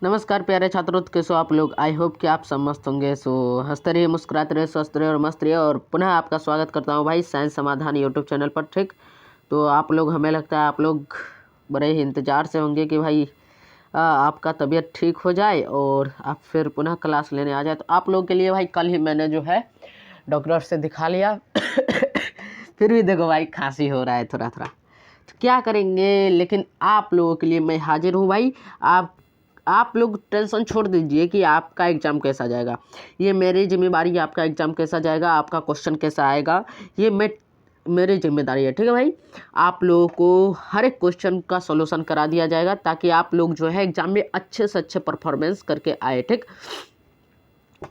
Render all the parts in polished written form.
नमस्कार प्यारे छात्रों, कैसे हो आप लोग। आई होप कि आप सब मस्त होंगे। हंसते रहिए, मुस्कुराते रहिए, स्वस्थ रहिए और मस्त रहिए। और पुनः आपका स्वागत करता हूँ भाई साइंस समाधान यूट्यूब चैनल पर। ठीक, तो आप लोग, हमें लगता है आप लोग बड़े ही इंतज़ार से होंगे कि भाई आपका तबीयत ठीक हो जाए और आप फिर पुनः क्लास लेने आ जाए। तो आप लोगों के लिए भाई कल ही मैंने जो है डॉक्टर से दिखा लिया फिर भी देखो भाई खांसी हो रहा है थोड़ा थोड़ा, तो क्या करेंगे। लेकिन आप लोगों के लिए मैं हाजिर हूँ भाई। आप लोग टेंशन छोड़ दीजिए कि आपका एग्ज़ाम कैसा जाएगा। ये मेरी जिम्मेदारी है, आपका एग्ज़ाम कैसा जाएगा, आपका क्वेश्चन कैसा आएगा, ये मेरी जिम्मेदारी है। ठीक है भाई, आप लोगों को हर एक क्वेश्चन का सॉल्यूशन करा दिया जाएगा ताकि आप लोग जो है एग्ज़ाम में अच्छे से अच्छे परफॉर्मेंस करके आए। ठीक,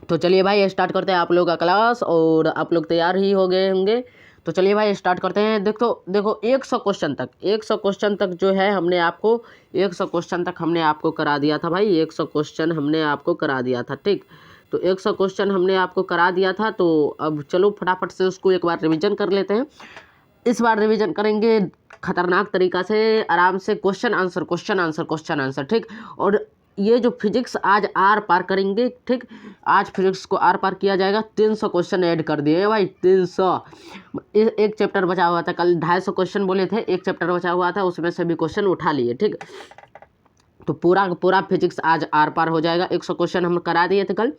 तो चलिए भाई स्टार्ट करते हैं आप लोग का क्लास। और आप लोग तैयार ही हो गए होंगे, तो चलिए भाई स्टार्ट करते हैं। देखो 100 क्वेश्चन तक जो है हमने आपको 100 क्वेश्चन तक हमने आपको करा दिया था भाई। 100 क्वेश्चन हमने आपको करा दिया था। ठीक, तो 100 क्वेश्चन हमने आपको करा दिया था। तो अब चलो फटाफट से उसको एक बार रिवीजन कर लेते हैं। इस बार रिवीजन करेंगे खतरनाक तरीका से, आराम से, question answer question answer question answer. ठीक, और ये जो फिजिक्स आज आर पार करेंगे। ठीक, आज फिजिक्स को आर पार किया जाएगा। 300 क्वेश्चन ऐड कर दिए भाई, 300। एक चैप्टर बचा हुआ था, कल 250 क्वेश्चन बोले थे, एक चैप्टर बचा हुआ था, उसमें से भी क्वेश्चन उठा लिए। ठीक, तो पूरा फिजिक्स आज आर पार हो जाएगा। 100 क्वेश्चन हम करा दिए थे कल,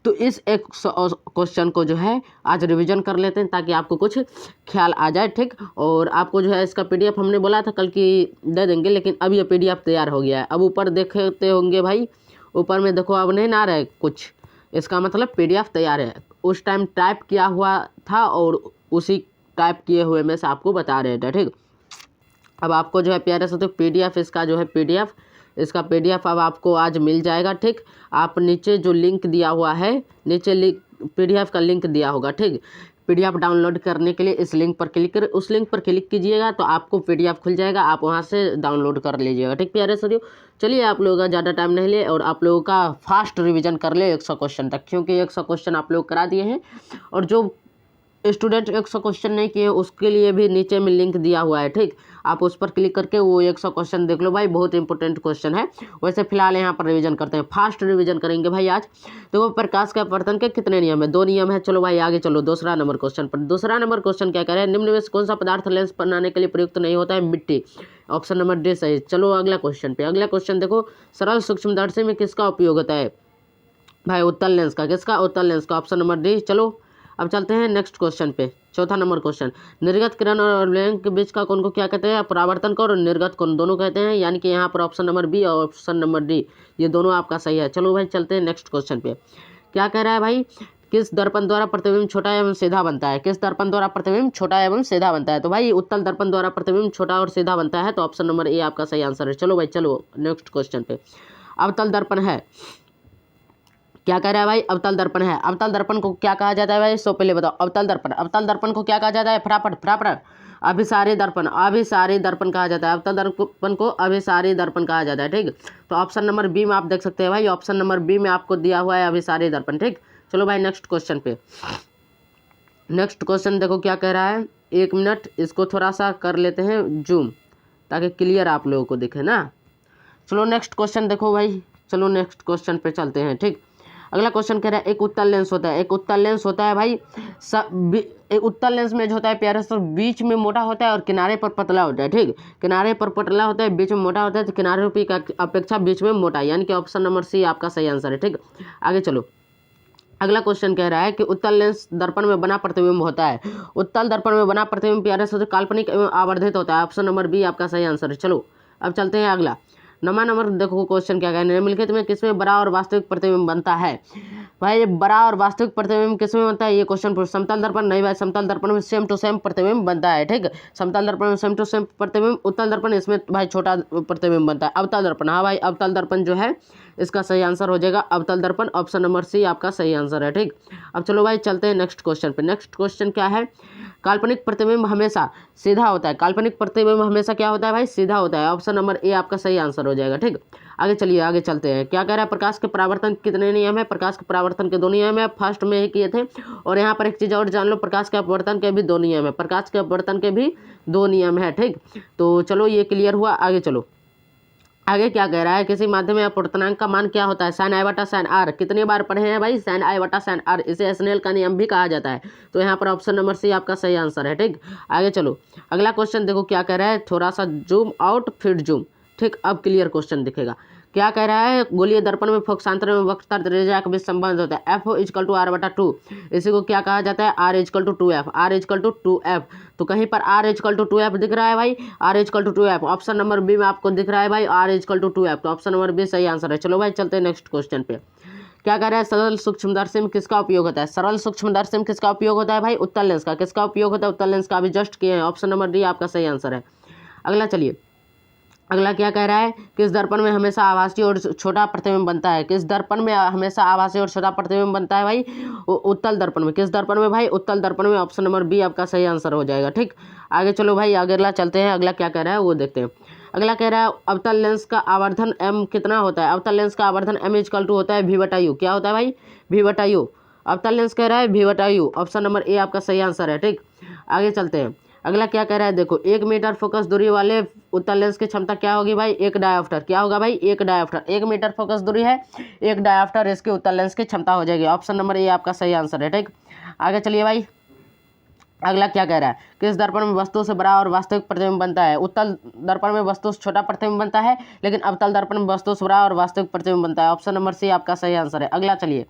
तो इस 100 क्वेश्चन को जो है आज रिवीजन कर लेते हैं ताकि आपको कुछ ख्याल आ जाए। ठीक, और आपको जो है इसका पीडीएफ हमने बोला था कल की दे देंगे, लेकिन अब ये पीडीएफ तैयार हो गया है। अब ऊपर देखते होंगे भाई, ऊपर में देखो अब नहीं ना रहा है कुछ, इसका मतलब पीडीएफ तैयार है। उस टाइम टाइप किया हुआ था और उसी टाइप किए हुए में से आपको बता रहे थे। ठीक, अब आपको जो है प्यारे से तो पीडीएफ इसका पीडीएफ अब आपको आज मिल जाएगा। ठीक, आप नीचे जो लिंक दिया हुआ है, नीचे लिंक पीडीएफ का लिंक दिया होगा। ठीक, पीडीएफ डाउनलोड करने के लिए इस लिंक पर क्लिक करें, उस लिंक पर क्लिक कीजिएगा तो आपको पीडीएफ खुल जाएगा, आप वहां से डाउनलोड कर लीजिएगा। ठीक प्यारे साथियों, चलिए आप लोगों का ज़्यादा टाइम नहीं ले और आप लोगों का फास्ट रिवीजन कर ले 100 क्वेश्चन तक, क्योंकि 100 क्वेश्चन आप लोग करा दिए हैं। और जो स्टूडेंट 100 क्वेश्चन नहीं किए उसके लिए भी नीचे में लिंक दिया हुआ है। ठीक, आप उस पर क्लिक करके वो 100 क्वेश्चन देख लो भाई, बहुत इंपॉर्टेंट क्वेश्चन है। वैसे फिलहाल यहाँ पर रिवीजन करते हैं, फास्ट रिवीजन करेंगे भाई आज। देखो प्रकाश के अपवर्तन के कितने नियम है? 2 नियम है। चलो भाई आगे चलो दूसरा नंबर क्वेश्चन पर। दूसरा नंबर क्वेश्चन क्या कह रहा है? निम्न में से कौन सा पदार्थ लेंस बनाने के लिए प्रयुक्त नहीं होता है? मिट्टी। ऑप्शन नंबर डी सही। चलो अगला क्वेश्चन पे। अगला क्वेश्चन देखो, सरल सूक्ष्मदर्शी में किसका उपयोग होता है भाई? उत्तल लेंस का। किसका? उत्तल लेंस का। Option number D. चलो अब चलते हैं नेक्स्ट क्वेश्चन पे। चौथा नंबर क्वेश्चन, निर्गत किरण और लेंस के बीच का कोण को क्या कहते हैं? परावर्तन कोण और निर्गत कोण दोनों कहते हैं, यानी कि यहाँ पर ऑप्शन नंबर बी और ऑप्शन नंबर डी ये दोनों आपका सही है। चलो भाई चलते हैं नेक्स्ट क्वेश्चन पे। क्या कह रहा है भाई? किस दर्पण द्वारा प्रतिबिंब छोटा एवं सीधा बनता है? किस दर्पण द्वारा प्रतिबिंब छोटा एवं सीधा बनता है? तो भाई उत्तल दर्पण द्वारा प्रतिबिंब छोटा और सीधा बनता है, तो ऑप्शन नंबर ए आपका सही आंसर है। चलो भाई चलो नेक्स्ट क्वेश्चन पे। अवतल दर्पण है, क्या कह रहा है भाई? अवतल दर्पण है। अवतल दर्पण को क्या कहा जाता है भाई? सो पहले बताओ। अवतल दर्पण को क्या कहा जाता है? फटाफट। अभिसारी दर्पण कहा जाता है। अवतल दर्पण को अभिसारी दर्पण कहा जाता है। ठीक, तो ऑप्शन नंबर बी में आप देख सकते हैं भाई, ऑप्शन नंबर बी में आपको दिया हुआ है अभिसारी दर्पण। ठीक, चलो भाई नेक्स्ट क्वेश्चन पे। नेक्स्ट क्वेश्चन देखो क्या कह रहा है, 1 मिनट इसको थोड़ा सा कर लेते हैं जूम ताकि क्लियर आप लोगों को दिखे ना। चलो नेक्स्ट क्वेश्चन देखो भाई, चलो नेक्स्ट क्वेश्चन पे चलते हैं। ठीक, अगला क्वेश्चन कह रहा है, एक उत्तल लेंस होता है भाई। एक उत्तल लेंस में जो होता है प्यारे से बीच में मोटा होता है और किनारे पर पतला होता है। ठीक, किनारे पर पतला होता है, बीच में मोटा होता है, तो किनारे की अपेक्षा बीच में मोटा, यानी कि ऑप्शन नंबर सी आपका सही आंसर है। ठीक, आगे चलो। अगला क्वेश्चन कह रहा है कि उत्तल लेंस दर्पण में बना प्रतिबिंब होता है। उत्तल दर्पण में बना प्रतिबिंब प्यारे से काल्पनिक एवं आवर्धित होता है। ऑप्शन नंबर बी आपका सही आंसर है। चलो अब चलते हैं अगला। 9वां नंबर देखो क्वेश्चन क्या कहना है, निम्नलिखित में किसमें बड़ा और वास्तविक प्रतिबिंब बनता है? भाई बड़ा और वास्तविक प्रतिबिंब किसमें बनता है? ये क्वेश्चन पूछ। समतल दर्पण नहीं भाई, समतल दर्पण में सेम टू सेम प्रतिबिंब बनता है। ठीक, समतल दर्पण में सेम टू सेम प्रतिबिंब। उत्तल दर्पण इसमें भाई छोटा प्रतिबिंब बनता है। अवतल दर्पण, हाँ भाई अवतल दर्पण जो है इसका सही आंसर हो जाएगा अवतल दर्पण, ऑप्शन नंबर सी आपका सही आंसर है। ठीक, अब चलो भाई चलते हैं नेक्स्ट क्वेश्चन पे। नेक्स्ट क्वेश्चन क्या है, काल्पनिक प्रतिबिंब हमेशा सीधा होता है। काल्पनिक प्रतिबिंब हमेशा क्या होता है भाई? सीधा होता है, ऑप्शन नंबर ए आपका सही आंसर हो जाएगा। ठीक, आगे चलिए आगे चलते हैं। क्या कह रहा है, प्रकाश के परावर्तन कितने नियम है? प्रकाश के परावर्तन के 2 नियम है, फर्स्ट में ही किए थे। और यहाँ पर एक चीज़ और जान लो, प्रकाश के अपवर्तन के भी 2 नियम है, प्रकाश के अपवर्तन के भी 2 नियम है। ठीक, तो चलो ये क्लियर हुआ, आगे चलो। आगे क्या कह रहा है, किसी माध्यम या पूर्णांक का मान क्या होता है, साइन आई बटा साइन आर। कितनी बार पढ़े हैं भाई, साइन आई बटा साइन आर, इसे स्नेल का नियम भी कहा जाता है। तो यहाँ पर ऑप्शन नंबर सी आपका सही आंसर है। ठीक, आगे चलो अगला क्वेश्चन देखो क्या कह रहा है, थोड़ा सा जूम आउट फिर जूम। ठीक, अब क्लियर क्वेश्चन दिखेगा। क्या कह रहा है, गोलीय दर्पण में फोकसांतर में वक्रता त्रिज्या के बीच संबंध होता है, एफ इजकल टू आर बटा 2। इसी को क्या कहा जाता है, R is equal to 2f, R is equal to 2f। तो कहीं पर आर इजकल टू 2f दिख रहा है भाई, R is equal to 2f। Option number B में आपको दिख रहा है भाई आर इजकल टू 2f, तो ऑप्शन नंबर बी सही आंसर है। चलो भाई चलते हैं नेक्स्ट क्वेश्चन पे। क्या कह रहा है, सरल सूक्ष्मदर्शी में किसका उपयोग होता है, सरल सूक्ष्मदर्शी में किसका उपयोग होता है भाई, उत्तल लेंस का। किसका उपयोग होता है, उत्तल लेंस का। अभी जस्ट किए हैं, ऑप्शन नंबर डी आपका सही आंसर है। अगला चलिए, अगला क्या कह रहा है, किस दर्पण में हमेशा आभासी और छोटा प्रतिबिंब बनता है, किस दर्पण में हमेशा आभासी और छोटा प्रतिबिंब बनता है भाई, उत्तल दर्पण में। किस दर्पण में भाई, उत्तल दर्पण में। ऑप्शन नंबर बी आपका सही आंसर हो जाएगा। ठीक, आगे चलो भाई अगला चलते हैं, अगला क्या कह रहा है वो देखते हैं। अगला कह रहा है, अवतल लेंस का आवर्धन m कितना होता है, अवतल लेंस का आवर्धन m इजकल टू होता है v बटा u। क्या होता है भाई, v बटा u। अवतल लेंस कह रहा है v बटा u, ऑप्शन नंबर ए आपका सही आंसर है। ठीक, आगे चलते हैं, अगला क्या कह रहा है, देखो 1 मीटर फोकस दूरी वाले उत्तल लेंस की क्षमता क्या होगी भाई, एक डायोप्टर। क्या होगा भाई, एक डायोप्टर। 1 मीटर फोकस दूरी है, एक डायोप्टर इसके उत्तल लेंस की क्षमता हो जाएगी। ऑप्शन नंबर ए आपका सही आंसर है। ठीक, आगे चलिए भाई, अगला क्या कह रहा है, किस दर्पण में वस्तु से बड़ा और वास्तविक प्रतिबिंब बनता है, उत्तल दर्पण में वस्तु से छोटा प्रतिबिंब बनता है, लेकिन अवतल दर्पण में वस्तु से बड़ा और वास्तविक प्रतिबिंब बनता है। ऑप्शन नंबर सी आपका सही आंसर है। अगला चलिए,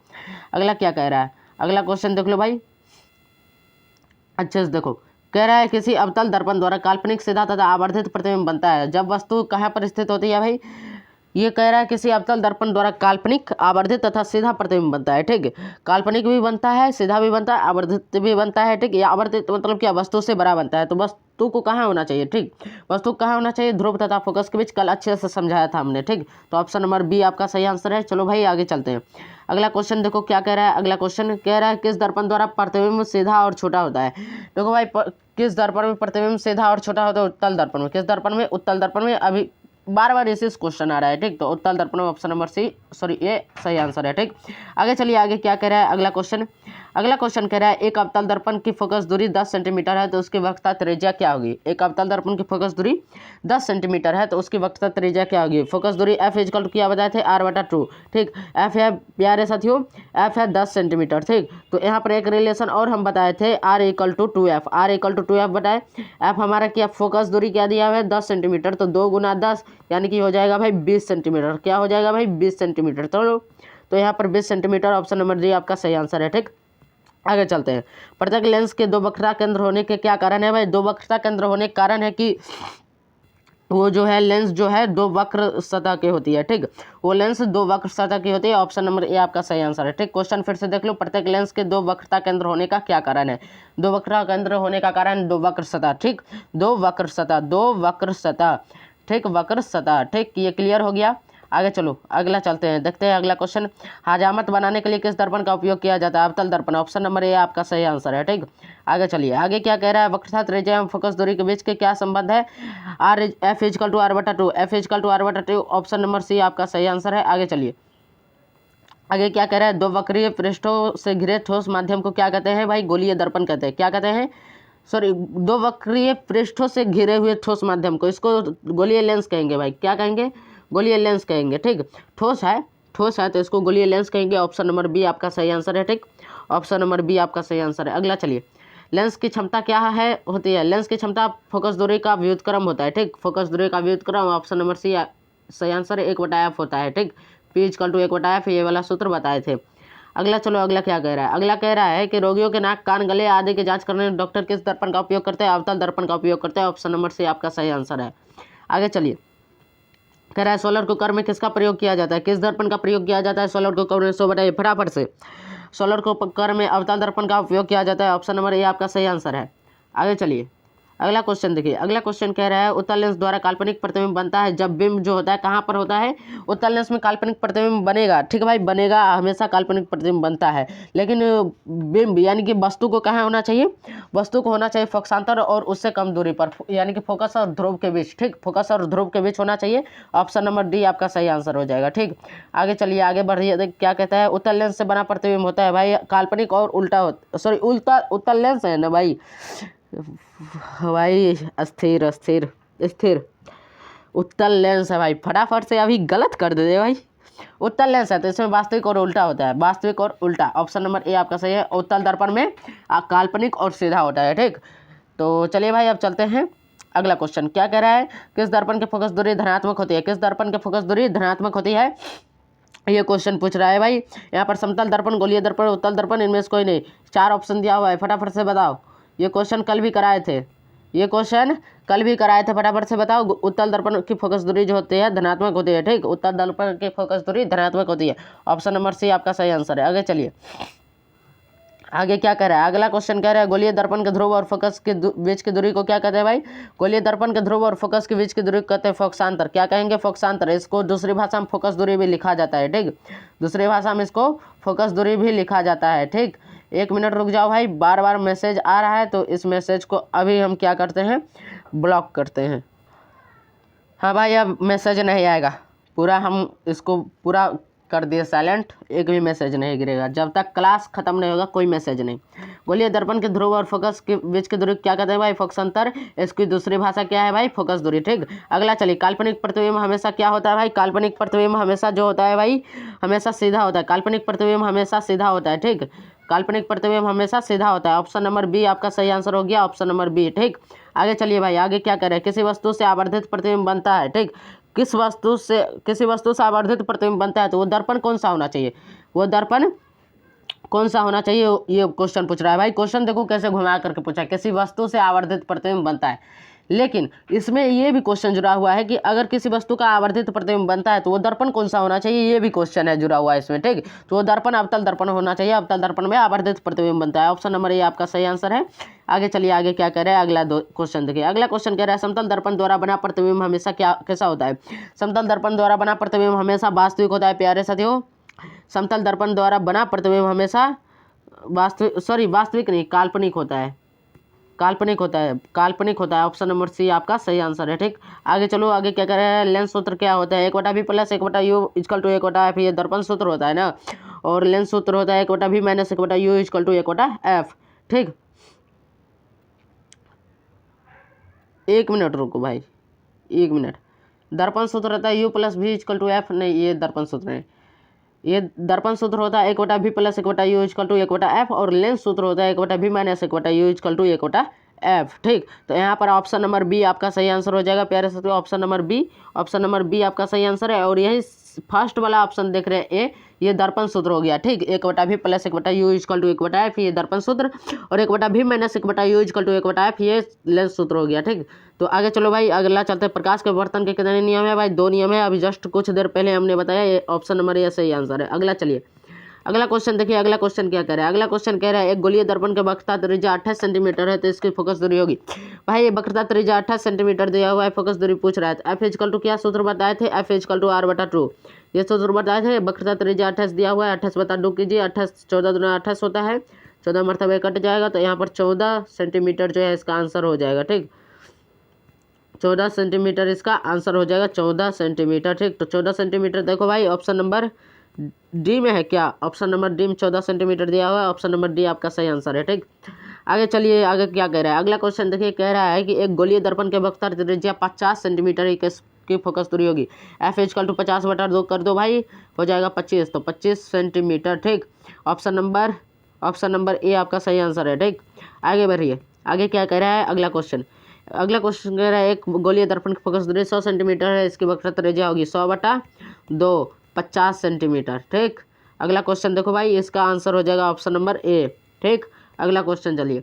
अगला क्या कह रहा है, अगला क्वेश्चन देख लो भाई अच्छे से देखो। कह रहा है, किसी अवतल दर्पण द्वारा काल्पनिक सीधा तथा आवर्धित प्रतिबिंब बनता है जब वस्तु कहाँ पर स्थित होती है भाई, ये कह रहा है किसी अवतल दर्पण द्वारा काल्पनिक आवर्धित तथा सीधा प्रतिबिंब बनता है। ठीक, काल्पनिक भी बनता है, सीधा भी बनता है, आवर्धित भी बनता है। ठीक, या आवर्धित मतलब क्या, वस्तु से बड़ा बनता है। तो वस्तु को कहाँ होना चाहिए, ठीक, वस्तु कहाँ होना चाहिए, ध्रुव तथा फोकस के बीच। कल अच्छे से समझाया था हमने। ठीक, तो ऑप्शन नंबर बी आपका सही आंसर है। चलो भाई आगे चलते हैं, अगला क्वेश्चन देखो क्या कह रहा है। अगला क्वेश्चन कह रहा है, किस दर्पण द्वारा प्रतिबिंब सीधा और छोटा होता है। देखो भाई किस दर्पण में प्रतिबिंब सीधा और छोटा होता है, उत्तल दर्पण में। किस दर्पण में, उत्तल दर्पण में। अभी बार बार इसी क्वेश्चन आ रहा है। ठीक, तो उत्तल दर्पण में ऑप्शन नंबर सी ए सही आंसर है। ठीक, आगे चलिए, आगे क्या कह रहा है अगला क्वेश्चन। अगला क्वेश्चन कह रहा है, एक अवतल दर्पण की फोकस दूरी 10 सेंटीमीटर है तो उसकी वक्रता त्रिज्या क्या होगी। एक अवतल दर्पण की फोकस दूरी 10 सेंटीमीटर है तो उसकी वक्रता त्रिज्या क्या होगी। फोकस दूरी एफ इजकल टू क्या बताए थे, आर बटा 2। ठीक, एफ है प्यारे साथियों, एफ है 10 सेंटीमीटर। ठीक, तो यहाँ पर एक रिलेशन और हम बताए थे, R equal to 2f, R equal to 2f बताए। एफ हमारा क्या, फोकस दूरी क्या दिया हुआ है 10 सेंटीमीटर, तो 2 गुना 10 यानी कि हो जाएगा भाई 20 सेंटीमीटर। क्या हो जाएगा भाई 20 सेंटीमीटर। तो यहाँ पर 20 सेंटीमीटर ऑप्शन नंबर डी आपका सही आंसर है। ठीक, आगे चलते हैं, प्रत्येक लेंस के दो वक्रता केंद्र होने के क्या कारण है भाई, दो वक्रता केंद्र होने के कारण है कि वो जो है लेंस जो है दो वक्र सतह की होती है। ठीक, वो लेंस दो वक्र सतह की होती है। ऑप्शन नंबर ए आपका सही आंसर है। ठीक, क्वेश्चन फिर से देख लो, प्रत्येक लेंस के दो वक्रता केंद्र होने का क्या कारण है। दो वक्रता केंद्र होने का कारण दो वक्र सतह। ठीक, दो वक्र सतह, दो वक्र सतह। ठीक, वक्र सतह। ठीक, ये क्लियर हो गया। आगे चलो अगला चलते हैं, देखते हैं अगला क्वेश्चन। हजामत बनाने के लिए किस दर्पण का उपयोग किया जाता है, अवतल दर्पण। ऑप्शन नंबर ए आपका सही आंसर है। ठीक, आगे चलिए, आगे क्या कह रहा है, वक्रता त्रिज्या एवं फोकस दूरी के बीच के क्या संबंध है, R F is equal to R बटा 2, एफ इजकल टू आर बटा 2। ऑप्शन नंबर सी आपका सही आंसर है। आगे चलिए, आगे क्या कह रहा है, दो वक्रीय पृष्ठों से घिरे ठोस माध्यम को क्या कहते हैं भाई, गोलीय दर्पण कहते हैं। क्या कहते हैं, सॉरी, दो वक्रीय पृष्ठों से घिरे हुए ठोस माध्यम को, इसको गोलीय लेंस कहेंगे भाई। क्या कहेंगे, गोलीय लेंस कहेंगे। ठीक, ठोस है, ठोस है तो इसको गोलीय लेंस कहेंगे। ऑप्शन नंबर बी आपका सही आंसर है। ठीक, ऑप्शन नंबर बी आपका सही आंसर है। अगला चलिए, लेंस की क्षमता क्या है होती है, लेंस की क्षमता फोकस दूरी का व्युत्क्रम होता है। ठीक, फोकस दूरी का व्युत्क्रम। ऑप्शन नंबर सी सही आंसर है, 1/f होता है। ठीक, पी इजकल टू 1/f, ये वाला सूत्र बताए थे। अगला चलो, अगला क्या कह रहा है, अगला कह रहा है कि रोगियों के नाक, कान, गले आदि की जांच करने डॉक्टर किस दर्पण का उपयोग करते हैं, अवतल दर्पण का उपयोग करते हैं। ऑप्शन नंबर सी आपका सही आंसर है। आगे चलिए, कह रहा है सोलर कुकर में किसका प्रयोग किया जाता है, किस दर्पण का प्रयोग किया जाता है सोलर कुकर में, 100 बताइए फटाफट से। सोलर कुकर में अवतल दर्पण का उपयोग किया जाता है। ऑप्शन नंबर ए आपका सही आंसर है। आगे चलिए, अगला क्वेश्चन देखिए, अगला क्वेश्चन कह रहा है, उत्तल लेंस द्वारा काल्पनिक प्रतिबिंब बनता है जब बिंब जो होता है कहाँ पर होता है, उत्तल लेंस में काल्पनिक प्रतिबिंब बनेगा। ठीक है भाई, बनेगा, हमेशा काल्पनिक प्रतिबिंब बनता है, लेकिन बिंब यानी कि वस्तु को कहाँ होना चाहिए, वस्तु को होना चाहिए फोकसांतर और उससे कम दूरी पर, यानी कि फोकस और ध्रुव के बीच। ठीक, फोकस और ध्रुव के बीच होना चाहिए। ऑप्शन नंबर डी आपका सही आंसर हो जाएगा। ठीक, आगे चलिए, आगे बढ़िए, क्या कहता है, उत्तल लेंस से बना प्रतिबिंब होता है भाई काल्पनिक और उल्टा, सॉरी उल्टा, उत्तल लेंस है ना भाई, अस्थिर अस्थिर स्थिर, उत्तल लेंस है भाई, फटाफट से अभी गलत कर दे भाई। उत्तल लेंस है तो इसमें वास्तविक और उल्टा होता है, वास्तविक और उल्टा। ऑप्शन नंबर ए आपका सही है। उत्तल दर्पण में काल्पनिक और सीधा होता है, ठीक। तो चलिए भाई अब चलते हैं अगला क्वेश्चन। क्या कह रहा है, किस दर्पण की फोकस दूरी धनात्मक होती है? किस दर्पण की फोकस दूरी धनात्मक होती है, ये क्वेश्चन पूछ रहा है भाई। यहाँ पर समतल दर्पण, गोलीय दर्पण, उत्तल दर्पण, इनमें से कोई नहीं। 4 ऑप्शन दिया हुआ है, फटाफट से बताओ। ये क्वेश्चन कल भी कराए थे, ये क्वेश्चन कल भी कराए थे, फटाफट से बताओ। उत्तल दर्पण की फोकस दूरी जो होती है धनात्मक होती है, ठीक। उत्तल दर्पण की फोकस दूरी धनात्मक होती है। ऑप्शन नंबर सी आपका सही आंसर है। आगे चलिए, आगे क्या कह रहा है, अगला क्वेश्चन कह रहा है गोलीय दर्पण के ध्रुव और फोकस के बीच की दूरी को क्या कहते हैं भाई? गोलीय दर्पण के ध्रुव और फोकस के बीच की दूरी को कहते हैं फोकसांतर। क्या कहेंगे? फोकसांतर। इसको दूसरी भाषा में फोकस दूरी भी लिखा जाता है, ठीक। दूसरी भाषा में इसको फोकस दूरी भी लिखा जाता है, ठीक। 1 मिनट रुक जाओ भाई, बार बार मैसेज आ रहा है तो इस मैसेज को अभी हम क्या करते हैं, ब्लॉक करते हैं। हाँ भाई, अब मैसेज नहीं आएगा, पूरा हम इसको पूरा कर दिए साइलेंट, एक भी मैसेज नहीं गिरेगा जब तक क्लास खत्म नहीं होगा, कोई मैसेज नहीं। गोलीय दर्पण के ध्रुव और फोकस के बीच की दूरी क्या कहते हैं भाई? फोकसांतर। इसकी दूसरी भाषा क्या है भाई? फोकस दूरी, ठीक। अगला चलिए, काल्पनिक प्रतिबिंब हमेशा क्या होता है भाई? काल्पनिक प्रतिबिंब हमेशा जो होता है भाई, हमेशा सीधा होता है। काल्पनिक प्रतिबिंब हमेशा सीधा होता है, ठीक। काल्पनिक प्रतिबिंब हमेशा सीधा होता है। ऑप्शन नंबर बी आपका सही आंसर हो गया, ऑप्शन नंबर बी, ठीक। आगे चलिए भाई, आगे क्या करें, किसी वस्तु से आवर्धित प्रतिबिंब बनता है, ठीक। किसी वस्तु से आवर्धित प्रतिबिंब बनता है तो वो दर्पण कौन सा होना चाहिए? वो दर्पण कौन सा होना चाहिए, ये क्वेश्चन पूछ रहा है भाई। क्वेश्चन देखो कैसे घुमा करके पूछा है, किसी वस्तु से आवर्धित प्रतिबिंब बनता है, लेकिन इसमें ये भी क्वेश्चन जुड़ा हुआ है कि अगर किसी वस्तु का आवर्धित प्रतिबिंब बनता है तो वो दर्पण कौन सा होना चाहिए, ये भी क्वेश्चन है जुड़ा हुआ है इसमें, ठीक। तो वो दर्पण अवतल दर्पण होना चाहिए, अवतल दर्पण में आवर्धित प्रतिबिंब बनता है। ऑप्शन नंबर ए आपका सही आंसर है। आगे चलिए, आगे क्या कह रहा है, अगला क्वेश्चन देखिए। अगला क्वेश्चन कह रहा है समतल दर्पण द्वारा बना प्रतिबिंब हमेशा कैसा होता है? समतल दर्पण द्वारा बना प्रतिबिंब हमेशा वास्तविक होता है प्यारे साथियों। समतल दर्पण द्वारा बना प्रतिबिंब हमेशा वास्तविक नहीं, काल्पनिक होता है, काल्पनिक होता है, काल्पनिक होता है। ऑप्शन नंबर सी आपका सही आंसर है, ठीक। आगे चलो, आगे क्या कह रहे हैं, लेंस सूत्र क्या होता है? 1/v plus 1/u equal to 1/f, ये दर्पण सूत्र होता है ना। और लेंस सूत्र होता है 1/v minus 1/u equal to 1/f, ठीक। 1 मिनट रुको भाई, 1 मिनट। दर्पण सूत्र होता है u plus v equal to F, नहीं ये दर्पण सूत्र है। ये दर्पण सूत्र होता है 1/v plus 1/u equal to 1/f, और लेंस सूत्र होता है 1/v minus 1/u equal to 1/f, ठीक। तो यहाँ पर ऑप्शन नंबर बी आपका सही आंसर हो जाएगा प्यारे साथियों। Option number B, option number B आपका सही आंसर है। और यही फर्स्ट वाला ऑप्शन देख रहे हैं ए, ये दर्पण सूत्र हो गया, ठीक। 1/v plus 1/u equal to 1/f, ये दर्पण सूत्र, और 1/v minus 1/u equal to 1/f, ये लेंस सूत्र हो गया, ठीक। तो आगे चलो भाई, अगला चलते हैं। प्रकाश के वर्तन के कितने नियम है भाई? 2 नियम है, अभी जस्ट कुछ देर पहले हमने बताया, ये ऑप्शन नंबर ए सही आंसर है। अगला चलिए, अगला क्वेश्चन देखिए। अगला क्वेश्चन क्या कह रहा है, अगला क्वेश्चन कह रहा है एक गोलीय दर्पण के वक्रता त्रिज्या 28 सेंटीमीटर है तो इसकी फोकस दूरी होगी। भाई ये वक्रता त्रिज्या 28 सेंटीमीटर दिया हुआ है, फोकस दूरी पूछ रहा है। एफ इक्वल टू क्या सूत्र बताए थे? एफ इक्वल टू r/2, ये सूत्र बताए थे। वक्रता त्रिज्या 28 दिया हुआ है, 28/2 कीजिए, 28 14 दूना 28 होता है, 14 मरतबे कट जाएगा, तो यहाँ पर 14 सेंटीमीटर जो है इसका आंसर हो जाएगा, ठीक। 14 सेंटीमीटर इसका आंसर हो जाएगा, 14 सेंटीमीटर, ठीक। तो 14 सेंटीमीटर देखो भाई, ऑप्शन नंबर डी में है क्या? ऑप्शन नंबर डी में 14 सेंटीमीटर दिया हुआ है, ऑप्शन नंबर डी आपका सही आंसर है, ठीक। आगे चलिए, आगे क्या कह रहा है, अगला क्वेश्चन देखिए। कह रहा है कि एक गोलीय दर्पण के वक्रता त्रिज्या 50 सेंटीमीटर की फोकस दूरी होगी। एफ इक्वल टू 50/2 कर दो भाई, हो जाएगा 25, तो 25 सेंटीमीटर, ठीक। ऑप्शन नंबर ए आपका सही आंसर है, ठीक। आगे बढ़िए, आगे क्या कह रहा है, अगला क्वेश्चन कह रहा है एक गोलीय दर्पण की फोकस दूरी 100 सेंटीमीटर है, इसकी वक्रता त्रिज्या होगी 100/2, 50 सेंटीमीटर, ठीक। अगला क्वेश्चन देखो भाई, इसका आंसर हो जाएगा ऑप्शन नंबर ए, ठीक। अगला क्वेश्चन चलिए,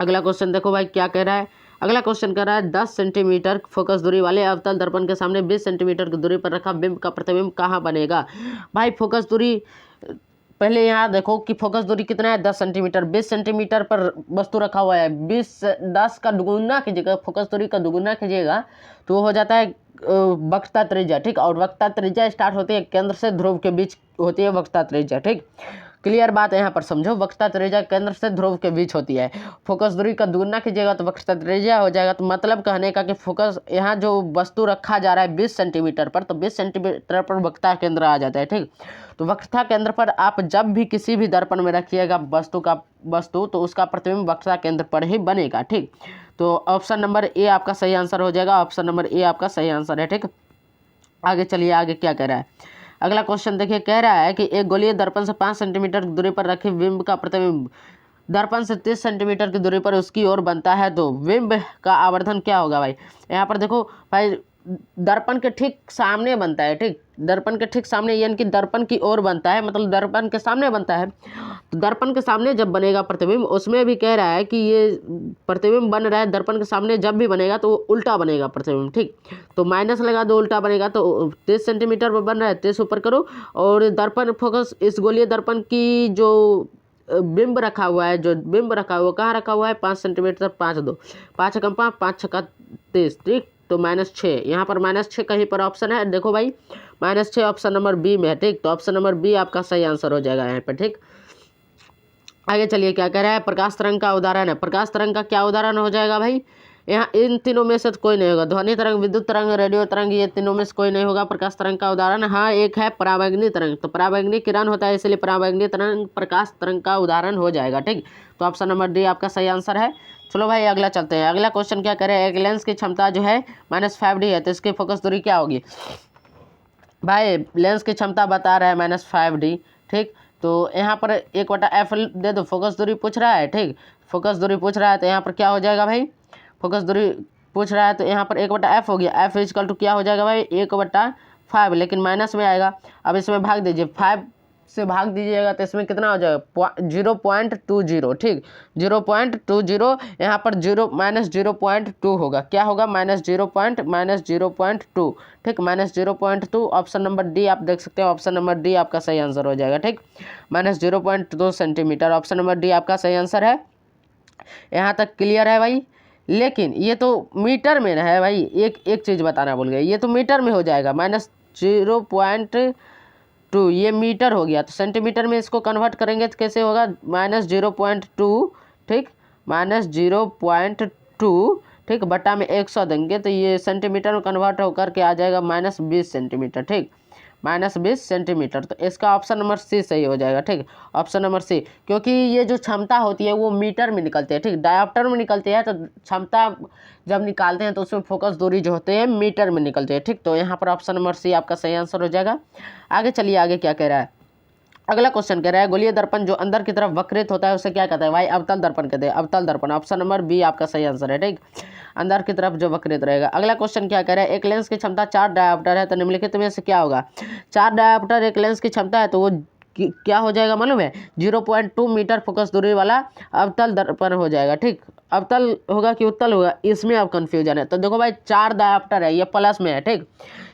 अगला क्वेश्चन देखो भाई क्या कह रहा है। अगला क्वेश्चन कह रहा है 10 सेंटीमीटर फोकस दूरी वाले अवतल दर्पण के सामने 20 सेंटीमीटर की दूरी पर रखा बिंब का प्रतिबिंब कहाँ बनेगा? भाई फोकस दूरी, पहले यहाँ देखो कि फोकस दूरी कितना है, 10 सेंटीमीटर। 20 सेंटीमीटर पर वस्तु रखा हुआ है, 10 का दुगुना कीजिएगा, फोकस दूरी का दुगुना कीजिएगा तो हो जाता है वक्रता त्रिज्या, ठीक। और वक्रता त्रिज्या स्टार्ट होती है केंद्र से ध्रुव के बीच होती है वक्रता त्रिज्या, ठीक। क्लियर बात है, यहाँ पर समझो, वक्रता त्रिज्या केंद्र से ध्रुव के बीच होती है। फोकस दूरी का दुगुना कीजिएगा तो वक्रता त्रिज्या हो जाएगा। तो मतलब कहने का कि फोकस, यहाँ जो वस्तु रखा जा रहा है 20 सेंटीमीटर पर, तो 20 सेंटीमीटर पर वक्रता केंद्र आ जाता है, ठीक। तो वक्रता केंद्र पर आप जब भी किसी भी दर्पण में रखिएगा वस्तु तो उसका प्रतिबिंब वक्रता केंद्र पर ही बनेगा, ठीक। तो ऑप्शन नंबर ए आपका सही आंसर हो जाएगा, ऑप्शन नंबर ए आपका सही आंसर है। ठीक, आगे चलिए, आगे क्या कह रहा है। अगला क्वेश्चन देखिए, कह रहा है कि एक गोलीय दर्पण से 5 सेंटीमीटर की दूरी पर रखे बिंब का प्रतिबिंब दर्पण से 30 सेंटीमीटर की दूरी पर उसकी ओर बनता है, तो बिंब का आवर्धन क्या होगा भाई। यहाँ पर देखो भाई, दर्पण के ठीक सामने बनता है। ठीक, दर्पण के ठीक सामने यानी कि दर्पण की ओर बनता है, मतलब दर्पण के सामने बनता है। तो दर्पण के सामने जब बनेगा प्रतिबिंब, उसमें भी कह रहा है कि ये प्रतिबिंब बन रहा है दर्पण के सामने, जब भी बनेगा तो उल्टा बनेगा प्रतिबिंब। ठीक, तो माइनस लगा दो, उल्टा बनेगा। तो 30 सेंटीमीटर पर बन रहा है, 30 ऊपर करो, और दर्पण फोकस इस गोलीय दर्पण की जो बिंब रखा हुआ है, जो बिंब रखा हुआ कहाँ रखा हुआ है, 5 सेंटीमीटर, 5 2 5 कम 5 5 छक्का 30। ठीक, तो -6, यहाँ पर -6 कहीं पर ऑप्शन है, देखो भाई -6 ऑप्शन नंबर बी में है। ठीक, तो ऑप्शन नंबर बी आपका सही आंसर हो जाएगा यहाँ पर। ठीक, आगे चलिए, क्या कह रहा है, प्रकाश तरंग का उदाहरण है। प्रकाश तरंग का क्या उदाहरण हो जाएगा भाई, यहाँ इन तीनों में से तो कोई नहीं होगा। ध्वनि तरंग, विद्युत तरंग, रेडियो तरंग, ये तीनों में से कोई नहीं होगा प्रकाश तरंग का उदाहरण। हाँ, एक है पराबैंगनी तरंग, तो पराबैंगनी किरण होता है, इसलिए पराबैंगनी तरंग प्रकाश तरंग का उदाहरण हो जाएगा। ठीक, तो ऑप्शन नंबर डी आपका सही आंसर है। चलो भाई, अगला चलते हैं। अगला क्वेश्चन क्या करें, एक लेंस की क्षमता जो है -5D है, तो इसकी फोकस दूरी क्या होगी भाई। लेंस की क्षमता बता रहा है -5D। ठीक, तो यहाँ पर 1/f दे दो, फोकस दूरी पूछ रहा है। ठीक, फोकस दूरी पूछ रहा है, तो यहाँ पर क्या हो जाएगा भाई, फोकस दूरी पूछ रहा है, तो यहाँ पर 1/f हो गया। f इक्वल टू क्या हो जाएगा भाई, 1/5, लेकिन माइनस में आएगा। अब इसमें भाग दीजिए, 5 से भाग दीजिएगा तो इसमें कितना हो जाएगा, 0.20। ठीक, 0.20, यहाँ पर -0.2 होगा। क्या होगा, -0.2। ठीक, -0.2, ऑप्शन नंबर डी आप देख सकते हो, ऑप्शन नंबर डी आपका सही आंसर हो जाएगा। ठीक, -0.2 सेंटीमीटर, ऑप्शन नंबर डी आपका सही आंसर है। यहाँ तक क्लियर है भाई, लेकिन ये तो मीटर में है भाई, एक चीज़ बताना भूल गए, ये तो मीटर में हो जाएगा। -0.2 ये मीटर हो गया, तो सेंटीमीटर में इसको कन्वर्ट करेंगे तो कैसे होगा, -0.2। ठीक, -0.2, ठीक, बटा में 100 देंगे, तो ये सेंटीमीटर में कन्वर्ट होकर के आ जाएगा -20 सेंटीमीटर। ठीक, -20 सेंटीमीटर, तो इसका ऑप्शन नंबर सी सही हो जाएगा। ठीक, ऑप्शन नंबर सी, क्योंकि ये जो क्षमता होती है वो मीटर में निकलती है। ठीक, डायोप्टर में निकलती है, तो क्षमता जब निकालते हैं तो उसमें फोकस दूरी जो होते हैं मीटर में निकलती है। ठीक, तो यहाँ पर ऑप्शन नंबर सी आपका सही आंसर हो जाएगा। आगे चलिए, आगे क्या कह रहा है। अगला क्वेश्चन कह रहा है, गोलीय दर्पण जो अंदर की तरफ वक्रित होता है उसे क्या कहते हैं भाई, अवतल दर्पण कहते हैं, अवतल दर्पण, ऑप्शन नंबर बी आपका सही आंसर है। ठीक, अंदर की तरफ जो वक्रित रहेगा। अगला क्वेश्चन क्या कह रहा है, एक लेंस की क्षमता 4 डायोप्टर है, तो निम्नलिखित में से क्या होगा। 4 डायोप्टर एक लेंस की क्षमता है, तो वो क्या हो जाएगा मालूम है, 0.2 मीटर फोकस दूरी वाला अवतल दर्पण हो जाएगा। ठीक, अवतल होगा कि उत्तल होगा, इसमें अब कंफ्यूजन है। तो देखो भाई, 4 डायोप्टर है, ये प्लस में है। ठीक,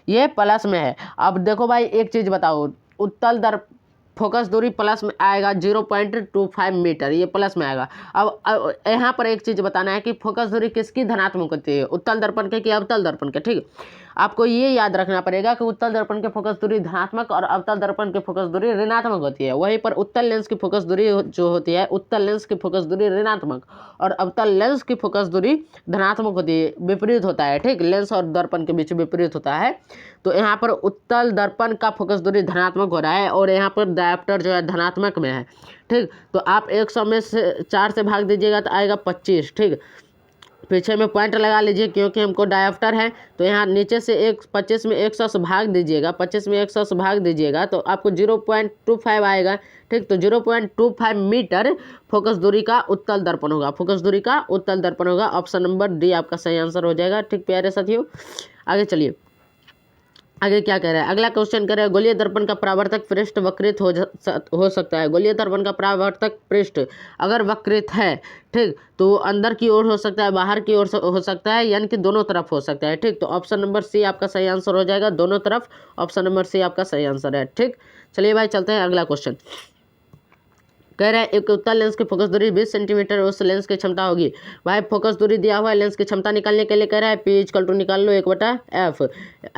ये प्लस में है। अब देखो भाई, एक चीज़ बताओ, उत्तल दर्पण फोकस दूरी प्लस में आएगा 0.25 मीटर, ये प्लस में आएगा। अब यहाँ पर एक चीज़ बताना है कि फोकस दूरी किसकी धनात्मक होती है, उत्तल दर्पण के कि अवतल दर्पण के। ठीक, आपको ये याद रखना पड़ेगा कि उत्तल दर्पण के फोकस दूरी धनात्मक और अवतल दर्पण की फोकस दूरी ऋणात्मक होती है। वहीं पर उत्तल लेंस की फोकस दूरी जो होती है, उत्तल लेंस की फोकस दूरी ऋणात्मक और अवतल लेंस की फोकस दूरी धनात्मक होती है, विपरीत होता है। ठीक, लेंस और दर्पण के बीच विपरीत होता है। तो यहाँ पर उत्तल दर्पण का फोकस दूरी धनात्मक हो रहा है और यहाँ पर डायोप्टर जो है धनात्मक में है। ठीक, तो आप 100 में से 4 से भाग दीजिएगा तो आएगा 25। ठीक, पीछे में पॉइंट लगा लीजिए, क्योंकि हमको डायोप्टर है, तो यहाँ नीचे से 25 में 100 से भाग दीजिएगा, 25 में 100 से भाग दीजिएगा तो आपको 0.25 आएगा। ठीक, तो 0.25 मीटर फोकस दूरी का उत्तल दर्पण होगा, फोकस दूरी का उत्तल दर्पण होगा। ऑप्शन नंबर डी आपका सही आंसर हो जाएगा। ठीक प्यारे साथियों, आगे चलिए, आगे क्या कह रहा है। अगला क्वेश्चन कह रहा है, गोलीय दर्पण का परावर्तक पृष्ठ वक्रित हो सकता है। गोलीय दर्पण का परावर्तक पृष्ठ अगर वक्रित है, ठीक, तो अंदर की ओर हो सकता है, बाहर की ओर हो सकता है, यानी कि दोनों तरफ हो सकता है। ठीक, तो ऑप्शन नंबर सी आपका सही आंसर हो जाएगा, दोनों तरफ, ऑप्शन नंबर सी आपका सही आंसर है। ठीक, चलिए भाई चलते हैं अगला क्वेश्चन। कह रहा है, एक उत्तल लेंस की फोकस दूरी 20 सेंटीमीटर उस लेंस की क्षमता होगी। भाई फोकस दूरी दिया हुआ है, लेंस की क्षमता निकालने के लिए कह रहा है P = निकाल लो 1/f।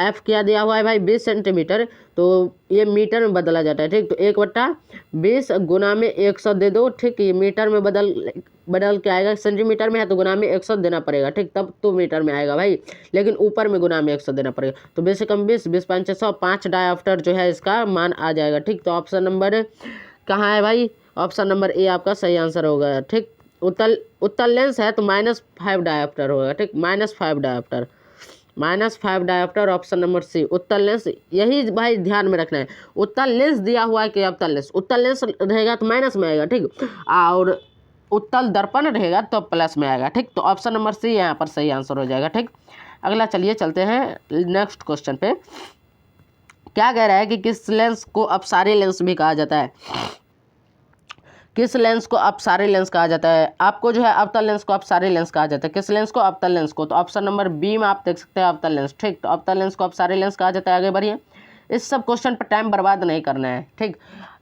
f क्या दिया हुआ है भाई, 20 सेंटीमीटर, तो ये मीटर में बदला जाता है। ठीक, तो 1/20 गुना में 100 दे दो। ठीक, ये मीटर में बदल के आएगा, सेंटीमीटर में है तो गुना में 100 देना पड़ेगा। ठीक, तब तो मीटर में आएगा भाई, लेकिन ऊपर में गुना में 100 देना पड़ेगा। तो 20 से कम 20, 20 5 600, 5 डायोप्टर जो है इसका मान आ जाएगा। ठीक, तो ऑप्शन नंबर कहाँ है भाई, ऑप्शन नंबर ए आपका सही आंसर होगा। ठीक, उत्तल लेंस है तो -5 डायोप्टर होगा, ठीक, -5 डायोप्टर ऑप्शन नंबर सी उत्तल लेंस। यही भाई ध्यान में रखना है, उत्तल लेंस दिया हुआ है कि अवतल लेंस। उत्तल लेंस रहेगा तो माइनस में आएगा, ठीक, और उत्तल दर्पण रहेगा तो प्लस में आएगा, ठीक। तो ऑप्शन नंबर सी यहाँ पर सही आंसर हो जाएगा, ठीक। अगला चलिए चलते हैं नेक्स्ट क्वेश्चन पे। क्या कह रहा है कि किस लेंस को अपसारी लेंस भी कहा जाता है? किस लेंस को अपसारी लेंस कहा जाता है? आपको जो है अवतल लेंस को अपसारी लेंस कहा जाता है। किस लेंस को? अवतल लेंस को। तो ऑप्शन नंबर बी में आप देख सकते हैं अवतल लेंस, ठीक। तो अवतल लेंस को अपसारी लेंस कहा जाता है। आगे बढ़िए, इस सब क्वेश्चन पर टाइम बर्बाद नहीं करना है, ठीक।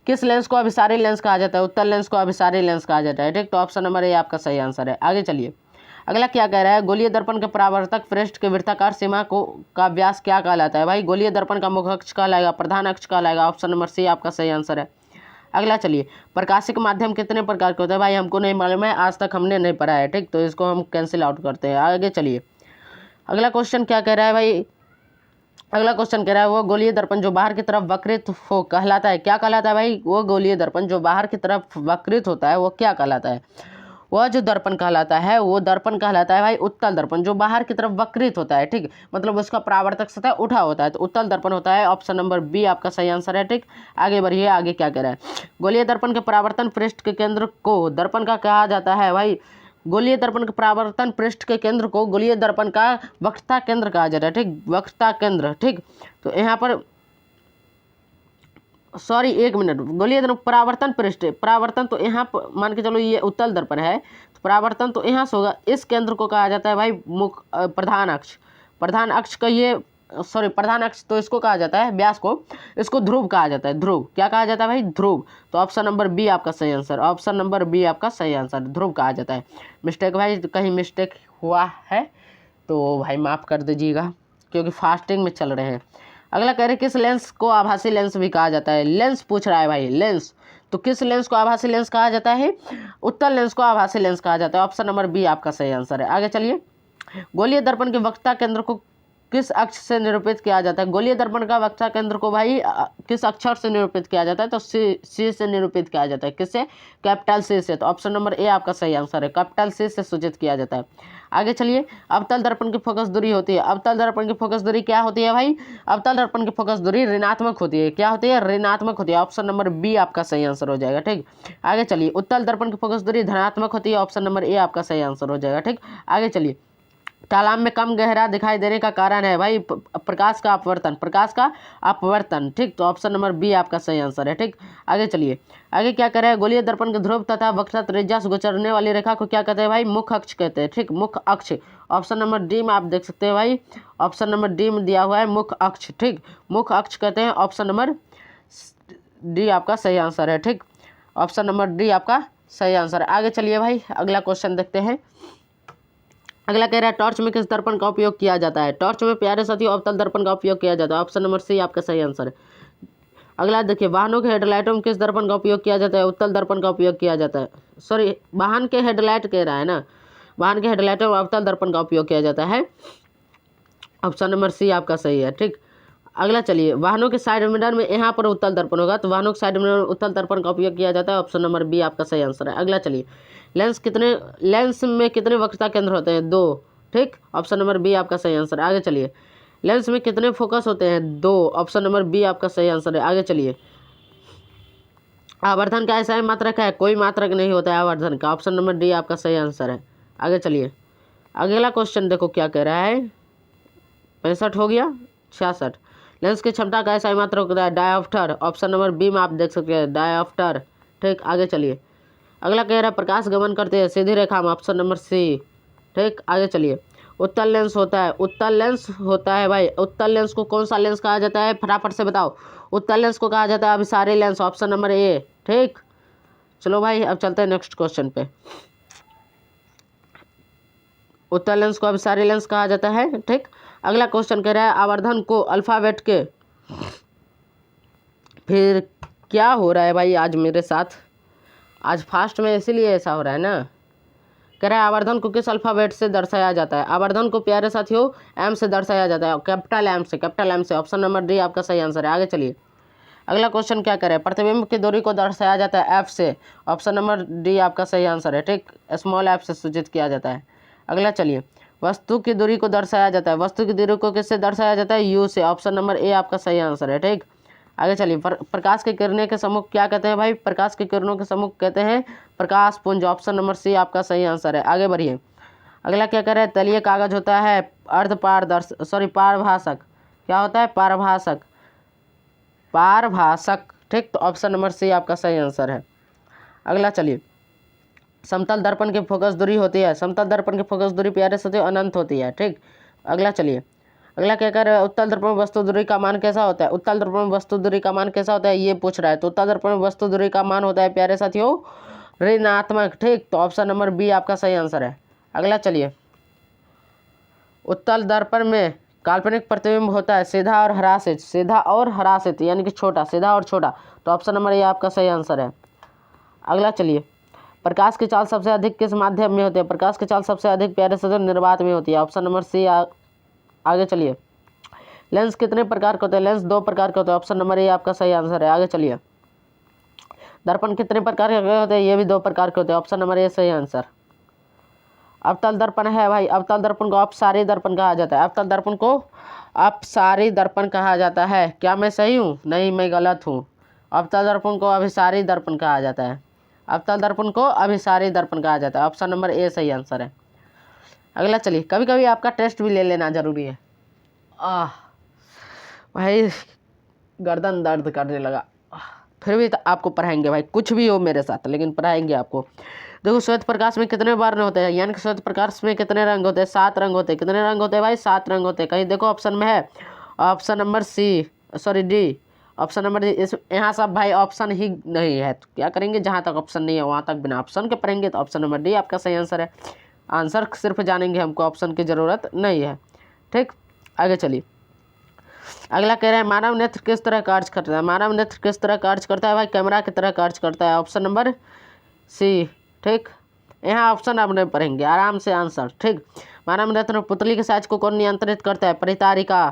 किस लेंस को अभिसारी लेंस कहा जाता है? उत्तल लेंस को अभिसारी लेंस कहा जाता है, ठीक। तो ऑप्शन नंबर ए आपका सही आंसर है। आगे चलिए, अगला क्या कह रहा है? गोलीय दर्पण के परावर्तक पृष्ठ के वृत्ताकार सीमा को का व्यास क्या कहलाता है? भाई गोलीय दर्पण का मुख्य अक्ष कहलाएगा, प्रधान अक्ष कहलाएगा। ऑप्शन नंबर सी आपका सही आंसर है। अगला चलिए, प्रकाशिक माध्यम कितने प्रकार के होते हैं? भाई हमको नहीं मालूम है, आज तक हमने नहीं पढ़ा है, ठीक। तो इसको हम कैंसिल आउट करते हैं। आगे चलिए, अगला क्वेश्चन क्या कह रहा है भाई? अगला क्वेश्चन कह रहा है वो गोलीय दर्पण जो बाहर की तरफ वक्रित हो कहलाता है, क्या कहलाता है भाई? वो गोलीय दर्पण जो बाहर की तरफ वक्रित होता है वो क्या कहलाता है? वह जो दर्पण कहलाता है वो दर्पण कहलाता है भाई उत्तल दर्पण, जो बाहर की तरफ वक्रित होता है, ठीक। मतलब उसका परावर्तक सतह उठा होता है, तो उत्तल दर्पण होता है। ऑप्शन नंबर बी आपका सही आंसर है, ठीक। आगे बढ़िए, आगे क्या कह रहा है? गोलीय दर्पण के परावर्तन पृष्ठ के केंद्र को दर्पण का कहा जाता है भाई? गोलीय दर्पण के परावर्तन पृष्ठ के केंद्र को गोलीय दर्पण का वक्रता केंद्र कहा जाता है, ठीक, वक्रता केंद्र, ठीक। तो यहाँ पर सॉरी एक मिनट, गोलीय दर्पण परावर्तन पृष्ठ, परावर्तन तो यहाँ मान के चलो ये उत्तल दर्पण है, तो परावर्तन तो यहाँ से होगा। इस केंद्र को कहा जाता है भाई प्रधान अक्ष। प्रधान अक्ष का ये सॉरी प्रधान अक्ष तो इसको कहा जाता है, व्यास को, इसको ध्रुव कहा जाता है। ध्रुव क्या कहा जाता है भाई? ध्रुव। तो ऑप्शन नंबर बी आपका सही आंसर, ऑप्शन नंबर बी आपका सही आंसर, ध्रुव कहा जाता है। मिस्टेक भाई, कहीं मिस्टेक हुआ है तो भाई माफ़ कर दीजिएगा, क्योंकि फास्टिंग में चल रहे हैं। अगला कह रहे किस लेंस को आभासी लेंस भी कहा जाता है? लेंस पूछ रहा है भाई, लेंस। तो किस लेंस को आभासी लेंस कहा जाता है? उत्तल लेंस को आभासी लेंस कहा जाता है। ऑप्शन नंबर बी आपका सही आंसर है। आगे चलिए, गोलीय दर्पण के वक्रता केंद्र को किस अक्ष से निरूपित किया जाता है? गोलीय दर्पण का वक्रता केंद्र को भाई किस अक्षर से निरूपित किया जाता है? तो सी से निरूपित किया जाता है। किससे? कैपिटल सी से। तो ऑप्शन नंबर ए आपका सही आंसर है, कैपिटल सी से सूचित किया जाता है। आगे चलिए, अवतल दर्पण की फोकस दूरी होती है। अवतल दर्पण की फोकस दूरी क्या होती है भाई? अवतल दर्पण की फोकस दूरी ऋणात्मक होती है। क्या होती है? ऋणात्मक होती है। ऑप्शन नंबर बी आपका सही आंसर हो जाएगा, ठीक। आगे चलिए, उत्तल दर्पण की फोकस दूरी धनात्मक होती है। ऑप्शन नंबर ए आपका सही आंसर हो जाएगा, ठीक। आगे चलिए, तालाब में कम गहरा दिखाई देने का कारण है भाई प्रकाश का अपवर्तन, प्रकाश का अपवर्तन, ठीक। तो ऑप्शन नंबर बी आपका सही आंसर है, ठीक। आगे चलिए, आगे क्या कह रहे हैं? गोलीय दर्पण के ध्रुव तथा वक्रता त्रिज्या से गुजरने वाली रेखा को क्या कहते हैं भाई? मुख्य अक्ष कहते हैं, ठीक, मुख्य अक्ष। ऑप्शन नंबर डी में आप देख सकते हैं भाई, ऑप्शन नंबर डी में दिया हुआ है मुख्य अक्ष, ठीक, मुख्य अक्ष कहते हैं। ऑप्शन नंबर डी आपका सही आंसर है, ठीक। ऑप्शन नंबर डी आपका सही आंसर है। आगे चलिए भाई, अगला क्वेश्चन देखते हैं। अगला कह रहा है टॉर्च में किस दर्पण का उपयोग किया जाता है? टॉर्च में प्यारे साथियों अवतल दर्पण का उपयोग किया जाता है। ऑप्शन नंबर सी आपका सही आंसर है। अगला देखिए, वाहनों के हेडलाइटों में किस दर्पण का उपयोग किया जाता है? उत्तल दर्पण का उपयोग किया जाता है। सॉरी, वाहन के हेडलाइट कह रहा है ना, वाहन के हेडलाइटों में अवतल दर्पण का उपयोग किया जाता है। ऑप्शन नंबर सी आपका सही है, ठीक। अगला चलिए, वाहनों के साइड मिरर में यहाँ पर उत्तल दर्पण होगा, तो वाहनों के साइड मिरर में उत्तल दर्पण का उपयोग किया जाता है। ऑप्शन नंबर बी आपका सही आंसर है। अगला चलिए, लेंस में कितने वक्रता केंद्र होते हैं? 2, ठीक। ऑप्शन नंबर बी आपका सही आंसर है। आगे चलिए, लेंस में कितने फोकस होते हैं? 2। ऑप्शन नंबर बी आपका सही आंसर है। आगे चलिए, आवर्धन का ऐसा मात्रक है? कोई मात्रक नहीं होता है आवर्धन का। ऑप्शन नंबर डी आपका सही आंसर है। आगे चलिए, अगला क्वेश्चन देखो क्या कह रहा है। 65 हो गया, 66। लेंस की क्षमता का ऐसा मात्रक होता है? डायोप्टर। ऑप्शन नंबर बी में आप देख सकते हैं डायोप्टर, ठीक। आगे चलिए, अगला कह रहा है प्रकाश गमन करते हैं सीधी रेखा में। ऑप्शन नंबर सी, ठीक। आगे चलिए, उत्तल लेंस होता है, उत्तल लेंस होता है भाई, उत्तल लेंस को कौन सा लेंस कहा जाता है? फटाफट से बताओ। उत्तल लेंस को कहा जाता है अभिसारी लेंस। ऑप्शन नंबर ए, ठीक। चलो भाई, अब चलते हैं नेक्स्ट क्वेश्चन पे। उत्तल लेंस को अभिसारी लेंस कहा जाता है, ठीक। अगला क्वेश्चन कह रहा है आवर्धन को अल्फाबेट के, फिर क्या हो रहा है भाई आज मेरे साथ, आज फास्ट में इसीलिए ऐसा हो रहा है ना। कह रहा है आवर्धन को किस अल्फाबेट से दर्शाया जाता है? आवर्धन को प्यारे साथियों एम से दर्शाया जाता है, कैपिटल एम से, कैपिटल एम से। ऑप्शन नंबर डी आपका सही आंसर है। आगे चलिए, अगला क्वेश्चन क्या करें, प्रतिबिंब की दूरी को दर्शाया जाता है एफ से। ऑप्शन नंबर डी आपका सही आंसर है, ठीक, स्मॉल एफ से सूचित किया जाता है। अगला चलिए, वस्तु की दूरी को दर्शाया जाता है, वस्तु की दूरी को किससे दर्शाया जाता है, यू से। ऑप्शन नंबर ए आपका सही आंसर है, ठीक। आगे चलिए, प्रकाश की किरणें के समूह क्या कहते हैं भाई, प्रकाश की किरणों के समूह कहते हैं प्रकाश पुंज। ऑप्शन नंबर सी आपका सही आंसर है। आगे बढ़िए, अगला क्या करें, तलीय कागज होता है पारभाषक। क्या होता है, पारभाषक, पारभाषक, ठीक। तो ऑप्शन नंबर सी आपका सही आंसर है। अगला चलिए, समतल दर्पण की फोकस दूरी होती है, समतल दर्पण की फोकस दूरी प्यारे से अनंत होती है, ठीक। अगला चलिए, अगला क्या कर रहे हैं, उत्तल दर्पण में वस्तु दूरी का मान कैसा होता है, उत्तल दर्पण में वस्तु दूरी का मान कैसा होता है, ये पूछ रहा है। तो उत्तल दर्पण में वस्तु दूरी का मान होता है प्यारे साथियों ऋणात्मक, ठीक। तो ऑप्शन नंबर बी आपका सही आंसर है। अगला चलिए, उत्तल दर्पण में काल्पनिक प्रतिबिंब होता है सीधा और ह्रासित, सीधा और ह्रासित यानी कि छोटा, सीधा और छोटा। तो ऑप्शन नंबर ए आपका सही आंसर है। अगला चलिए, प्रकाश की चाल सबसे अधिक किस माध्यम में होती है, प्रकाश की चाल सबसे अधिक प्यारे से निर्वात में होती है। Option number C. आगे चलिए, लेंस कितने प्रकार के होते हैं, लेंस 2 प्रकार के होते हैं। ऑप्शन नंबर ए आपका सही आंसर है। आगे चलिए, दर्पण कितने प्रकार के होते हैं, ये भी 2 प्रकार के होते हैं। ऑप्शन नंबर ए सही आंसर। अवतल दर्पण है भाई, अवतल दर्पण को अपसारी दर्पण कहा जाता है, अवतल दर्पण को अपसारी दर्पण कहा जाता है। क्या मैं सही हूँ, नहीं मैं गलत हूँ। अवतल दर्पण को अभिसारी दर्पण कहा जाता है, अवतल दर्पण को अभिसारी दर्पण कहा जाता है। ऑप्शन नंबर ए सही आंसर है। अगला चलिए, कभी कभी आपका टेस्ट भी ले लेना जरूरी है। भाई गर्दन दर्द करने लगा, फिर भी आपको पढ़ाएंगे भाई, कुछ भी हो मेरे साथ लेकिन पढ़ाएंगे आपको। देखो, श्वेत प्रकाश में कितने वर्ण होते हैं, यानी कि श्वेत प्रकाश में कितने रंग होते हैं, 7 रंग होते हैं। कितने रंग होते हैं भाई, 7 रंग होते हैं। कहीं देखो ऑप्शन में है, option number C, sorry D, option number D. इस यहाँ सब भाई ऑप्शन ही नहीं है, तो क्या करेंगे, जहाँ तक ऑप्शन नहीं है वहाँ तक बिना ऑप्शन के पढ़ेंगे। तो ऑप्शन नंबर डी आपका सही आंसर है। आंसर सिर्फ जानेंगे, हमको ऑप्शन की ज़रूरत नहीं है, ठीक। आगे चलिए, अगला कह रहे हैं, मानव नेत्र किस तरह कार्य करता है, मानव नेत्र किस तरह कार्य करता है भाई, कैमरा की तरह कार्य करता है। ऑप्शन नंबर सी, ठीक। यहाँ ऑप्शन आप नहीं पढ़ेंगे, आराम से आंसर, ठीक। मानव नेत्र पुतली के साइज को कौन नियंत्रित करता है, परितारिका,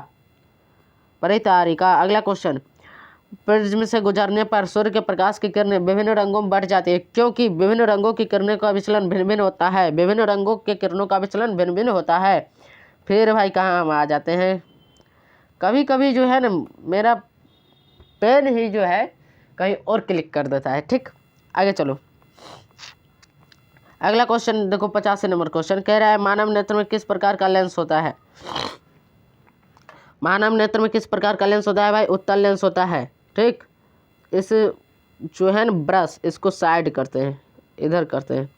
परितारिका। अगला क्वेश्चन, प्रिज्म से गुजरने पर सूर्य के प्रकाश की किरणें विभिन्न रंगों में बढ़ जाती है, क्योंकि विभिन्न रंगों की किरणों का विचलन भिन्न भिन्न होता है, विभिन्न रंगों के किरणों का विचलन भिन्न भिन्न होता है। फिर भाई कहाँ हम आ जाते हैं, कभी कभी जो है ना मेरा पेन ही जो है कहीं और क्लिक कर देता है, ठीक। आगे चलो, अगला क्वेश्चन देखो, 85 नंबर क्वेश्चन कह रहा है, मानव नेत्र में किस प्रकार का लेंस होता है, मानव नेत्र में किस प्रकार का लेंस होता है भाई, उत्तल लेंस होता है, ठीक। इस जो है ना ब्रश, इसको साइड करते हैं, इधर करते हैं।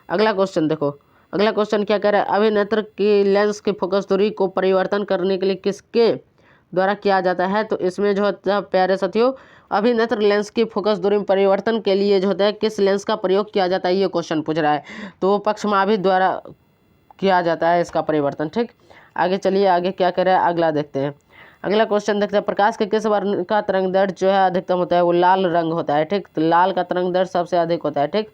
अगला क्वेश्चन देखो, अगला क्वेश्चन क्या कह रहा है, अभिनेत्र की लेंस की फोकस दूरी को परिवर्तन करने के लिए किसके द्वारा किया जाता है। तो इसमें जो होता है प्यारे साथियों, अभिनेत्र लेंस की फोकस दूरी में परिवर्तन के लिए जो होता है किस लेंस का प्रयोग किया जाता है, ये क्वेश्चन पूछ रहा है। तो पक्षमाभि द्वारा किया जाता है इसका परिवर्तन, ठीक। आगे चलिए, आगे क्या कह रहा है अगला देखते हैं। अगला क्वेश्चन देखते हैं, प्रकाश के किस वर्ण का तरंग दैर्ध्य जो है अधिकतम होता है, वो लाल रंग होता है, ठीक। तो लाल का तरंग दैर्ध्य सबसे अधिक होता है, ठीक।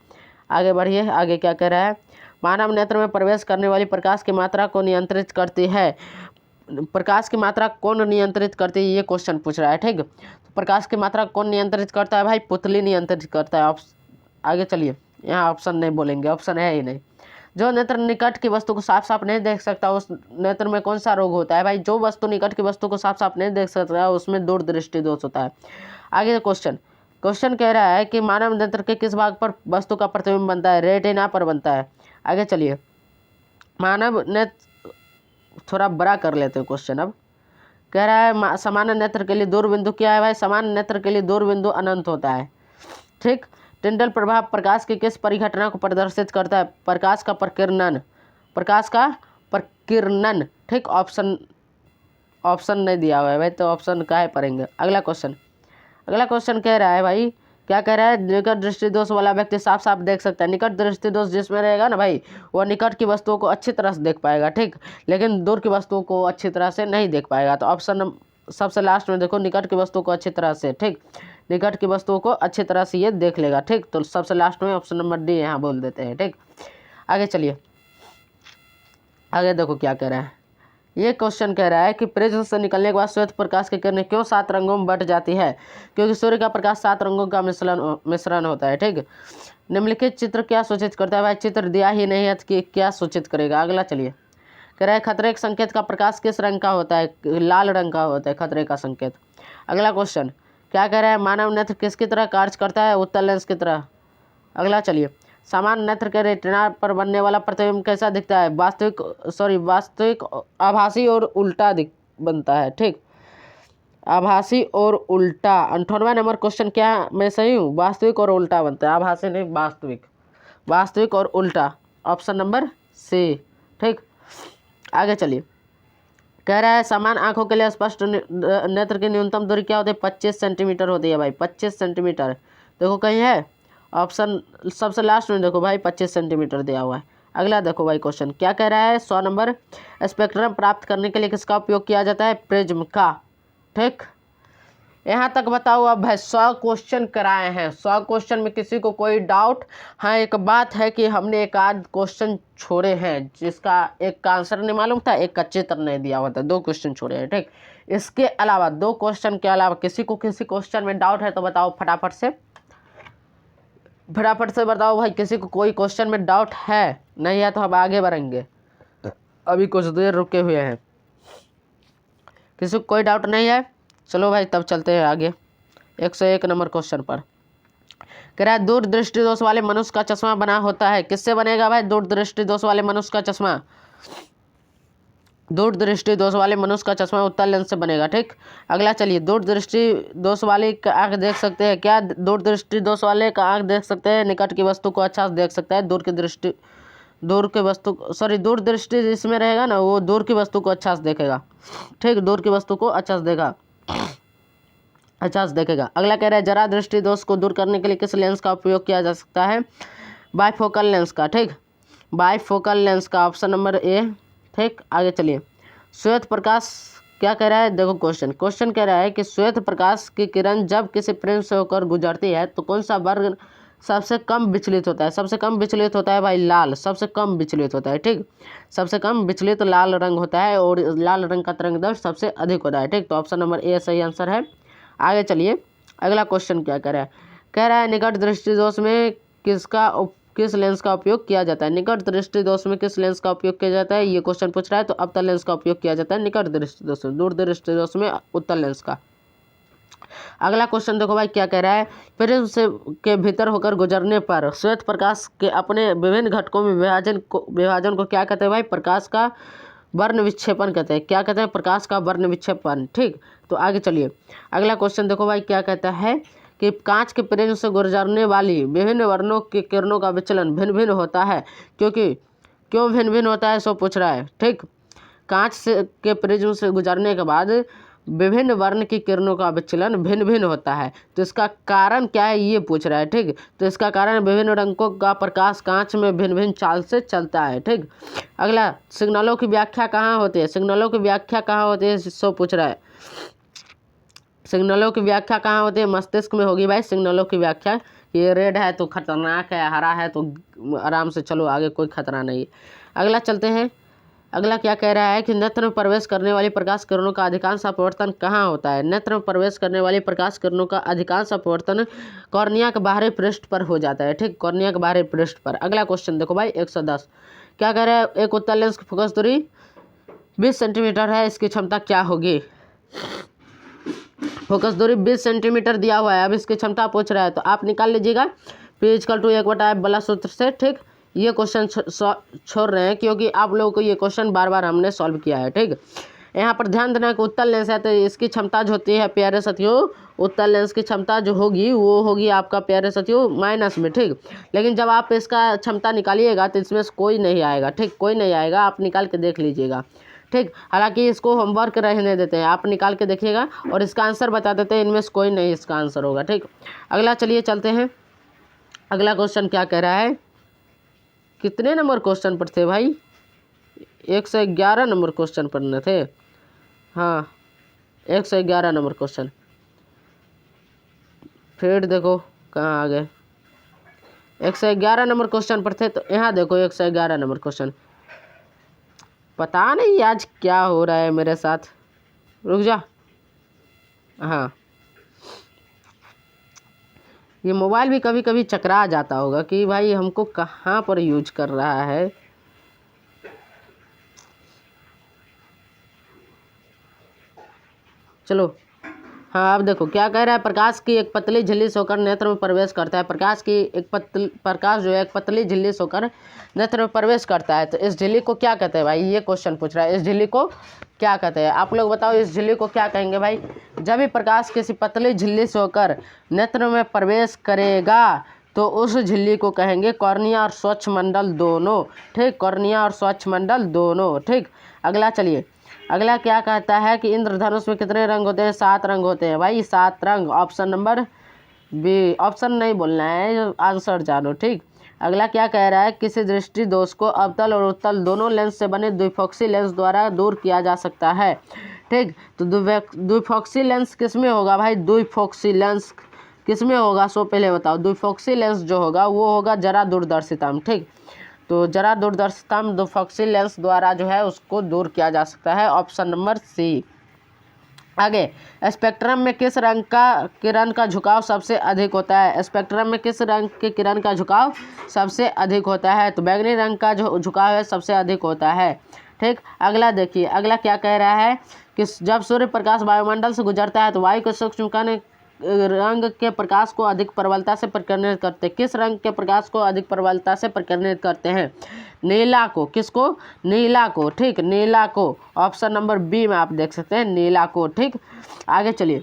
आगे बढ़िए, आगे क्या कह रहा है, मानव नेत्र में प्रवेश करने वाली प्रकाश की मात्रा को नियंत्रित करती है, प्रकाश की मात्रा कौन नियंत्रित करती है, ये क्वेश्चन पूछ रहा है, ठीक। तो प्रकाश की मात्रा कौन नियंत्रित करता है भाई, पुतली नियंत्रित करता है। आगे चलिए, यहाँ ऑप्शन नहीं बोलेंगे, ऑप्शन है ही नहीं। जो नेत्र निकट की वस्तु को साफ साफ नहीं देख सकता, उस नेत्र में कौन सा रोग होता है भाई, जो वस्तु निकट की वस्तु को साफ साफ नहीं देख सकता उसमें दूरदृष्टि दोष होता है। आगे क्वेश्चन कह रहा है कि मानव नेत्र के किस भाग पर वस्तु का प्रतिबिंब बनता है, रेटिना पर बनता है। आगे चलिए, मानव नेत्र थोड़ा बड़ा कर लेते हैं क्वेश्चन। अब कह रहा है, सामान्य नेत्र के लिए दूरबिंदु क्या है भाई, सामान्य नेत्र के लिए दूरबिंदु अनंत होता है, ठीक। टिंडल प्रभाव प्रकाश की किस परिघटना को प्रदर्शित करता है, प्रकाश का प्रकीर्णन, प्रकाश का प्रकीर्णन, ठीक। ऑप्शन नहीं दिया हुआ है भाई, तो ऑप्शन काहे पढ़ेंगे। अगला क्वेश्चन कह रहा है भाई, क्या कह रहा है, निकट दृष्टि दोष वाला व्यक्ति साफ साफ देख सकता है। निकट दृष्टि दोष जिसमें रहेगा ना भाई, वो निकट की वस्तुओं को अच्छी तरह से देख पाएगा, ठीक, लेकिन दूर की वस्तुओं को अच्छी तरह से नहीं देख पाएगा। तो ऑप्शन सबसे लास्ट में देखो, निकट की वस्तुओं को अच्छी तरह से, ठीक, निकट की वस्तुओं को अच्छी तरह से ये देख लेगा, ठीक। तो सबसे लास्ट में ऑप्शन नंबर डी यहाँ बोल देते हैं, ठीक। आगे चलिए, आगे देखो क्या कह रहा है, ये क्वेश्चन कह रहा है कि प्रिज्म से निकलने के बाद श्वेत प्रकाश की किरणें क्यों 7 रंगों में बट जाती है? क्योंकि सूर्य का प्रकाश 7 रंगों का मिश्रण होता है। ठीक, निम्नलिखित चित्र क्या सूचित करता है? भाई चित्र दिया ही नहीं है कि क्या सूचित करेगा। अगला चलिए, कह रहा है खतरे के संकेत का प्रकाश किस रंग का होता है? लाल रंग का होता है खतरे का संकेत। अगला क्वेश्चन क्या कह रहा है? मानव नेत्र किसकी तरह कार्य करता है? उत्तल लेंस की तरह। अगला चलिए, सामान्य नेत्र के रेटिना पर बनने वाला प्रतिबिंब कैसा दिखता है? वास्तविक, आभासी और उल्टा बनता है। ठीक, आभासी और उल्टा। 58वां नंबर क्वेश्चन क्या मैं सही हूँ? वास्तविक और उल्टा बनता है, आभासी नहीं वास्तविक। वास्तविक और उल्टा, ऑप्शन नंबर सी। ठीक, आगे चलिए, कह रहा है समान आंखों के लिए स्पष्ट नेत्र की न्यूनतम दूरी क्या होती है? 25 सेंटीमीटर होती है भाई, 25 सेंटीमीटर। देखो कहीं है ऑप्शन, सबसे लास्ट में देखो भाई 25 सेंटीमीटर दिया हुआ है। अगला देखो भाई क्वेश्चन क्या कह रहा है? 100 नंबर, स्पेक्ट्रम प्राप्त करने के लिए किसका उपयोग किया जाता है? प्रिज्म का। ठीक, यहाँ तक बताओ। अब भाई 100 क्वेश्चन कराए हैं, 100 क्वेश्चन में किसी को कोई डाउट? हाँ, एक बात है कि हमने एक आध क्वेश्चन छोड़े हैं जिसका एक का आंसर नहीं मालूम था, एक का चित्र नहीं दिया हुआ था, 2 क्वेश्चन छोड़े हैं। ठीक, इसके अलावा 2 क्वेश्चन के अलावा किसी को किसी क्वेश्चन में डाउट है तो बताओ फटाफट से बताओ भाई। किसी को कोई क्वेश्चन में डाउट है? नहीं है तो हम आगे बढ़ेंगे, अभी कुछ देर रुके हुए हैं। किसी को कोई डाउट नहीं है? चलो भाई तब चलते हैं आगे 101 नंबर क्वेश्चन पर। कह रहा है दूरदृष्टि दोष वाले मनुष्य का चश्मा बना होता है, किससे बनेगा भाई? दूरदृष्टि दोष वाले मनुष्य का चश्मा, दूरदृष्टि दोष वाले मनुष्य का चश्मा उत्तल लेंस से बनेगा। ठीक, अगला चलिए, दूरदृष्टि दोष वाले का आँख देख सकते हैं क्या? दूरदृष्टि दोष वाले का आँख देख सकते हैं, निकट की वस्तु को अच्छा से देख सकता है, दूरदृष्टि जिसमें रहेगा ना वो दूर की वस्तु को अच्छा से देखेगा। ठीक, दूर की वस्तु को अच्छा से देखेगा। अगला कह रहा है जरा दृष्टि दोष को दूर करने के लिए किस लेंस का उपयोग किया जा सकता है? बाइफोकल लेंस का। ठीक, बाइफोकल लेंस का, ऑप्शन नंबर ए। ठीक, आगे चलिए, श्वेत प्रकाश क्या कह रहा है? देखो क्वेश्चन कह रहा है कि श्वेत प्रकाश की किरण जब किसी प्रिज्म से होकर गुजरती है तो कौन सा वर्ग सबसे कम विचलित होता है? सबसे कम विचलित होता है भाई लाल, सबसे कम विचलित होता है। ठीक, सबसे कम विचलित लाल रंग होता है और लाल रंग का तरंगदैर्घ्य सबसे अधिक होता है। ठीक, तो ऑप्शन नंबर ए सही आंसर है। आगे चलिए, अगला क्वेश्चन क्या कह रहा है? कह रहा है निकट दृष्टि दोष में किस लेंस का उपयोग किया जाता है? निकट दृष्टि दोष में किस लेंस का उपयोग किया जाता है ये क्वेश्चन पूछ रहा है। तो अवतल लेंस का उपयोग किया जाता है निकट दृष्टि दोष में, दूर दृष्टि दोष में उत्तल लेंस का। अगला क्वेश्चन देखो भाई क्या कह रहा है? प्रिज्म से के भीतर होकर गुजरने पर श्वेत प्रकाश के अपने विभिन्न घटकों में विभाजन को क्या कहते हैं भाई? प्रकाश का वर्ण विक्षेपण कहते हैं। क्या कहते हैं? प्रकाश का वर्ण विक्षेपण। ठीक, तो आगे चलिए, अगला क्वेश्चन देखो भाई क्या कहता है कि कांच के प्रिज्म से गुजरने वाली विभिन्न वर्णों की किरणों का विचलन भिन्न भिन्न होता है, क्यों भिन्न भिन्न होता है सो पूछ रहा है। ठीक, कांच से के प्रिज्म से गुजरने के बाद विभिन्न वर्ण की किरणों का विचलन भिन्न भिन्न होता है, तो इसका कारण क्या है ये पूछ रहा है। ठीक, तो इसका कारण विभिन्न रंगों का प्रकाश कांच में भिन्न भिन्न चाल से चलता है। ठीक, अगला सिग्नलों की व्याख्या कहाँ होती है? सिग्नलों की व्याख्या कहाँ होती है सो पूछ रहा है। सिग्नलों की व्याख्या कहाँ होती है? मस्तिष्क में होगी भाई सिग्नलों की व्याख्या। ये रेड है तो खतरनाक है, हरा है तो आराम से चलो आगे, कोई खतरा नहीं। अगला चलते हैं, अगला क्या कह रहा है कि नेत्र में प्रवेश करने वाली प्रकाश किरणों का अधिकांश अपवर्तन कहाँ होता है? नेत्र में प्रवेश करने वाली प्रकाश किरणों का अधिकांश अपवर्तन कॉर्निया के बाहरी पृष्ठ पर हो जाता है। ठीक, कॉर्निया के बाहरी पृष्ठ पर। अगला क्वेश्चन देखो भाई 110 क्या कह रहा है? एक उत्तल लेंस की फोकस दूरी 20 सेंटीमीटर है, इसकी क्षमता क्या होगी? फोकस दूरी 20 सेंटीमीटर दिया हुआ है, अब इसकी क्षमता पूछ रहा है, तो आप निकाल लीजिएगा P=1/f वाला सूत्र से। ठीक, ये क्वेश्चन छोड़ रहे हैं क्योंकि आप लोगों को ये क्वेश्चन बार बार हमने सॉल्व किया है। ठीक, यहाँ पर ध्यान देना कि उत्तल लेंस है तो इसकी क्षमता जो होती है प्यारे साथियों, उत्तल लेंस की क्षमता जो होगी वो होगी आपका प्यारे साथियों माइनस में। ठीक, लेकिन जब आप इसका क्षमता निकालिएगा तो इसमें कोई नहीं आएगा। ठीक, कोई नहीं आएगा, आप निकाल के देख लीजिएगा। ठीक, हालांकि इसको होमवर्क रहने देते हैं, आप निकाल के देखिएगा और इसका आंसर बता देते हैं, इनमें से कोई नहीं इसका आंसर होगा। ठीक, अगला चलिए चलते हैं, अगला क्वेश्चन क्या कह रहा है? कितने नंबर क्वेश्चन पर थे भाई? 111 नंबर क्वेश्चन पढ़ने थे। हाँ, 111 नंबर क्वेश्चन। फिर देखो कहाँ आ गए, 111 नंबर क्वेश्चन पर थे। तो यहाँ देखो 111 नंबर क्वेश्चन, पता नहीं आज क्या हो रहा है मेरे साथ, रुक जा। हाँ, ये मोबाइल भी कभी कभी चकरा जाता होगा कि भाई हमको कहाँ पर यूज कर रहा है। चलो, हाँ अब देखो क्या कह रहा है। प्रकाश की एक पतली झिल्ली से होकर नेत्र में प्रवेश करता है। प्रकाश जो है एक पतली झिल्ली से होकर नेत्र में प्रवेश करता है। तो इस झिल्ली को क्या कहते हैं भाई, ये क्वेश्चन पूछ रहा है। इस झिल्ली को क्या कहते हैं, आप लोग बताओ इस झिल्ली को क्या कहेंगे भाई। जब भी प्रकाश किसी पतली झिल्ली से होकर नेत्र में प्रवेश करेगा तो उस झिल्ली को कहेंगे कॉर्निया और स्वच्छ मंडल दोनों। ठीक, कॉर्निया और स्वच्छ मंडल दोनों। ठीक, अगला चलिए, अगला क्या कहता है कि इंद्रधनुष में कितने रंग होते हैं। 7 रंग होते हैं भाई, 7 रंग। ऑप्शन नंबर बी, ऑप्शन नहीं बोलना है, आंसर जानो। ठीक, अगला क्या कह रहा है, किसी दृष्टि दोष को अवतल और उत्तल दोनों लेंस से बने द्विफोक्सी लेंस द्वारा दूर किया जा सकता है। ठीक, तो द्विफोक्सी लेंस किस में होगा भाई, द्विफोक्सी लेंस किस में होगा, सो पहले बताओ। द्विफोक्सी लेंस जो होगा वो होगा जरा दूरदर्शिता में। ठीक, तो जरा दूरदर्शिता में द्विफोक्सी लेंस द्वारा जो है उसको दूर किया जा सकता है। Option number C. आगे, स्पेक्ट्रम में किस रंग का किरण का झुकाव सबसे अधिक होता है। स्पेक्ट्रम में किस रंग के किरण का झुकाव सबसे अधिक होता है। तो बैंगनी रंग का जो झुकाव है सबसे अधिक होता है। ठीक, अगला देखिए, अगला क्या कह रहा है कि जब सूर्य प्रकाश वायुमंडल से गुजरता है तो वायु के सूक्ष्म कण रंग के प्रकाश को अधिक प्रबलता से प्रकीर्णित करते हैं। किस रंग के प्रकाश को अधिक प्रबलता से प्रकीर्णित करते हैं, नीला को। किसको, नीला को। ठीक, नीला को। ऑप्शन नंबर बी में आप देख सकते हैं, नीला को। ठीक, आगे चलिए,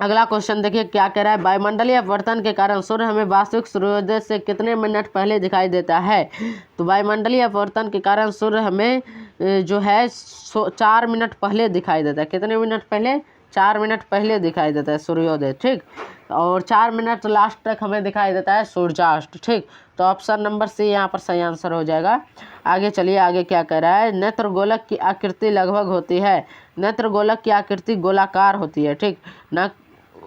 अगला क्वेश्चन देखिए क्या कह रहा है। वायुमंडलीय अपवर्तन के कारण सूर्य हमें वास्तविक सूर्योदय से कितने मिनट पहले दिखाई देता है। तो वायुमंडलीय अपवर्तन के कारण सूर्य हमें जो है 4 मिनट पहले दिखाई देता है। कितने मिनट पहले, 4 मिनट पहले दिखाई देता है सूर्योदय। ठीक, और 4 मिनट लास्ट तक हमें दिखाई देता है सूर्यास्त। ठीक, तो ऑप्शन नंबर सी यहाँ पर सही आंसर हो जाएगा। आगे चलिए, आगे क्या कह रहा है, नेत्र गोलक की आकृति लगभग होती है। नेत्र गोलक की आकृति गोलाकार होती है। ठीक,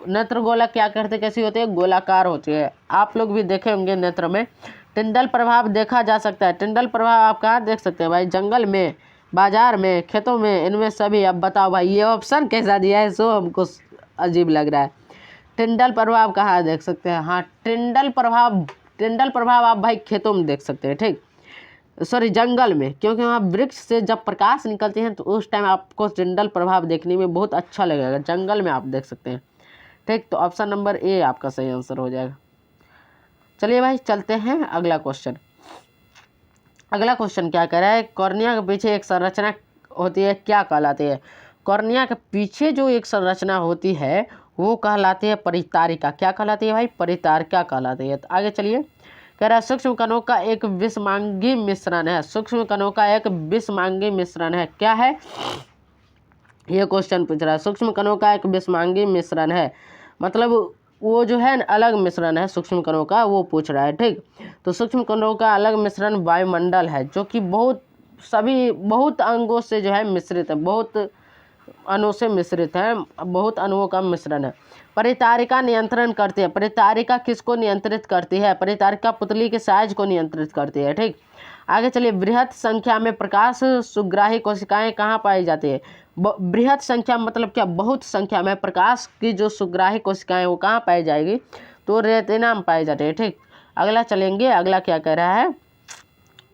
नेत्र गोलक की आकृति कैसी होती है, गोलाकार होती है। आप लोग भी देखे होंगे नेत्र में टिंडल प्रभाव देखा जा सकता है। टिंडल प्रभाव आप कहाँ देख सकते हैं भाई, जंगल में, बाजार में, खेतों में, इनमें सभी। अब बताओ भाई ये ऑप्शन कैसा दिया है, सो हमको अजीब लग रहा है। टिंडल प्रभाव कहाँ देख सकते हैं, हाँ टिंडल प्रभाव आप भाई खेतों में देख सकते हैं। ठीक, सॉरी जंगल में, क्योंकि वहाँ वृक्ष से जब प्रकाश निकलती है तो उस टाइम आपको टिंडल प्रभाव देखने में बहुत अच्छा लगेगा। जंगल में आप देख सकते हैं। ठीक, तो ऑप्शन नंबर ए आपका सही आंसर हो जाएगा। चलिए भाई चलते हैं अगला क्वेश्चन। अगला क्वेश्चन क्या कह रहा है, कॉर्निया के पीछे एक संरचना होती है, क्या कहलाती है। कॉर्निया के पीछे जो एक संरचना होती है वो कहलाती है परितारिका। क्या कहलाती है भाई, परितारिका कहलाती है। तो आगे चलिए, कह रहा है सूक्ष्म कणों का एक विषमांगी मिश्रण है। सूक्ष्म कणों का एक विषमांगी मिश्रण है, क्या है, ये क्वेश्चन पूछ रहा है। सूक्ष्म कणों का एक विषमांगी मिश्रण है, मतलब वो जो है अलग मिश्रण है सूक्ष्म कणों का, वो पूछ रहा है। ठीक, तो सूक्ष्म कणों का अलग मिश्रण वायुमंडल है, जो कि बहुत अंगों से जो है मिश्रित है, बहुत अणुओं से मिश्रित है, बहुत अणुओं का मिश्रण है। परितारिका नियंत्रण करती है। परितारिका किसको नियंत्रित करती है, परितारिका पुतली के साइज को नियंत्रित करती है। ठीक, आगे चलिए, बृहत संख्या में प्रकाश सुग्राही कोशिकाएं कहाँ पाई जाती है। बृहत संख्या मतलब क्या, बहुत संख्या में प्रकाश की जो सुग्राही कोशिकाएं वो कहाँ पाई जाएगी, तो रेटिना में पाई जाती है। ठीक, अगला चलेंगे, अगला क्या कह रहा है,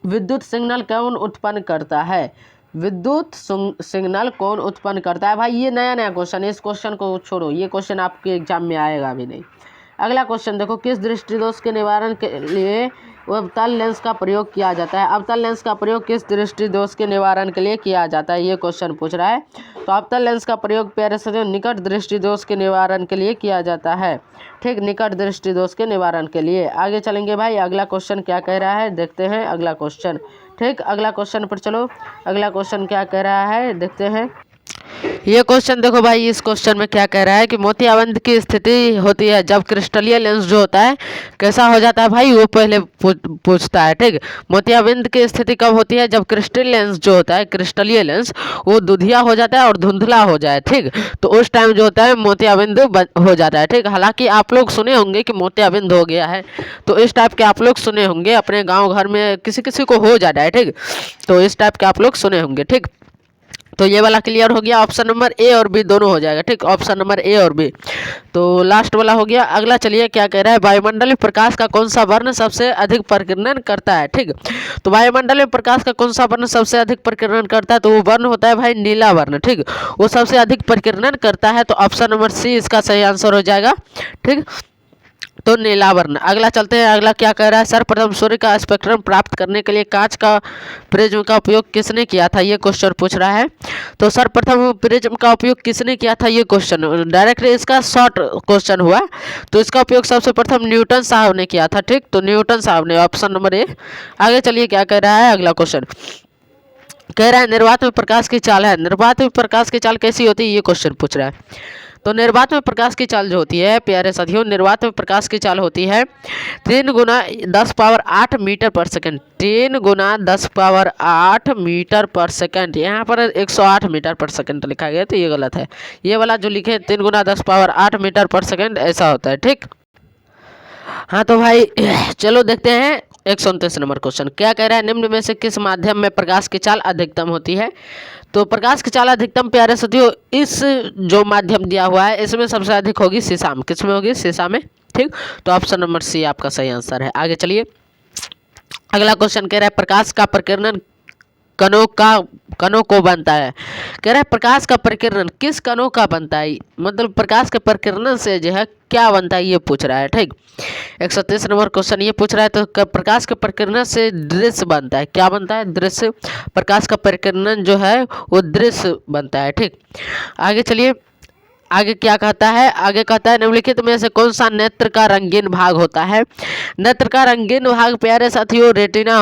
विद्युत सिग्नल कौन उत्पन्न करता है। विद्युत सिग्नल कौन उत्पन्न करता है, भाई ये नया क्वेश्चन है, इस क्वेश्चन को छोड़ो, ये क्वेश्चन आपके एग्जाम में आएगा भी नहीं। अगला क्वेश्चन देखो, किस दृष्टिदोष के निवारण के लिए अवतल लेंस का प्रयोग किया जाता है। अवतल लेंस का प्रयोग किस दृष्टिदोष के निवारण के लिए किया जाता है, ये क्वेश्चन पूछ रहा है। तो अवतल लेंस का प्रयोग प्यारे साथियों निकट दृष्टिदोष के निवारण के लिए किया जाता है। ठीक, निकट दृष्टिदोष के निवारण के लिए। आगे चलेंगे भाई, अगला क्वेश्चन क्या कह रहा है, देखते हैं अगला क्वेश्चन। ठीक, अगला क्वेश्चन पर चलो, अगला क्वेश्चन क्या कह रहा है देखते हैं। ये क्वेश्चन देखो भाई, इस क्वेश्चन में क्या कह रहा है कि मोतियाबिंद की स्थिति होती है जब क्रिस्टलीय लेंस जो होता है कैसा हो जाता है भाई, वो पहले पूछता है। ठीक, मोतियाबिंद की स्थिति कब होती है, जब क्रिस्टल लेंस जो होता है, क्रिस्टलीय लेंस, वो दुधिया हो जाता है और धुंधला हो जाए। ठीक, तो उस टाइम जो होता है मोतियाबिंद हो जाता है। ठीक, हालांकि आप लोग सुने होंगे कि मोतियाबिंद हो गया है, तो इस टाइप के आप लोग सुने होंगे, अपने गाँव घर में किसी किसी को हो जाता है। ठीक, तो इस टाइप के आप लोग सुने होंगे। ठीक, तो ये वाला क्लियर हो गया, ऑप्शन नंबर ए और बी दोनों हो जाएगा। ठीक, ऑप्शन नंबर ए और बी। तो लास्ट वाला हो गया। अगला चलिए क्या कह रहा है, वायुमंडलीय प्रकाश का कौन सा वर्ण सबसे अधिक प्रकीर्णन करता है। ठीक, तो वायुमंडलीय प्रकाश का कौन सा वर्ण सबसे अधिक प्रकीर्णन करता है, तो वो वर्ण होता है भाई नीला वर्ण। ठीक, वो सबसे अधिक प्रकीर्णन करता है, तो ऑप्शन नंबर सी इसका सही आंसर हो जाएगा। ठीक, तो नीला वर्ण। अगला चलते हैं, अगला क्या कह रहा है, सर्वप्रथम सूर्य का स्पेक्ट्रम प्राप्त करने के लिए कांच का प्रिज्म का उपयोग किसने किया था, ये क्वेश्चन पूछ रहा है। तो सर्वप्रथम प्रिज्म का उपयोग किसने किया था, ये क्वेश्चन डायरेक्टली इसका शॉर्ट क्वेश्चन हुआ, तो इसका उपयोग सबसे प्रथम न्यूटन साहब ने किया था। ठीक, तो न्यूटन साहब ने, ऑप्शन नंबर ए। आगे चलिए क्या कह रहा है, अगला क्वेश्चन कह रहा है निर्वात में प्रकाश की चाल है, निर्वात में प्रकाश की चाल कैसी होती है, ये क्वेश्चन पूछ रहा है। तो निर्वात में प्रकाश की चाल जो होती है प्यारे साथियों, निर्वात में प्रकाश की चाल होती है 3 गुना 10 पावर 8 मीटर पर सेकंड। 3 गुना 10 पावर 8 मीटर पर सेकंड, यहाँ पर 108 मीटर पर सेकंड लिखा गया, तो ये गलत है। ये वाला जो लिखे 3 गुना 10 पावर 8 मीटर पर सेकंड ऐसा होता है। ठीक, हाँ तो भाई चलो देखते हैं 129 नंबर क्वेश्चन क्या कह रहा है, निम्न में से किस माध्यम में प्रकाश की चाल अधिकतम होती है। तो प्रकाश की चाल अधिकतम प्यारे साथियों, इस जो माध्यम दिया हुआ है इसमें सबसे अधिक होगी शीशा में। किस में होगी, शीशा में। ठीक, तो ऑप्शन नंबर सी आपका सही आंसर है। आगे चलिए, अगला क्वेश्चन कह रहा है प्रकाश का प्रकीर्णन कणों को बनता है। कह रहा है प्रकाश का प्रकीर्णन किस कणों का बनता है, मतलब प्रकाश के प्रकीर्णन से जो है क्या बनता है, ये पूछ रहा है। ठीक, 130 नंबर क्वेश्चन ये पूछ रहा है, तो प्रकाश के प्रकीर्णन से दृश्य बनता है, क्या बनता है, दृश्य। प्रकाश का प्रकीर्णन जो है वो दृश्य बनता है। ठीक, आगे चलिए, आगे क्या कहता है, आगे कहता है निम्नलिखित में से कौन सा नेत्र का रंगीन भाग होता है। नेत्र का रंगीन भाग प्यारे साथियों रेटिना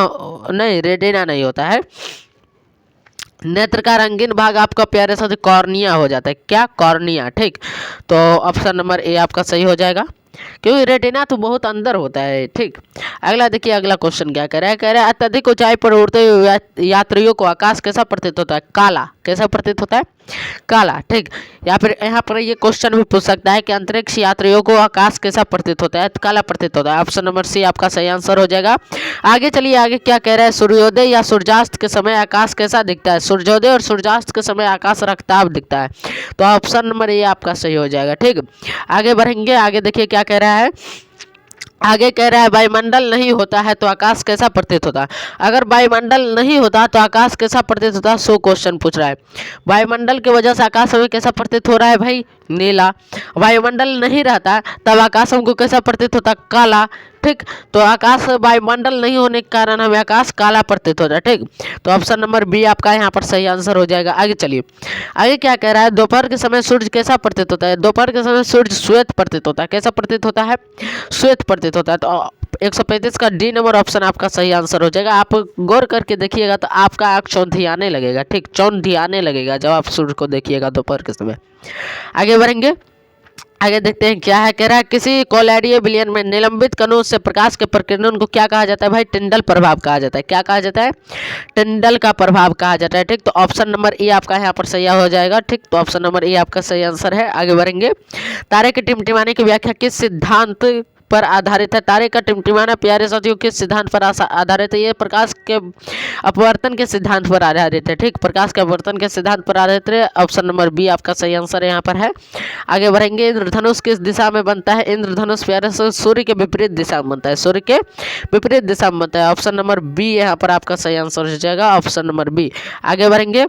नहीं होता है। नेत्र का रंगीन भाग आपका प्यारे साथी कॉर्निया हो जाता है। क्या, कॉर्निया। ठीक, तो ऑप्शन नंबर ए आपका सही हो जाएगा, क्योंकि रेटिना तो बहुत अंदर होता है। ठीक, अगला देखिए, अगला क्वेश्चन क्या कह रहा है अत्यधिक ऊंचाई पर उड़ते हुए यात्रियों को आकाश कैसा प्रतीत होता है, काला। कैसा प्रतीत होता है, काला। ठीक, या फिर यहाँ पर ये क्वेश्चन भी पूछ सकता है कि अंतरिक्ष यात्रियों को आकाश कैसा प्रतीत होता है, तो काला प्रतीत होता है। ऑप्शन नंबर सी आपका सही आंसर हो जाएगा। आगे चलिए, आगे क्या कह रहा है, सूर्योदय या सूर्यास्त के समय आकाश कैसा दिखता है। सूर्योदय और सूर्यास्त के समय आकाश रक्ताभ दिखता है, तो ऑप्शन नंबर ए आपका सही हो जाएगा। ठीक, आगे बढ़ेंगे, आगे देखिए क्या कह रहा है, आगे कह रहा है वायुमंडल नहीं होता है तो आकाश कैसा प्रतीत होता है। अगर वायुमंडल नहीं होता तो आकाश कैसा प्रतीत होता है, सो क्वेश्चन पूछ रहा है। वायुमंडल की वजह से आकाश हमें कैसा प्रतीत हो रहा है भाई, नीला। वायुमंडल नहीं रहता तब आकाश हमको कैसा प्रतीत होता, काला। ठीक, तो आकाश वायुमंडल नहीं होने के कारण हमें आकाश काला प्रतीत होता है। ठीक, तो ऑप्शन नंबर बी आपका यहाँ पर सही आंसर हो जाएगा। आगे चलिए, आगे क्या कह रहा है, दोपहर के समय सूर्य कैसा प्रतीत होता है। दोपहर के समय सूर्य श्वेत प्रतीत होता है। कैसा प्रतीत होता है, श्वेत प्रतीत होता है। तो 135 का डी नंबर ऑप्शन आपका सही आंसर हो जाएगा। आप गौर करके देखिएगा तो आपका आँख चौंधियाने लगेगा। ठीक, चौंधियाने लगेगा जब आप सूर्य को देखिएगा दोपहर के समय। आगे बढ़ेंगे, आगे देखते हैं क्या है, कह रहा है किसी कोलैडियो विलयन में निलंबित कणों से प्रकाश के प्रकीर्णन को क्या कहा जाता है भाई, टिंडल प्रभाव कहा जाता है। क्या कहा जाता है, टिंडल का प्रभाव कहा जाता है। ठीक, तो ऑप्शन नंबर ए आपका यहाँ पर सही हो जाएगा। ठीक, तो ऑप्शन नंबर ए आपका सही आंसर है। आगे बढ़ेंगे, तारे के टिमटिमाने की व्याख्या किस सिद्धांत पर आधारित है। तारे का टिमटिमाना प्यारे साथियों किस सिद्धांत पर आधारित है, ये प्रकाश के अपवर्तन के सिद्धांत पर आधारित है। ठीक, प्रकाश के अपवर्तन के सिद्धांत पर आधारित है। ऑप्शन नंबर बी आपका सही आंसर यहाँ पर है। आगे बढ़ेंगे, इंद्रधनुष किस दिशा में बनता है। इंद्रधनुष प्यारे से सूर्य के विपरीत दिशा में बनता है। सूर्य के विपरीत दिशा में बनता है। ऑप्शन नंबर बी यहाँ पर आपका सही आंसर हो जाएगा, ऑप्शन नंबर बी। आगे बढ़ेंगे,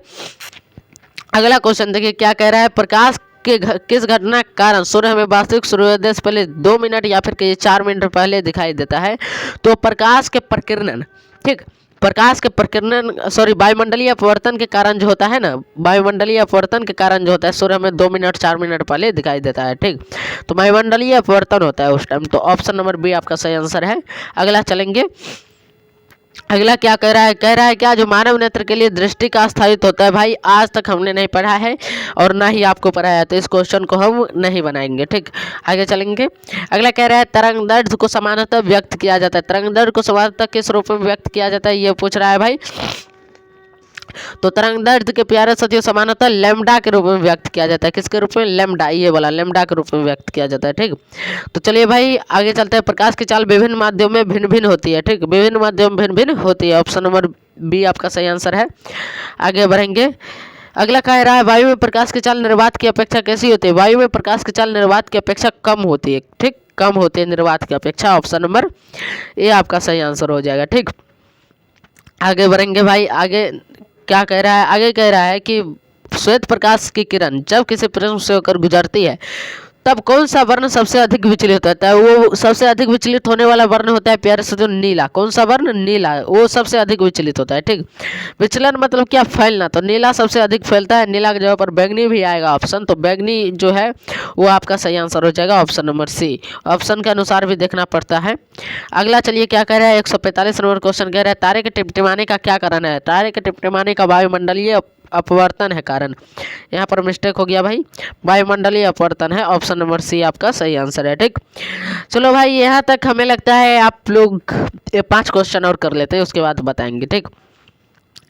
अगला क्वेश्चन देखिए क्या कह रहा है, प्रकाश के किस घटना के कारण सूर्य हमें वास्तविक सूर्योदय से पहले 2 मिनट या फिर 4 मिनट पहले दिखाई देता है। तो प्रकाश के प्रकीर्णन। ठीक, प्रकाश के प्रकीर्णन वायुमंडलीय अपवर्तन के कारण जो होता है ना, वायुमंडलीय अपवर्तन के कारण जो होता है सूर्य हमें 2 मिनट 4 मिनट पहले दिखाई देता है। ठीक, तो वायुमंडलीय अपवर्तन होता है उस टाइम, तो ऑप्शन नंबर बी आपका सही आंसर है। अगला चलेंगे, अगला क्या कह रहा है क्या, जो मानव नेत्र के लिए दृष्टि का स्थायित्व होता है। भाई आज तक हमने नहीं पढ़ा है और ना ही आपको पढ़ाया है, तो इस क्वेश्चन को हम नहीं बनाएंगे। ठीक, आगे चलेंगे। अगला कह रहा है तरंग दैर्ध्य को समानतः व्यक्त किया जाता है। तरंग दैर्ध्य को समानतः किस रूप में व्यक्त किया जाता है, ये पूछ रहा है भाई। तो तरंग दैर्ध्य के प्यारे साथियों समानतः लैम्डा के रूप में व्यक्त किया जाता है। किसके रूप में, लैम्डा, ये वाला लैम्डा के रूप में व्यक्त किया जाता है। ठीक, तो चलिए भाई आगे चलते हैं। प्रकाश की चाल विभिन्न माध्यम में भिन्न भिन्न होती है। ठीक, विभिन्न माध्यम भिन्न भिन्न होती है। ऑप्शन नंबर बी आपका सही आंसर है। आगे बढ़ेंगे। अगला कह रहा है वायु में प्रकाश की चाल निर्वात की अपेक्षा कैसी होती है। वायु में प्रकाश की चाल निर्वात की अपेक्षा कम होती है। ठीक, कम होती है निर्वात की अपेक्षा। ऑप्शन नंबर ए आपका सही आंसर हो जाएगा। ठीक, आगे बढ़ेंगे भाई। आगे क्या कह रहा है, आगे कह रहा है कि श्वेत प्रकाश की किरण जब किसी प्रिज्म से होकर गुजरती है तब कौन सा वर्ण सबसे अधिक विचलित होता है। वो सबसे अधिक विचलित होने वाला वर्ण होता है प्यारे से जो नीला। कौन सा वर्ण, नीला, वो सबसे अधिक विचलित होता है। ठीक, विचलन मतलब क्या, फैलना, तो नीला सबसे अधिक फैलता है। नीला की जगह पर बैंगनी भी आएगा ऑप्शन, तो बैंगनी जो है वो आपका सही आंसर हो जाएगा। ऑप्शन नंबर सी, ऑप्शन के अनुसार भी देखना पड़ता है। अगला चलिए क्या कह रहा है, 145 नंबर क्वेश्चन कह रहा है तारे के टिमटिमाने का क्या कारण है। तारे के टिमटिमाने का वायुमंडलीय अपवर्तन है कारण। यहाँ पर मिस्टेक हो गया भाई, वायुमंडलीय अपवर्तन है। ऑप्शन नंबर सी आपका सही आंसर है। ठीक, चलो भाई यहाँ तक हमें लगता है आप लोग 5 क्वेश्चन और कर लेते हैं, उसके बाद बताएंगे। ठीक,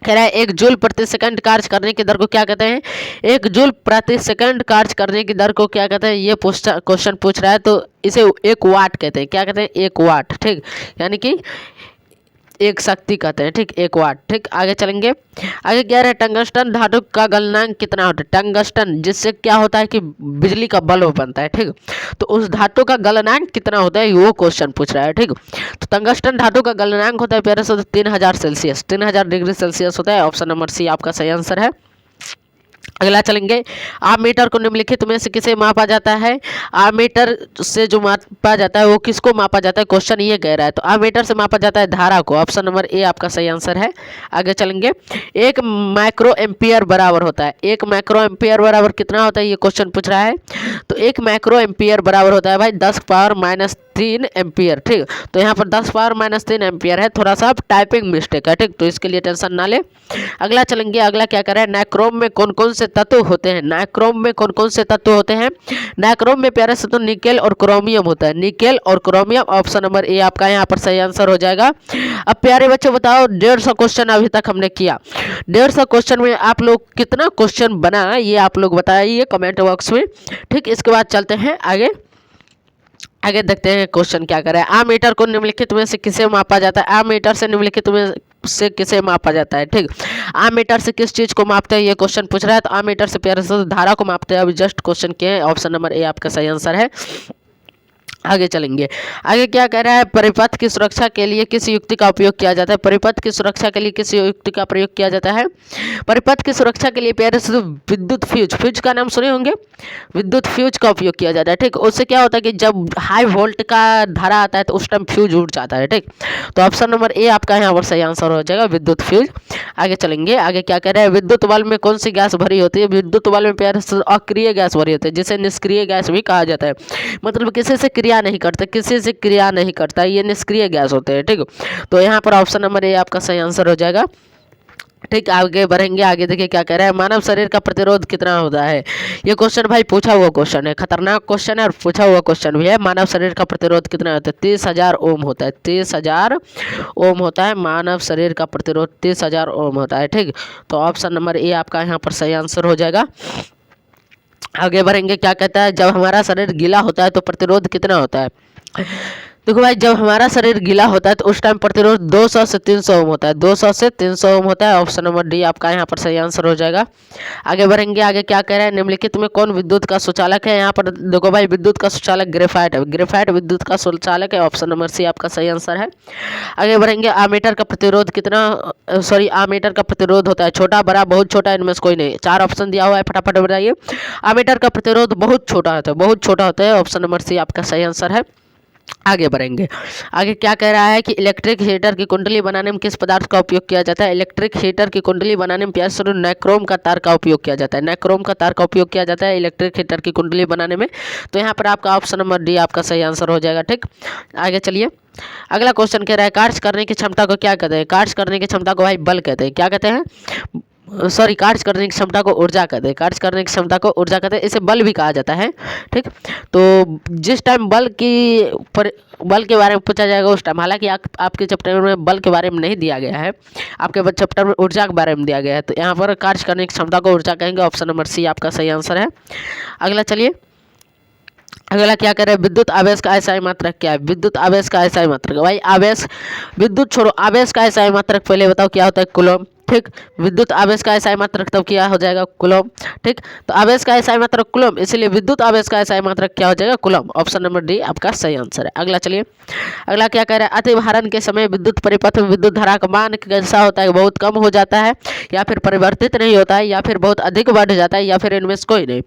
कह रहा है 1 जूल प्रति सेकंड कार्य करने की दर को क्या कहते हैं। 1 जूल प्रति सेकंड कार्य करने की दर को क्या कहते हैं, ये क्वेश्चन पूछ रहा है, तो इसे 1 वाट कहते हैं। क्या कहते हैं, 1 वाट। ठीक, यानी कि एक शक्ति कहते हैं। ठीक, 1 वाट। ठीक, आगे चलेंगे। आगे क्या है, टंगस्टन धातु का गलनांक कितना होता है। टंगस्टन जिससे क्या होता है कि बिजली का बल्ब बनता है। ठीक, तो उस धातु का गलनांक कितना होता है, वो क्वेश्चन पूछ रहा है। ठीक, तो टंगस्टन धातु का गलनांक होता है प्यारे से 3000 सेल्सियस, 3000 डिग्री सेल्सियस होता है। ऑप्शन नंबर सी आपका सही आंसर है। अगला चलेंगे। आमीटर को निम्नलिखित में से किसे मापा जाता है। आमीटर से जो मापा जाता है वो किसको मापा जाता है, क्वेश्चन ये कह रहा है। तो आमीटर से मापा जाता है धारा को। ऑप्शन नंबर ए आपका सही आंसर है। आगे चलेंगे। 1 माइक्रो एम्पियर बराबर होता है। 1 माइक्रो एम्पियर बराबर कितना होता है, ये क्वेश्चन पूछ रहा है। तो 1 माइक्रो एम्पियर बराबर होता है भाई 10⁻³ एम्पियर। ठीक, तो यहाँ पर 10⁻³ एम्पियर है, थोड़ा सा टाइपिंग मिस्टेक है। ठीक, तो इसके लिए टेंशन ना ले। अगला चलेंगे। अगला क्या कर रहा है, नाइक्रोम में कौन कौन से तत्व होते हैं। नाइक्रोम में कौन कौन से तत्व होते हैं। नाइक्रोम में प्यारे से तो निकेल और क्रोमियम होता है। निकेल और क्रोमियम। ऑप्शन नंबर ए आपका यहाँ पर सही आंसर हो जाएगा। अब प्यारे बच्चों बताओ, 150 क्वेश्चन अभी तक हमने किया। 150 क्वेश्चन में आप लोग कितना क्वेश्चन बना, ये आप लोग बताइए कमेंट बॉक्स में। ठीक, इसके बाद चलते हैं आगे। आगे देखते हैं क्वेश्चन क्या कर रहा है। आमीटर को निम्नलिखित में से किसे मापा जाता है। आमीटर से निम्नलिखित में से किसे मापा जाता है। ठीक, आमीटर से किस चीज को मापते हैं, ये क्वेश्चन पूछ रहा है। तो आमीटर से प्यारे से धारा को मापते हैं। अभी जस्ट क्वेश्चन किए हैं। ऑप्शन नंबर ए आपका सही आंसर है। आगे चलेंगे। आगे क्या कह रहा है, परिपथ की सुरक्षा के लिए किस युक्ति का उपयोग किया जाता है। परिपथ की सुरक्षा के लिए किस युक्ति का प्रयोग किया जाता है। परिपथ की सुरक्षा के लिए प्यारे से विद्युत फ्यूज, फ्यूज का नाम सुने होंगे, विद्युत फ्यूज का उपयोग किया जाता है। ठीक, उससे क्या होता है कि जब हाई वोल्ट का धारा आता है तो उस टाइम फ्यूज उड़ जाता है। ठीक, तो ऑप्शन नंबर ए आपका यहाँ पर सही आंसर हो जाएगा, विद्युत फ्यूज। आगे चलेंगे। आगे क्या कह रहा है, विद्युत बल्ब में कौन सी गैस भरी होती है। विद्युत बल्ब में प्यारे से अक्रिय गैस भरी होती है, जिसे निष्क्रिय गैस भी कहा जाता है। मतलब किसी से क्रिया नहीं करता, किसी से क्रिया नहीं करता, ये निष्क्रिय गैस होते हैं। ठीक, तो यहाँ पर ऑप्शन नंबर ए आपका सही आंसर हो जाएगा। ठीक, आगे बढ़ेंगे। आगे देखिए क्या कह रहा है, मानव शरीर का प्रतिरोध कितना होता है। ये क्वेश्चन भाई पूछा हुआ क्वेश्चन है, खतरनाक क्वेश्चन है और पूछा हुआ क्वेश्चन भी है। मानव शरीर का प्रतिरोध कितना होता है, 30,000 ओम होता है। 30,000 ओम होता है मानव शरीर का प्रतिरोध, 30,000 ओम होता है। ठीक, तो ऑप्शन नंबर ए आपका यहाँ पर सही आंसर हो जाएगा। आगे बढ़ेंगे। क्या कहता है, जब हमारा शरीर गीला होता है तो प्रतिरोध कितना होता है। देखो भाई, जब हमारा शरीर गीला होता है तो उस टाइम प्रतिरोध 200 से 300 ओम होता है। 200 से 300 ओम होता है। ऑप्शन नंबर डी आपका यहाँ पर सही आंसर हो जाएगा। आगे बढ़ेंगे। आगे क्या कह रहा है, निम्नलिखित में कौन विद्युत का सुचालक है। यहाँ पर देखो भाई, विद्युत का सुचालक ग्रेफाइट है। ग्रेफाइट विद्युत का सुचालक है। ऑप्शन नंबर सी आपका सही आंसर है। आगे बढ़ेंगे। आमीटर का प्रतिरोध कितना, आमीटर का प्रतिरोध होता है छोटा, बड़ा, बहुत छोटा, इनमें से कोई नहीं। 4 ऑप्शन दिया हुआ है, फटाफट बताइए। आमीटर का प्रतिरोध बहुत छोटा होता है, बहुत छोटा होता है। ऑप्शन नंबर सी आपका सही आंसर है। आगे बढ़ेंगे। आगे क्या कह रहा है कि इलेक्ट्रिक हीटर की कुंडली बनाने में किस पदार्थ का उपयोग किया जाता है। इलेक्ट्रिक हीटर की कुंडली बनाने में प्यास नाइक्रोम का तार का उपयोग किया जाता है। नाइक्रोम का तार का उपयोग किया जाता है इलेक्ट्रिक हीटर की कुंडली बनाने में। तो यहाँ पर आपका ऑप्शन नंबर डी आपका सही आंसर हो जाएगा। ठीक, आगे चलिए। अगला क्वेश्चन कह रहा है कार्य करने की क्षमता को क्या कहते हैं। कार्य करने की क्षमता को भाई बल कहते हैं। क्या कहते हैं, सॉरी, कार्य करने की क्षमता को ऊर्जा कहते हैं। कार्य करने की क्षमता को ऊर्जा कहते हैं, इसे बल भी कहा जाता है। ठीक, तो जिस टाइम बल के बारे में पूछा जाएगा उस टाइम, हालांकि आपके चैप्टर में बल के बारे में नहीं दिया गया है, आपके चैप्टर में ऊर्जा के बारे में दिया गया है, तो यहाँ पर कार्य करने की क्षमता को ऊर्जा कहेंगे। ऑप्शन नंबर सी आपका सही आंसर है। अगला चलिए, अगला क्या कह रहे हैं, विद्युत आवेश का अस्थायी मात्रक क्या है। विद्युत आवेश का अस्थायी मात्रक, भाई आवेश, विद्युत छोड़ो, आवेश का अस्थायी मात्रक पहले बताओ क्या होता है, कूलम। ठीक, विद्युत आवेश का अस्थायी मात्रक तब क्या हो जाएगा, कूलम। ठीक, तो आवेश का अस्थायी मात्रक कूलम, इसलिए विद्युत आवेश का अस्थायी मात्रक क्या हो जाएगा, कूलम। ऑप्शन नंबर डी आपका सही आंसर है। अगला चलिए, अगला क्या कह रहा है, अतिभारण के समय विद्युत परिपथ में विद्युत धारा का मान कैसा होता है, बहुत कम हो जाता है, या फिर परिवर्तित नहीं होता है, या फिर बहुत अधिक बढ़ जाता है, या फिर इनमें से कोई नहीं।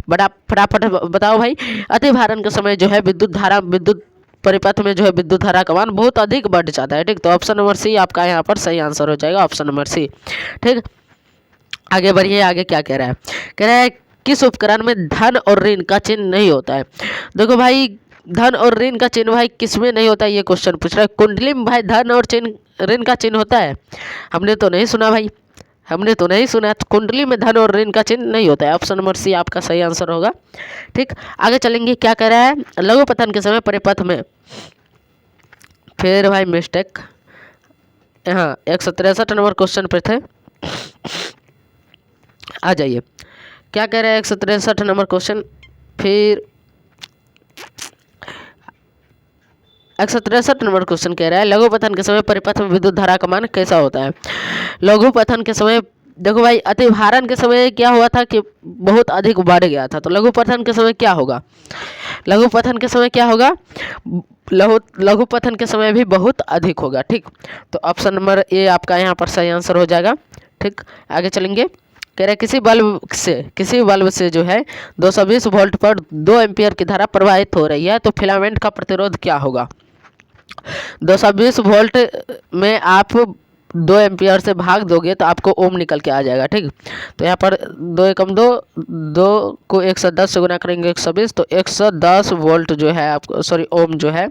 बड़ा फटाफट बताओ भाई। अतिभारण के समय जो है विद्युत परिपथ में जो है विद्युत धारा का मान बहुत अधिक बढ़ जाता है। ठीक, तो ऑप्शन नंबर सी आपका यहाँ पर सही आंसर हो जाएगा, ऑप्शन नंबर सी। ठीक, आगे बढ़िए। आगे क्या कह रहा है, कह रहा है किस उपकरण में धन और ऋण का चिन्ह नहीं होता है। देखो भाई, धन और ऋण का चिन्ह भाई किसमें नहीं होता है, ये क्वेश्चन पूछ रहा है। कुंडली में भाई धन और ऋण का चिन्ह होता है, हमने तो नहीं सुना भाई, हमने तो नहीं सुना। तो कुंडली में धन और ऋण का चिन्ह नहीं होता है, ऑप्शन नंबर सी आपका सही आंसर होगा। ठीक, आगे चलेंगे। क्या कह रहा है, लघु पतन के समय परिपथ में, फिर भाई मिस्टेक, हाँ 163 नंबर क्वेश्चन पे थे, आ जाइए। क्या कह रहा है 163 नंबर क्वेश्चन, फिर 163 नंबर क्वेश्चन कह रहा है लघु पतन के समय परिपथ में विद्युत धारा का मान कैसा होता है। लघु पतन के समय, देखो भाई अतिभारण के समय क्या हुआ था कि बहुत अधिक बढ़ गया था, तो लघु पतन के समय क्या होगा, लघु पतन के समय क्या होगा, लघु पतन के समय भी बहुत अधिक होगा। ठीक, तो ऑप्शन नंबर ए आपका यहाँ पर सही आंसर हो जाएगा। ठीक, आगे चलेंगे। कह रहे किसी बल्ब से जो है 220 वोल्ट पर 2 एम्पियर की धारा प्रवाहित हो रही है, तो फिलामेंट का प्रतिरोध क्या होगा। 220 वोल्ट में आप 2 एम्पियर से भाग दोगे तो आपको ओम निकल के आ जाएगा। ठीक, तो यहाँ पर 2 एकम 2, 2 को 110 से गुना करेंगे 120, तो 110 वोल्ट जो है आपको, सॉरी ओम जो है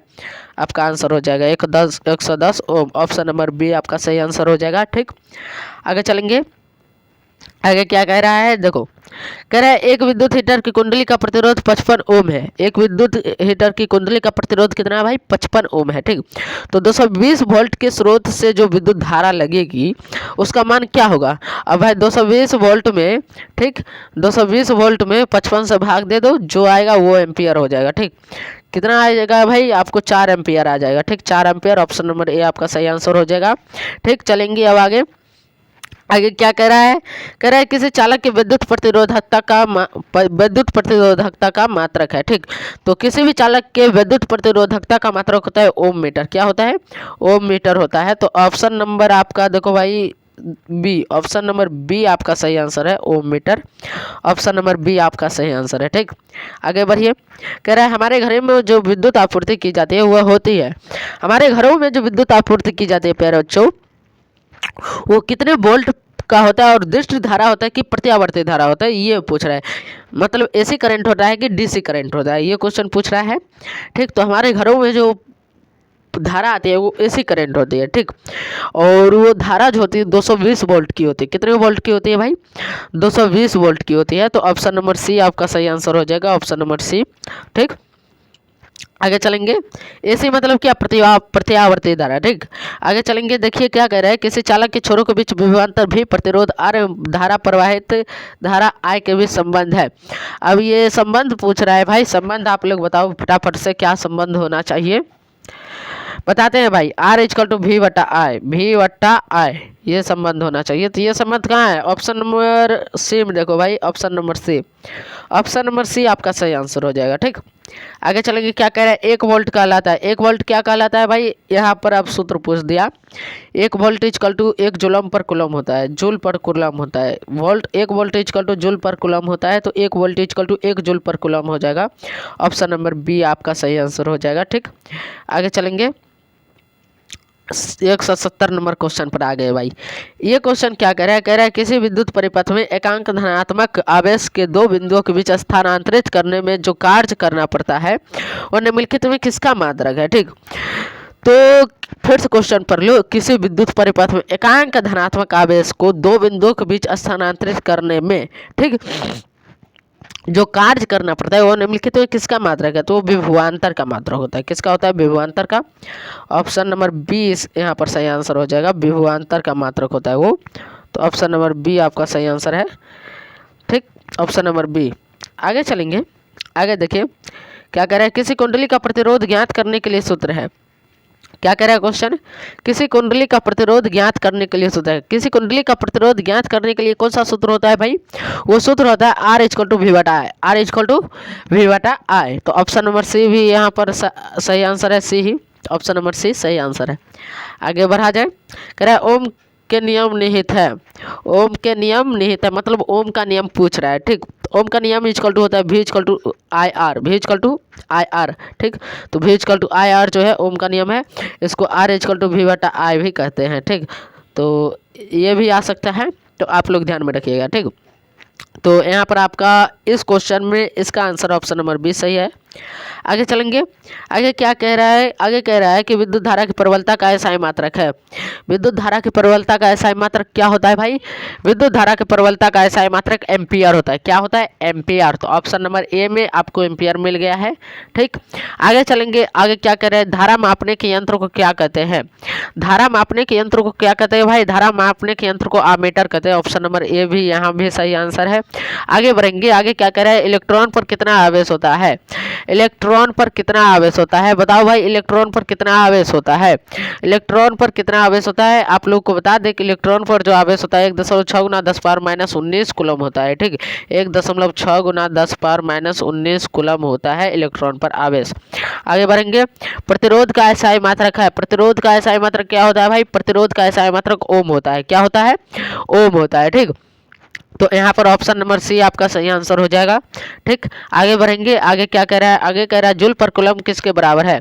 आपका आंसर हो जाएगा 110 ओम। ऑप्शन नंबर बी आपका सही आंसर हो जाएगा। ठीक, आगे चलेंगे। आगे क्या कह रहा है, देखो कह रहा है एक विद्युत हीटर की कुंडली का प्रतिरोध 55 ओम है। एक विद्युत हीटर की कुंडली का प्रतिरोध कितना है भाई, 55 ओम है। ठीक, तो 220 वोल्ट के स्रोत से जो विद्युत धारा लगेगी उसका मान क्या होगा। अब भाई 220 वोल्ट में, ठीक 220 वोल्ट में 55 से भाग दे दो, जो आएगा वो एम्पियर हो जाएगा। ठीक, कितना आ जाएगा भाई, आपको 4 एम्पियर आ जाएगा। ठीक, 4 एम्पियर, ऑप्शन नंबर ए आपका सही आंसर हो जाएगा। ठीक, चलेंगे अब आगे। आगे क्या कह रहा है, कह रहा है किसी चालक की विद्युत प्रतिरोधकता का मात्रक है। ठीक, तो किसी भी चालक के विद्युत प्रतिरोधकता का मात्रक होता है ओम मीटर। क्या होता है, ओम मीटर होता है। तो ऑप्शन नंबर आपका देखो भाई बी, ऑप्शन नंबर बी आपका सही आंसर है, ओम मीटर। ऑप्शन नंबर बी आपका सही आंसर है। ठीक, आगे बढ़िए। कह रहा है हमारे घरों में जो विद्युत आपूर्ति की जाती है वह होती है, हमारे घरों में जो विद्युत आपूर्ति की जाती है प्यारे बच्चों, वो कितने वोल्ट का होता है और दृष्टि धारा होता है कि प्रत्यावर्ती धारा होता है, ये पूछ रहा है। मतलब एसी करंट होता है कि डीसी करंट होता है, ये क्वेश्चन पूछ रहा है। ठीक, तो हमारे घरों में जो धारा आती है वो एसी करंट होती है। ठीक, और वो धारा जो होती है 220 वोल्ट की होती है। कितने वोल्ट की होती है भाई, 220 वोल्ट की होती है। तो ऑप्शन नंबर सी आपका सही आंसर हो जाएगा, ऑप्शन नंबर सी। ठीक, आगे चलेंगे। एसी मतलब क्या, प्रत्यावर्ती धारा। ठीक, आगे चलेंगे। देखिए क्या कह रहा है, किसी चालक के छोरों के बीच विभवांतर भी प्रतिरोध आर धारा प्रवाहित धारा आई के बीच संबंध है। अब ये संबंध पूछ रहा है भाई, संबंध आप लोग बताओ फटाफट से, क्या संबंध होना चाहिए, बताते हैं भाई। आर इजकल टू वी वट्टा आई, ये संबंध होना चाहिए। तो ये संबंध कहाँ है, ऑप्शन नंबर सी में देखो भाई, option number C, option number C आपका सही आंसर हो जाएगा। ठीक, आगे चलेंगे, क्या कह रहा है, 1 वोल्ट कहलाता है। 1 वोल्ट क्या कहलाता है भाई, यहाँ पर आप सूत्र पूछ दिया। 1 वोल्ट इजकल टू 1 जूलम पर कूलम होता है, जूल पर कूलम होता है। Volt 1 volt is equal to joule per coulomb होता है, तो 1 volt is equal to 1 joule per coulomb हो जाएगा। ऑप्शन नंबर बी आपका सही आंसर हो जाएगा। ठीक, आगे चलेंगे 170 नंबर क्वेश्चन पर आ गए भाई। ये क्वेश्चन क्या कह रहा है, कह रहा है किसी विद्युत परिपथ में एकांक धनात्मक आवेश के 2 बिंदुओं के बीच स्थानांतरित करने में जो कार्य करना पड़ता है वो निम्नलिखित में किसका मात्रक है। ठीक, तो फिर से क्वेश्चन पर लो, किसी विद्युत परिपथ में एकांक धनात्मक आवेश को 2 बिंदुओं के बीच स्थानांतरित करने में, ठीक, जो कार्य करना पड़ता है वो निम्नलिखित में किसका मात्रक है, तो वो विभवांतर का मात्रक होता है। किसका होता है, विभवांतर का। ऑप्शन नंबर बी यहाँ पर सही आंसर हो जाएगा, विभवांतर का मात्रक होता है वो। तो ऑप्शन नंबर बी आपका सही आंसर है। ठीक, ऑप्शन नंबर बी। आगे चलेंगे, आगे देखिए क्या कह रहा है, किसी कुंडली का प्रतिरोध ज्ञात करने के लिए सूत्र है। क्या कह रहा है क्वेश्चन, किसी कुंडली का प्रतिरोध ज्ञात करने के लिए सूत्र है। किसी कुंडली का प्रतिरोध ज्ञात करने के लिए कौन सा सूत्र होता है भाई, वो सूत्र होता है R इक्वल टू वी बटा आई, R इक्वल टू वी बटा आई। तो ऑप्शन नंबर सी भी यहाँ पर सही आंसर है, सी ही, ऑप्शन नंबर सी सही आंसर है। आगे बढ़ा जाए, कह रहा है ओम के नियम निहित है। ओम के नियम निहित है मतलब ओम का नियम पूछ रहा है। ठीक, ओम का नियम इक्वल टू होता है V equal to I R, V equal to I R. ठीक, तो V equal to I R जो है ओम का नियम है, इसको R इक्वल टू वी बटा आई भी कहते हैं। ठीक, तो ये भी आ सकता है, तो आप लोग ध्यान में रखिएगा। ठीक, तो यहाँ पर आपका इस क्वेश्चन में इसका आंसर ऑप्शन नंबर बी सही है। आगे चलेंगे, आगे क्या कह रहा है, आगे कह रहा है कि विद्युत धारा की प्रबलता का एसआई मात्रक है। विद्युत धारा की प्रबलता का एसआई मात्रक क्या होता है भाई, विद्युत धारा की प्रबलता का एसआई मात्रक एम्पियर होता है। क्या होता है, एम्पियर। तो ऑप्शन नंबर ए में आपको एम्पियर मिल गया है। ठीक, आगे चलेंगे, आगे क्या कह रहे हैं, धारा मापने के यंत्र को क्या कहते हैं। धारा मापने के यंत्र को क्या कहते हैं भाई, धारा मापने के यंत्र को आमीटर कहते हैं। ऑप्शन नंबर ए भी यहाँ भी सही आंसर है। आगे बढ़ेंगे, आगे क्या कह रहा है, इलेक्ट्रॉन पर कितना आवेश होता है। इलेक्ट्रॉन पर कितना आवेश होता है, बताओ भाई, इलेक्ट्रॉन पर कितना आवेश होता है। इलेक्ट्रॉन पर कितना आवेश होता है, आप लोग को बता दें कि इलेक्ट्रॉन पर जो आवेश होता है 1.6 गुना 10 पावर माइनस 19 कूलम होता है। ठीक, 1.6 गुना 10 पावर माइनस 19 कूलम होता है इलेक्ट्रॉन पर आवेश। आगे बढ़ेंगे, प्रतिरोध का एसआई मात्रक है। प्रतिरोध का एसआई मात्रक क्या होता है भाई, प्रतिरोध का एसआई मात्रक ओम होता है। क्या होता है, ओम होता है। ठीक, तो यहाँ पर ऑप्शन नंबर सी आपका सही आंसर हो जाएगा। ठीक, आगे बढ़ेंगे, आगे क्या कह रहा है, आगे कह रहा है जूल पर कूलम किसके बराबर है।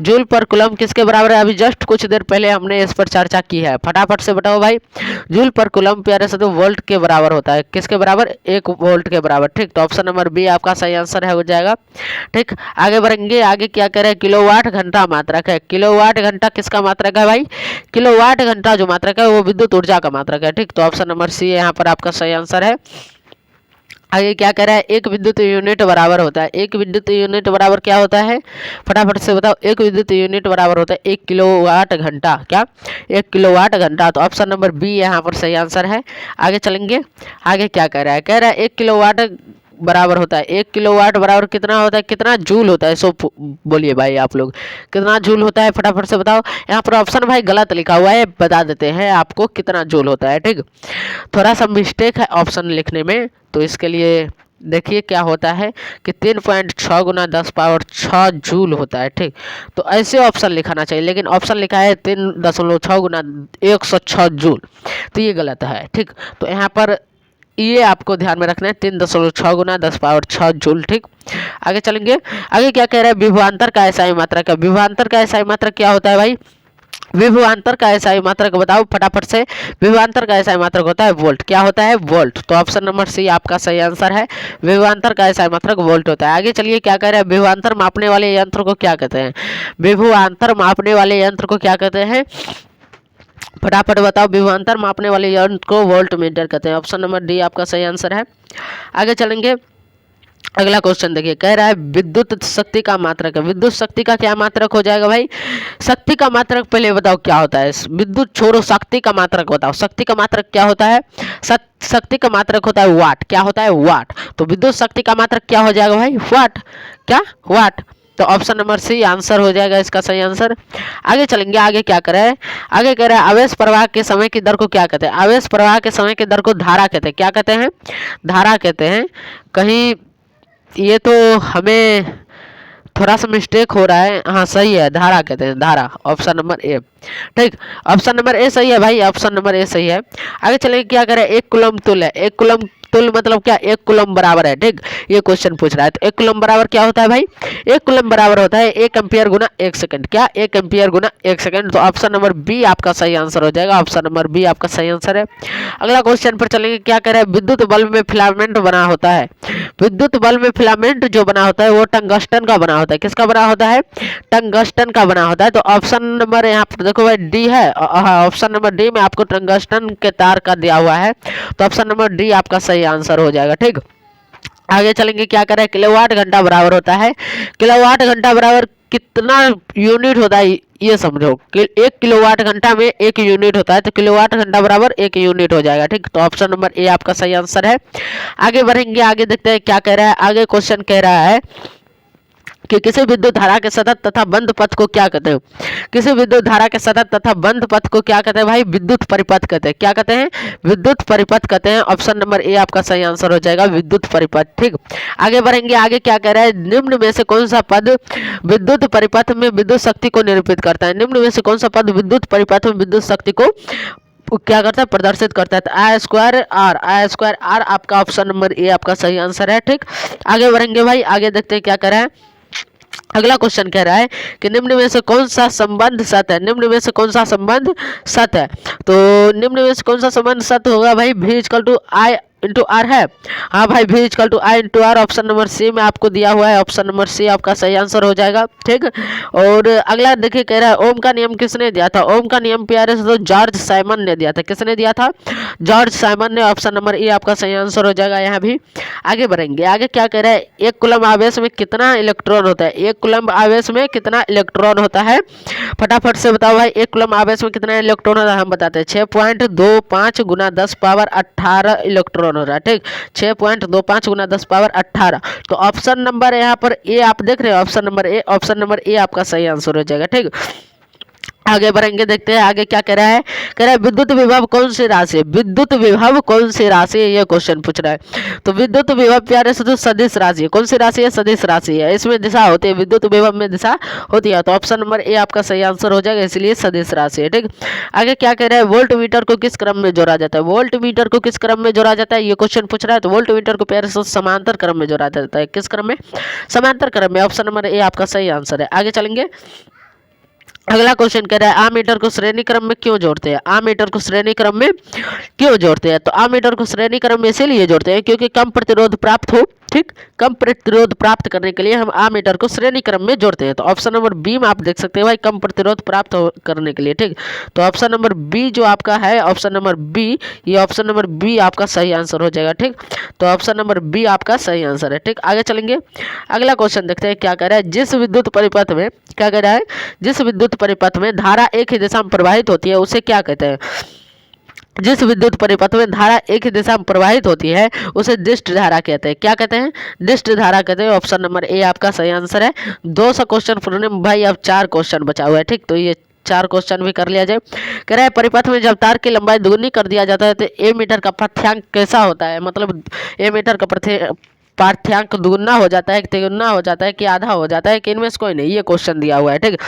जूल पर कूलम किसके बराबर है, अभी जस्ट कुछ देर पहले हमने इस पर चर्चा की है, फटाफट से बताओ भाई। जूल पर कूलम प्यारे से तो वोल्ट के बराबर होता है। किसके बराबर, 1 वोल्ट के बराबर। ठीक, तो ऑप्शन नंबर बी आपका सही आंसर है, हो जाएगा। ठीक, आगे बढ़ेंगे, आगे क्या कह रहे हैं, किलोवाट घंटा मात्रक है। किलोवाट घंटा किसका मात्रक है भाई, किलोवाट घंटा जो मात्रक है वो विद्युत ऊर्जा का मात्रक है। ठीक, तो ऑप्शन नंबर सी यहाँ पर आपका सही आंसर है। आगे क्या कह रहा है, एक विद्युत यूनिट बराबर होता है। एक विद्युत यूनिट बराबर क्या होता है, फटाफट से बताओ। एक विद्युत यूनिट बराबर होता है 1 किलोवाट घंटा। क्या, 1 किलोवाट घंटा। तो ऑप्शन नंबर बी यहाँ पर सही आंसर है। आगे चलेंगे, आगे क्या कह रहा है, कह रहा है 1 किलोवाट बराबर होता है, 1 किलोवाट बराबर कितना होता है, कितना जूल होता है। सो बोलिए भाई आप लोग, कितना जूल होता है, फटाफट से बताओ। यहाँ पर ऑप्शन भाई गलत लिखा हुआ है, बता देते हैं आपको कितना जूल होता है। ठीक, थोड़ा सा मिस्टेक है ऑप्शन लिखने में, तो इसके लिए देखिए क्या होता है कि 3.6 गुना 10 पावर 6 जूल होता है। ठीक, तो ऐसे ऑप्शन लिखाना चाहिए, लेकिन ऑप्शन लिखा है 3.6 गुना 106 जूल, तो ये गलत है। ठीक, तो यहाँ पर ये आपको ध्यान में रखना है, 3.6 गुना 10 पावर 6 जूल। ठीक, आगे चलेंगे, आगे क्या कह रहा है, विभवांतर का एसआई मात्रक है। विभवांतर का एसआई मात्रक क्या होता है भाई, विभवांतर का एसआई मात्रक बताओ फटाफट से। विभवांतर का एसआई मात्रक होता है वोल्ट। क्या होता है, वोल्ट। तो ऑप्शन नंबर सी आपका सही आंसर है, विभवांतर का एसआई मात्रक वोल्ट होता है। आगे चलिए, क्या कह रहे हैं, विभवांतर मापने वाले यंत्र को क्या कहते हैं। विभवांतर मापने वाले यंत्र को क्या कहते हैं, फटाफट बताओ। विभवांतर मापने वाले यंत्र को वोल्ट मीटर कहते हैं। ऑप्शन नंबर डी आपका सही आंसर है। आगे चलेंगे, अगला क्वेश्चन देखिए, कह रहा है विद्युत शक्ति का मात्रक है। विद्युत शक्ति का क्या मात्रक हो जाएगा भाई, शक्ति का मात्रक पहले बताओ क्या होता है। विद्युत छोड़ो, शक्ति का मात्रक बताओ। शक्ति का मात्रक क्या होता है, शक्ति का मात्रक होता है वाट। क्या होता है, वाट। तो विद्युत शक्ति का मात्रक क्या हो जाएगा भाई, वाट। क्या, वाट। तो ऑप्शन नंबर सी आंसर हो जाएगा इसका सही आंसर। आगे चलेंगे, आगे क्या कर रहा है, आगे कह रहा है आवेश प्रवाह के समय की दर को क्या कहते हैं। आवेश प्रवाह के समय की दर को धारा कहते हैं। क्या कहते हैं, धारा कहते हैं। कहीं ये तो हमें थोड़ा सा मिस्टेक हो रहा है। हाँ सही है, धारा कहते हैं, धारा, ऑप्शन नंबर ए। ठीक, ऑप्शन नंबर ए सही है भाई, ऑप्शन नंबर ए सही है। आगे चलेंगे, क्या करें, एक कुलम तुल है। एक कुलम तुल मतलब क्या, एक कुलम बराबर है। ठीक, ये क्वेश्चन पूछ रहा है। तो एक कुलम बराबर क्या होता है भाई, एक कुलम बराबर होता है 1 एम्पियर गुना 1 सेकंड। क्या, 1 एम्पियर गुना 1 सेकंड। तो ऑप्शन नंबर बी आपका सही आंसर हो जाएगा, ऑप्शन नंबर बी आपका सही आंसर है। अगला क्वेश्चन पर चलेंगे, क्या करें, विद्युत बल्ब में फिलामेंट बना होता है। विद्युत बल्ब में फिलामेंट जो बना होता है वो टंगस्टन का बना होता है। किसका बना होता है, टंगस्टन का बना होता है। तो ऑप्शन नंबर यहाँ पर देखो भाई डी है, ऑप्शन नंबर डी में आपको टंगस्टन के तार का दिया हुआ है। तो ऑप्शन नंबर डी आपका सही आंसर हो जाएगा। ठीक, आगे चलेंगे, क्या करें, किलोवाट घंटा बराबर होता है। किलोवाट घंटा बराबर कितना यूनिट होता है, ये समझो कि 1 किलोवाट घंटा में 1 यूनिट होता है। तो किलोवाट घंटा बराबर 1 यूनिट हो जाएगा। ठीक, तो ऑप्शन नंबर ए आपका सही आंसर है। आगे बढ़ेंगे, आगे देखते हैं क्या कह रहा है। आगे क्वेश्चन कह रहा है कि किसी विद्युत धारा के सतत तथा बंद पथ को क्या कहते हैं। किसी विद्युत धारा के सतत तथा बंद पथ को क्या कहते हैं भाई, विद्युत परिपथ कहते हैं। क्या कहते हैं, विद्युत परिपथ कहते हैं। ऑप्शन नंबर ए आपका सही आंसर हो जाएगा, विद्युत परिपथ। ठीक, आगे बढ़ेंगे, आगे क्या कह रहा है, निम्न में से कौन सा पद विद्युत परिपथ में विद्युत शक्ति को निरूपित करता है। निम्न में से कौन सा पद विद्युत परिपथ में विद्युत शक्ति को क्या करता है, प्रदर्शित करता है। तो आई स्क्वायर आर आपका ऑप्शन नंबर ए आपका सही आंसर है। ठीक, आगे बढ़ेंगे भाई, आगे देखते हैं क्या कह रहा है। अगला क्वेश्चन कह रहा है कि निम्न में से कौन सा संबंध सत्य है। निम्न में से कौन सा संबंध सत्य है। तो निम्न में से कौन सा संबंध सत्य होगा भाई, v equal to I into R है। हाँ भाई, v equal to I into R option number C में आपको दिया हुआ है, ऑप्शन नंबर सी आपका सही आंसर हो जाएगा। ठीक, और अगला देखिए कह रहा है ओम का नियम किसने दिया था। ओम का नियम प्यारे से तो जॉर्ज साइमन ने दिया था। किसने दिया था, जॉर्ज साइमन ने। ऑप्शन नंबर ए आपका सही आंसर हो जाएगा यहाँ भी। आगे बढ़ेंगे, आगे क्या कह रहा है, एक कूलम्ब आवेश में कितना इलेक्ट्रॉन होता है। एक कूलम्ब आवेश में कितना इलेक्ट्रॉन होता है, फटाफट से बताओ भाई, एक कूलम्ब आवेश में कितना इलेक्ट्रॉन होता है। हम बताते हैं 6.25 गुना 10 पावर 18 इलेक्ट्रॉन हो रहा है। ठीक, 6.25 गुना 10 पावर 18। तो ऑप्शन नंबर यहाँ पर ए आप देख रहे हो, option number A, option number A आपका सही आंसर हो जाएगा। ठीक, आगे बढ़ेंगे, देखते हैं आगे क्या कह रहा है। कह रहा है विद्युत विभव कौन सी राशि है। विद्युत विभव कौन सी राशि है, ये क्वेश्चन पूछ रहा है। तो विद्युत विभव प्यारे से तो सदिश राशि है। कौन सी राशि है, सदिश राशि है। इसमें दिशा होती है, विद्युत विभव में दिशा होती है। तो ऑप्शन नंबर ए आपका सही आंसर हो जाएगा, इसलिए सदिश राशि है। ठीक, आगे क्या कह रहा है, वोल्ट मीटर को किस क्रम में जोड़ा जाता है। वोल्ट मीटर को किस क्रम में जोड़ा जाता है, ये क्वेश्चन पूछ रहा है। तो वोल्ट मीटर को प्यारे से समांतर क्रम में जोड़ा जाता है। किस क्रम में, समांतर क्रम में। ऑप्शन नंबर ए आपका सही आंसर है। आगे चलेंगे, अगला क्वेश्चन कह रहा है आमीटर को श्रेणी क्रम में क्यों जोड़ते हैं। आमीटर को श्रेणी क्रम में क्यों जोड़ते हैं। तो आमीटर को श्रेणी क्रम में इसीलिए जोड़ते हैं क्योंकि कम प्रतिरोध प्राप्त हो। ठीक, कम प्रतिरोध प्राप्त करने के लिए हम आमीटर को श्रेणी क्रम में जोड़ते हैं। तो ऑप्शन नंबर बी में आप देख सकते हैं भाई, कम प्रतिरोध प्राप्त करने के लिए। ठीक, तो ऑप्शन नंबर बी जो आपका है, ऑप्शन नंबर बी, ये ऑप्शन नंबर बी आपका सही आंसर हो जाएगा। ठीक, तो ऑप्शन नंबर बी आपका सही आंसर है। ठीक, आगे चलेंगे, अगला क्वेश्चन देखते हैं क्या कह रहा है। जिस विद्युत परिपथ में, क्या कह रहा है, जिस विद्युत परिपथ में धारा एक ही दिशा में प्रवाहित होती है उसे क्या कहते हैं। जिस विद्युत परिपथ में धारा एक ही दिशा में प्रवाहित होती है उसे दिष्ट धारा कहते हैं। क्या कहते हैं, दिष्ट धारा कहते हैं। ऑप्शन नंबर ए आपका सही आंसर है। 200 क्वेश्चन पूरे भाई, अब 4 क्वेश्चन बचा हुआ है। ठीक, तो ये 4 क्वेश्चन भी कर लिया जाए। कह रहा है परिपथ में जब तार की लंबाई दुगुनी कर दिया जाता है तो ए मीटर का पाठ्यांक कैसा होता है। मतलब ए मीटर का पाठ्यांक दुगुना हो जाता है, तिगुना हो जाता है, कि आधा हो जाता है, कि इनमें से कोई नहीं, ये क्वेश्चन दिया हुआ है। ठीक,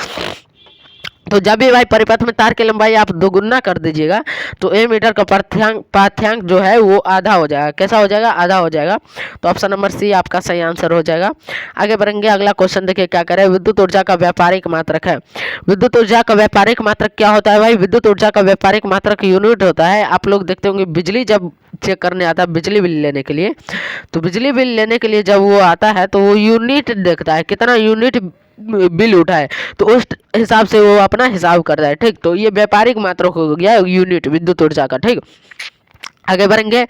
तो जब भी भाई परिपथ में तार की लंबाई आप दोगुना कर दीजिएगा तो ए मीटर का पाठ्यांक जो है वो आधा हो जाएगा। कैसा हो जाएगा, आधा हो जाएगा। तो ऑप्शन नंबर सी आपका सही आंसर हो जाएगा। आगे बढ़ेंगे, अगला क्वेश्चन देखिए क्या करें। विद्युत ऊर्जा का व्यापारिक मात्रक है। विद्युत ऊर्जा का व्यापारिक मात्रक क्या होता है भाई। विद्युत ऊर्जा का व्यापारिक मात्रक यूनिट होता है। आप लोग देखते होंगे बिजली जब चेक करने आता है, बिजली बिल लेने के लिए, तो बिजली बिल लेने के लिए जब वो आता है तो वो यूनिट देखता है, कितना यूनिट बिल उठा है, तो उस हिसाब से वो अपना हिसाब करता है। ठीक, तो ये व्यापारिक मात्रक हो गया यूनिट विद्युत ऊर्जा का। ठीक, आगे बढ़ेंगे,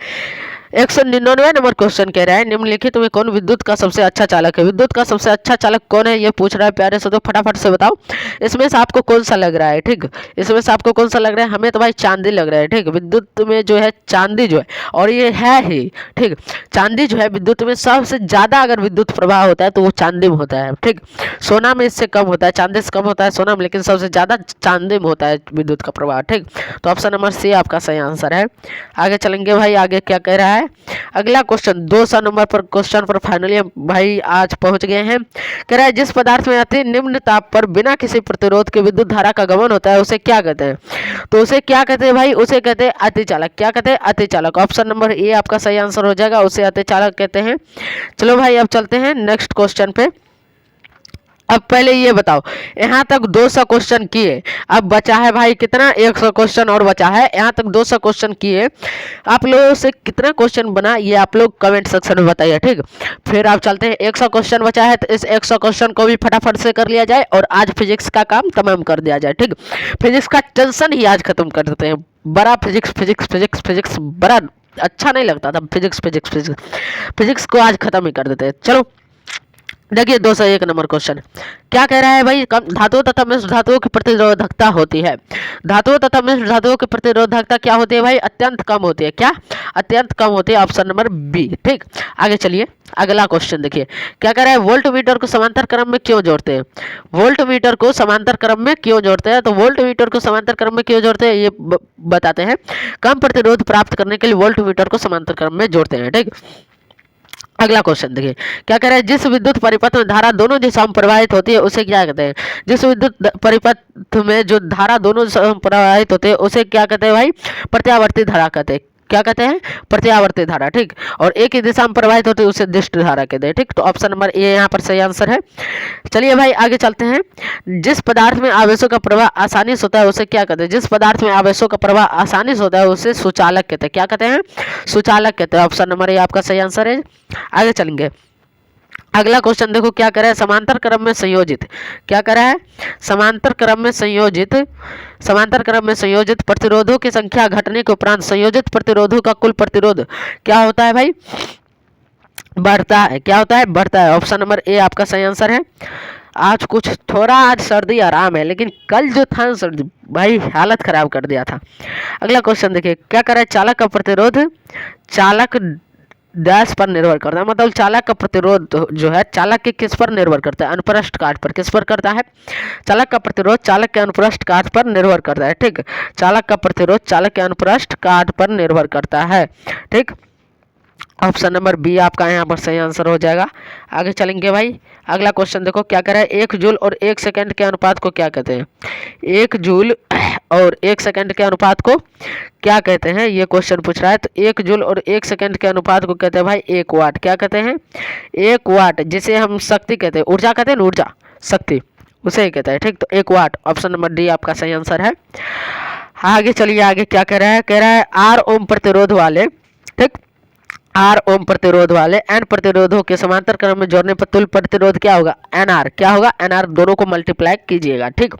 199 नंबर क्वेश्चन कह रहा है निम्नलिखित में कौन विद्युत का सबसे अच्छा चालक है। विद्युत का सबसे अच्छा चालक कौन है, ये पूछ रहा है प्यारे से। तो फटाफट से बताओ इसमें से आपको कौन सा लग रहा है। ठीक, इसमें से आपको कौन सा लग रहा है। हमें तो भाई चांदी लग रहा है। ठीक, विद्युत में जो है चांदी जो है, और ये है ही। ठीक, चांदी जो है विद्युत में सबसे ज़्यादा अगर विद्युत प्रवाह होता है तो वो चांदी में होता है। ठीक, सोना में इससे कम होता है, चांदी से कम होता है सोना में, लेकिन सबसे ज़्यादा चांदी में होता है विद्युत का प्रवाह। ठीक, तो ऑप्शन नंबर सी आपका सही आंसर है। आगे चलेंगे भाई, आगे क्या कह रहा है। है। अगला क्वेश्चन 200 नंबर पर क्वेश्चन पर फाइनली हम भाई आज पहुंच गए हैं। कह रहा है जिस पदार्थ में अति निम्न ताप पर बिना किसी प्रतिरोध के विद्युत धारा का गमन होता है उसे क्या कहते हैं? तो उसे क्या कहते हैं भाई? उसे कहते हैं अतिचालक। क्या कहते हैं? अतिचालक। ऑप्शन नंबर ए आपका सही आंसर हो जाएगा, उसे अतिचालक कहते हैं। चलो भाई अब चलते हैं नेक्स्ट क्वेश्चन पे। अब पहले ये बताओ, यहाँ तक 200 क्वेश्चन किए, अब बचा है भाई कितना? 100 क्वेश्चन और बचा है। यहाँ तक 200 क्वेश्चन किए, आप लोगों से कितना क्वेश्चन बना ये आप लोग कमेंट सेक्शन में बताइए, ठीक। फिर आप चलते हैं, 100 क्वेश्चन बचा है तो इस 100 क्वेश्चन को भी फटाफट से कर लिया जाए और आज फिजिक्स का काम तमाम कर दिया जाए, ठीक। फिजिक्स का टेंशन ही आज खत्म कर देते हैं। बड़ा फिजिक्स फिजिक्स फिजिक्स फिजिक्स बड़ा अच्छा नहीं लगता था। फिजिक्स फिजिक्स फिजिक्स फिजिक्स को आज खत्म ही कर देते हैं। चलो देखिए 201 नंबर क्वेश्चन क्या कह रहा है भाई? धातुओं तथा मिश्र धातुओं की प्रतिरोधकता होती है। धातुओं तथा मिश्र धातुओं की प्रतिरोधकता क्या होती है भाई? अत्यंत कम होती है। क्या? अत्यंत कम होती है। ऑप्शन नंबर बी, ठीक। आगे चलिए अगला क्वेश्चन देखिए क्या कह रहा है? वोल्ट मीटर को समांतर क्रम में क्यों जोड़ते हैं? वोल्ट मीटर को समांतर क्रम में क्यों जोड़ते हैं? तो वोल्ट मीटर को समांतर क्रम में क्यों जोड़ते हैं ये बताते हैं। कम प्रतिरोध प्राप्त करने के लिए वोल्ट मीटर को समांतर क्रम में जोड़ते हैं, ठीक। अगला क्वेश्चन देखिए क्या कह रहा है? जिस विद्युत परिपथ में धारा दोनों दिशाओं में प्रवाहित होती है उसे क्या कहते हैं? जिस विद्युत परिपथ में जो धारा दोनों दिशाओं में प्रवाहित होते हैं उसे क्या कहते हैं भाई? प्रत्यावर्ती धारा कहते हैं। क्या कहते हैं? प्रत्यावर्ती धारा, ठीक। और एक ही दिशा में प्रवाहित होती है उसे दिष्ट धारा कहते हैं, ठीक। तो ऑप्शन नंबर ए यहाँ पर सही आंसर है। चलिए भाई आगे चलते हैं। जिस पदार्थ में आवेशों का प्रवाह आसानी से होता है उसे क्या कहते हैं? जिस पदार्थ में आवेशों का प्रवाह आसानी से होता है उसे सुचालक कहते हैं। क्या कहते हैं? सुचालक कहते हैं। ऑप्शन नंबर ए आपका सही आंसर है। आगे चलेंगे अगला क्वेश्चन देखो क्या कह रहा है? समांतर क्रम में संयोजित, क्या कह रहा है? समांतर क्रम में संयोजित प्रतिरोधों की संख्या घटने के उपरांत संयोजित प्रतिरोधों का कुल प्रतिरोध क्या होता है भाई? बढ़ता है। क्या होता है? बढ़ता है। ऑप्शन नंबर ए आपका सही आंसर है। आज कुछ थोड़ा आज सर्दी आराम है, लेकिन कल जो था सर्दी भाई हालत खराब कर दिया था। अगला क्वेश्चन देखिए क्या कर रहा है? चालक का प्रतिरोध चालक डैश पर निर्भर करता है, मतलब चालक का प्रतिरोध जो है चालक के किस पर निर्भर करता है? अनुप्रस्थ काट पर। किस पर करता है? चालक का प्रतिरोध चालक के अनुप्रस्थ काट पर निर्भर करता है, ठीक। चालक का प्रतिरोध चालक के अनुप्रस्थ काट पर निर्भर करता है, ठीक। ऑप्शन नंबर बी आपका यहाँ पर सही आंसर हो जाएगा। आगे चलेंगे भाई अगला क्वेश्चन देखो क्या कह रहा है? 1 जूल और 1 सेकंड के अनुपात को क्या कहते हैं? 1 जूल और 1 सेकंड के अनुपात को क्या कहते हैं? ये क्वेश्चन पूछ रहा है। तो 1 जूल और 1 सेकंड के अनुपात को कहते हैं भाई 1 वाट। क्या कहते हैं? 1 वाट, जिसे हम शक्ति कहते हैं, ऊर्जा कहते हैं ना, ऊर्जा शक्ति उसे ही कहते हैं, ठीक। तो 1 वाट ऑप्शन नंबर डी आपका सही आंसर है। आगे चलिए आगे क्या कह रहा है? कह रहा है आर ओम प्रतिरोध वाले, ठीक, आर ओम प्रतिरोध वाले एन प्रतिरोधों के समांतर क्रम में जोड़ने पर तुल्य प्रतिरोध क्या होगा? N R. क्या होगा? N R. दोनों को मल्टीप्लाई कीजिएगा, ठीक।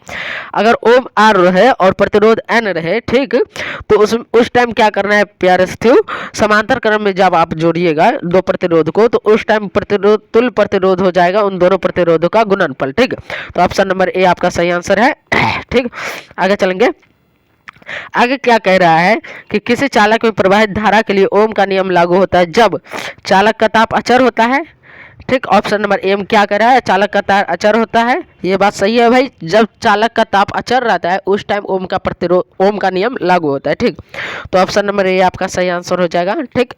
अगर ओम आर रहे और प्रतिरोध एन रहे, ठीक, तो उस टाइम क्या करना है प्यारे साथियों? समांतर क्रम में जब आप जोड़िएगा दो प्रतिरोध को तो उस टाइम प्रतिरोध तुल्य प्रतिरोध हो जाएगा उन दोनों प्रतिरोधों का गुणनफल, ठीक। तो ऑप्शन नंबर ए आपका सही आंसर है, ठीक। आगे चलेंगे आगे क्या कह रहा है कि किसी चालक में प्रवाहित धारा के लिए ओम का नियम लागू होता है जब चालक का ताप अचर होता है, ठीक। ऑप्शन नंबर ए में क्या कह रहा है? चालक का ताप अचर होता है। ये बात सही है भाई। जब चालक का ताप अचर रहता है उस टाइम ओम का नियम लागू होता है, ठीक। तो ऑप्शन नंबर ए आपका सही आंसर हो जाएगा, ठीक।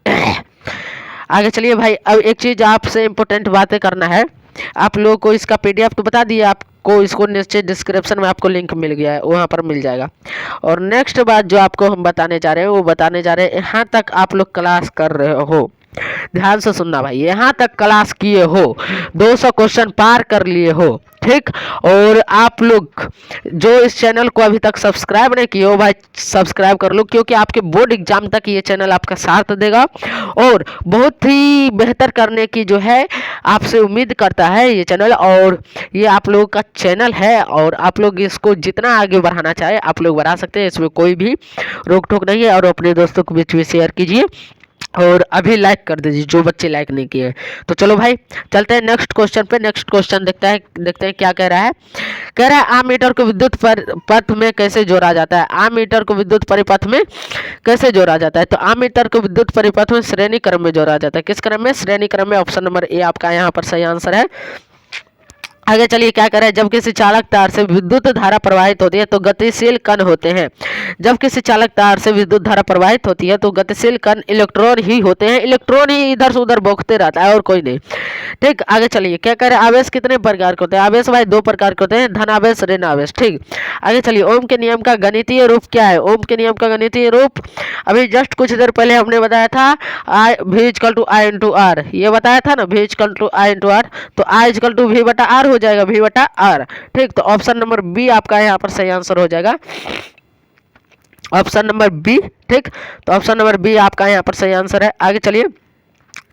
आगे चलिए भाई अब एक चीज आपसे इम्पोर्टेंट बातें करना है। आप लोगों को इसका पीडीएफ तो बता दिए आपको, इसको नीचे डिस्क्रिप्शन में आपको लिंक मिल गया है, वहाँ पर मिल जाएगा। और नेक्स्ट बात जो आपको हम बताने जा रहे हैं वो बताने जा रहे हैं, यहाँ तक आप लोग क्लास कर रहे हो, ध्यान से सुनना भाई, यहाँ तक क्लास किए हो, 200 क्वेश्चन पार कर लिए हो, ठीक। और आप लोग जो इस चैनल को अभी तक सब्सक्राइब नहीं किए हो भाई सब्सक्राइब कर लो, क्योंकि आपके बोर्ड एग्जाम तक ये चैनल आपका साथ देगा और बहुत ही बेहतर करने की जो है आपसे उम्मीद करता है ये चैनल। और ये आप लोगों का चैनल है और आप लोग इसको जितना आगे बढ़ाना चाहे आप लोग बढ़ा सकते हैं, इसमें कोई भी रोक टोक नहीं है। और अपने दोस्तों के बीच में शेयर कीजिए और अभी लाइक कर दीजिए जो बच्चे लाइक नहीं किए। तो चलो भाई चलते हैं नेक्स्ट क्वेश्चन पे। नेक्स्ट क्वेश्चन देखते हैं क्या कह रहा है। कह रहा है आमीटर को विद्युत परिपथ में कैसे जोड़ा जाता है? आमीटर को विद्युत परिपथ में कैसे जोड़ा जाता है? तो आमीटर को विद्युत परिपथ में श्रेणी क्रम में जोड़ा जाता है। किस क्रम में? श्रेणी क्रम में। ऑप्शन नंबर ए आपका यहाँ पर सही आंसर है। आगे चलिए क्या करें, जब किसी चालक तार से विद्युत धारा प्रवाहित होती है तो गतिशील कण होते हैं। जब किसी चालक तार से विद्युत धारा प्रवाहित होती है तो गतिशील कण इलेक्ट्रॉन ही होते हैं। इलेक्ट्रॉन ही इधर से उधर बौखते रहता है और कोई नहीं। ठीक, आगे चलिए क्या करें, आवेश कितने प्रकार के होते हैं? आवेश भाई 2 प्रकार के होते हैं, धन आवेश, ऋण आवेश। ठीक, आगे चलिए, ओम के नियम का गणितीय रूप क्या है? ओम के नियम का गणितीय रूप अभी जस्ट कुछ देर पहले हमने बताया था, V = I × R, ये बताया था ना, V = I × R, तो I = V/R हो जाएगा, V/R। ठीक, तो ऑप्शन नंबर बी आपका यहाँ पर सही आंसर हो जाएगा, ऑप्शन नंबर बी। ठीक, तो ऑप्शन नंबर बी आपका यहाँ पर सही आंसर है। आगे चलिए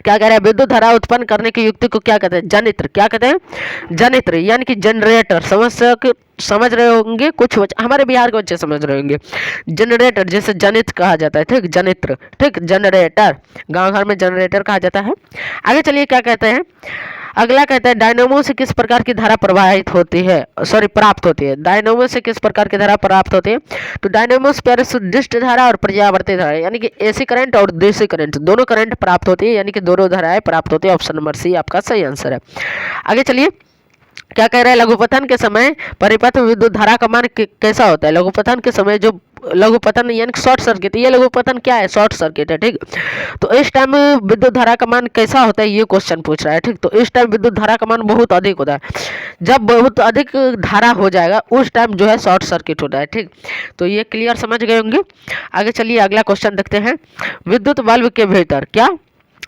क्या कह रहे हैं, विद्युत धारा उत्पन्न करने की युक्ति को क्या कहते हैं? जनित्र। क्या कहते हैं? जनित्र, यानी कि जनरेटर। समझ रहे होंगे कुछ हमारे बिहार के बच्चे समझ रहे होंगे। जनरेटर जैसे जनित कहा जाता है। ठीक, जनित्र। ठीक, जनरेटर, गांव घर में जनरेटर कहा जाता है। आगे चलिए क्या कहते हैं, अगला कहता है डायनेमो से किस प्रकार की धारा प्रवाहित होती है, प्राप्त होती है? डायनेमो से किस प्रकार की धारा प्राप्त होती है? तो डायनेमो से पैराशुद्धिष्ट धारा और पर्यावर्ती धारा, यानी कि एसी करंट और डीसी करंट, दोनों करंट प्राप्त होती है, यानी कि दोनों धाराएं प्राप्त होती है। ऑप्शन नंबर सी आपका सही आंसर है। आगे चलिए क्या कह रहा है, लघुपतन के समय परिपथ में विद्युत धारा का मान कैसा होता है? लघुपतन के समय जो लघुपतन यानी शॉर्ट सर्किट, ये लघुपतन क्या है? शॉर्ट सर्किट है। ठीक, तो इस टाइम विद्युत धारा का मान कैसा होता है, ये क्वेश्चन पूछ रहा है। ठीक, तो इस टाइम विद्युत धारा का मान बहुत अधिक होता है। जब बहुत अधिक धारा हो जाएगा उस टाइम जो है शॉर्ट सर्किट होता है। ठीक, तो ये क्लियर समझ गए होंगे। आगे चलिए अगला क्वेश्चन देखते हैं, विद्युत बल्ब के भीतर क्या,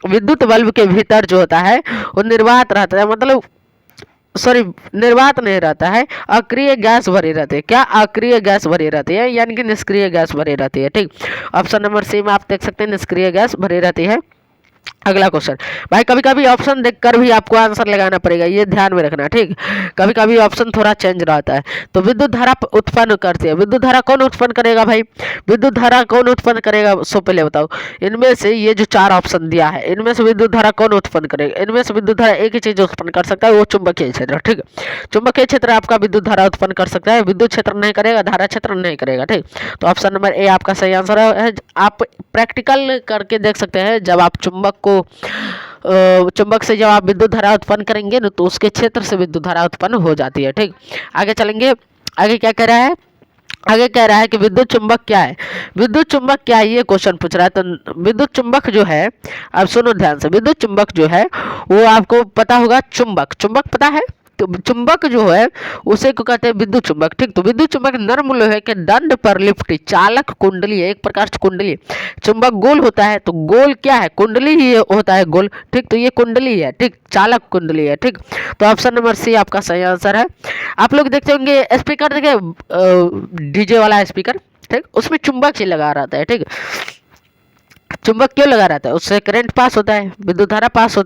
विद्युत बल्ब के भीतर जो होता है वो निर्वात रहता है, मतलब निर्वात नहीं रहता है, अक्रिय गैस भरी रहती है। क्या? अक्रिय गैस भरी रहती है, यानी कि निष्क्रिय गैस भरी रहती है। ठीक, ऑप्शन नंबर सी में आप देख सकते हैं निष्क्रिय गैस भरी रहती है। अगला क्वेश्चन भाई, कभी कभी ऑप्शन देखकर भी आपको आंसर लगाना पड़ेगा, ये ध्यान में रखना। ठीक, कभी कभी ऑप्शन थोड़ा चेंज रहता है। तो विद्युत धारा उत्पन्न करती है, विद्युत धारा कौन उत्पन्न करेगा भाई? विद्युत धारा कौन उत्पन्न करेगा, सो पहले बताओ। इनमें से ये जो 4 ऑप्शन दिया है, इनमें से विद्युत धारा कौन उत्पन्न करेगा? इनमें से विद्युत धारा एक ही चीज उत्पन्न कर सकता है, वो चुंबकीय क्षेत्र। ठीक, चुंबकीय क्षेत्र आपका विद्युत धारा उत्पन्न कर सकता है, विद्युत क्षेत्र नहीं करेगा, धारा क्षेत्र नहीं करेगा। ठीक, तो ऑप्शन नंबर ए आपका सही आंसर है। आप प्रैक्टिकल करके देख सकते हैं, जब आप चुंबक से जब आप विद्युत धारा उत्पन्न करेंगे ना, तो उसके क्षेत्र से विद्युत धारा उत्पन्न हो जाती है। ठीक, आगे चलेंगे, आगे क्या कह रहा है, आगे कह रहा है कि विद्युत चुंबक क्या है? विद्युत चुंबक क्या है, ये क्वेश्चन पूछ रहा है। तो विद्युत चुंबक जो है, अब सुनो ध्यान से, विद्युत चुंबक जो है वो आपको पता होगा, चुंबक पता है? तो चुंबक जो है उसे को कहते हैं विद्युत चुंबक। ठीक, तो विद्युत चुंबक नर्म लोहे के दंड पर लिपटी चालक कुंडली है, एक प्रकार से कुंडली। चुंबक गोल होता है, तो गोल क्या है? कुंडली ही होता है गोल। ठीक, तो ये कुंडली है। ठीक, चालक कुंडली है। ठीक, तो ऑप्शन नंबर सी आपका सही आंसर है। आप लोग देखते होंगे स्पीकर, देखे डीजे वाला स्पीकर, ठीक, उसमें चुंबक ही लगा रहता है। ठीक, चुंबक क्यों लगा रहता है? उससे करंट पास होता है, विद्युत धारा पास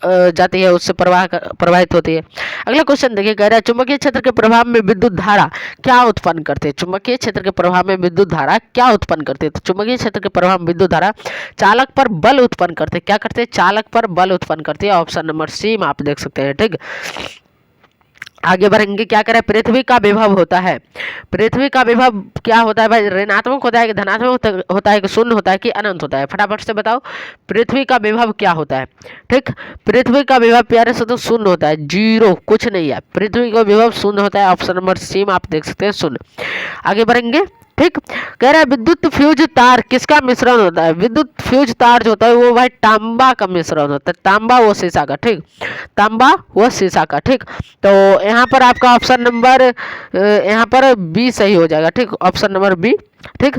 जाती है, उससे प्रवाहित होती है। अगला क्वेश्चन देखिए, कह रहा है चुंबकीय क्षेत्र के प्रभाव में विद्युत धारा क्या उत्पन्न करते हैं? चुंबकीय क्षेत्र के प्रभाव में विद्युत धारा क्या उत्पन्न करते हैं? तो चुंबकीय क्षेत्र के प्रभाव में विद्युत धारा चालक पर बल उत्पन्न करते हैं। क्या करते हैं? चालक पर बल उत्पन्न करती है। ऑप्शन नंबर सी में आप देख सकते हैं। ठीक, आगे बढ़ेंगे, क्या करें, पृथ्वी का विभव होता है, पृथ्वी का विभव क्या होता है भाई? ऋणात्मक होता है कि धनात्मक होता है कि शून्य होता है कि अनंत होता है? फटाफट से बताओ, पृथ्वी का विभव क्या होता है? ठीक, पृथ्वी का विभव प्यारे से तो शून्य होता है, 0, कुछ नहीं है, पृथ्वी का विभव शून्य होता है। ऑप्शन नंबर सी में आप देख सकते हैं, शून्य। आगे बढ़ेंगे, ठीक, कह रहा है विद्युत फ्यूज तार किसका मिश्रण होता है? विद्युत फ्यूज तार जो होता है वो भाई तांबा का मिश्रण होता है, तांबा व शीशा का। ठीक, तांबा व शीशा का। ठीक, तो यहाँ पर आपका ऑप्शन नंबर यहाँ पर बी सही हो जाएगा। ठीक, ऑप्शन नंबर बी। ठीक,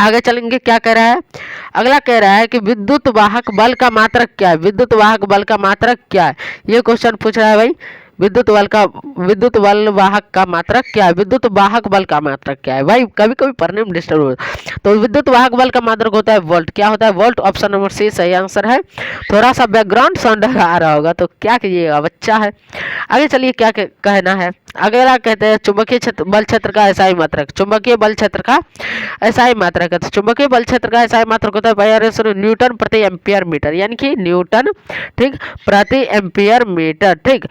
आगे चलेंगे, क्या कह रहा है, अगला कह रहा है कि विद्युत वाहक बल का मात्रक क्या है? विद्युत वाहक बल का मात्रक क्या है, ये क्वेश्चन पूछ रहा है भाई। विद्युत बल वाहक का मात्रक क्या है? विद्युत वाहक बल का मात्रक क्या है भाई? कभी कभी पढ़ने में डिस्टर्ब होता है। तो विद्युत वाहक बल का मात्रक होता है वोल्ट। क्या होता है? वोल्ट। ऑप्शन नंबर सी सही आंसर है। थोड़ा सा बैकग्राउंड साउंड आ रहा होगा तो क्या कीजिएगा, बच्चा है। आगे चलिए, क्या कहना है, अगला कहते हैं चुंबकीय बल क्षेत्र का एसआई मात्रक। चुंबकीय बल क्षेत्र का एसआई मात्रक है, तो चुंबकीय बल क्षेत्र का एसआई मात्रक होता है भाई न्यूटन प्रति एम्पियर मीटर, यानी कि न्यूटन, ठीक, प्रति एम्पियर मीटर। ठीक,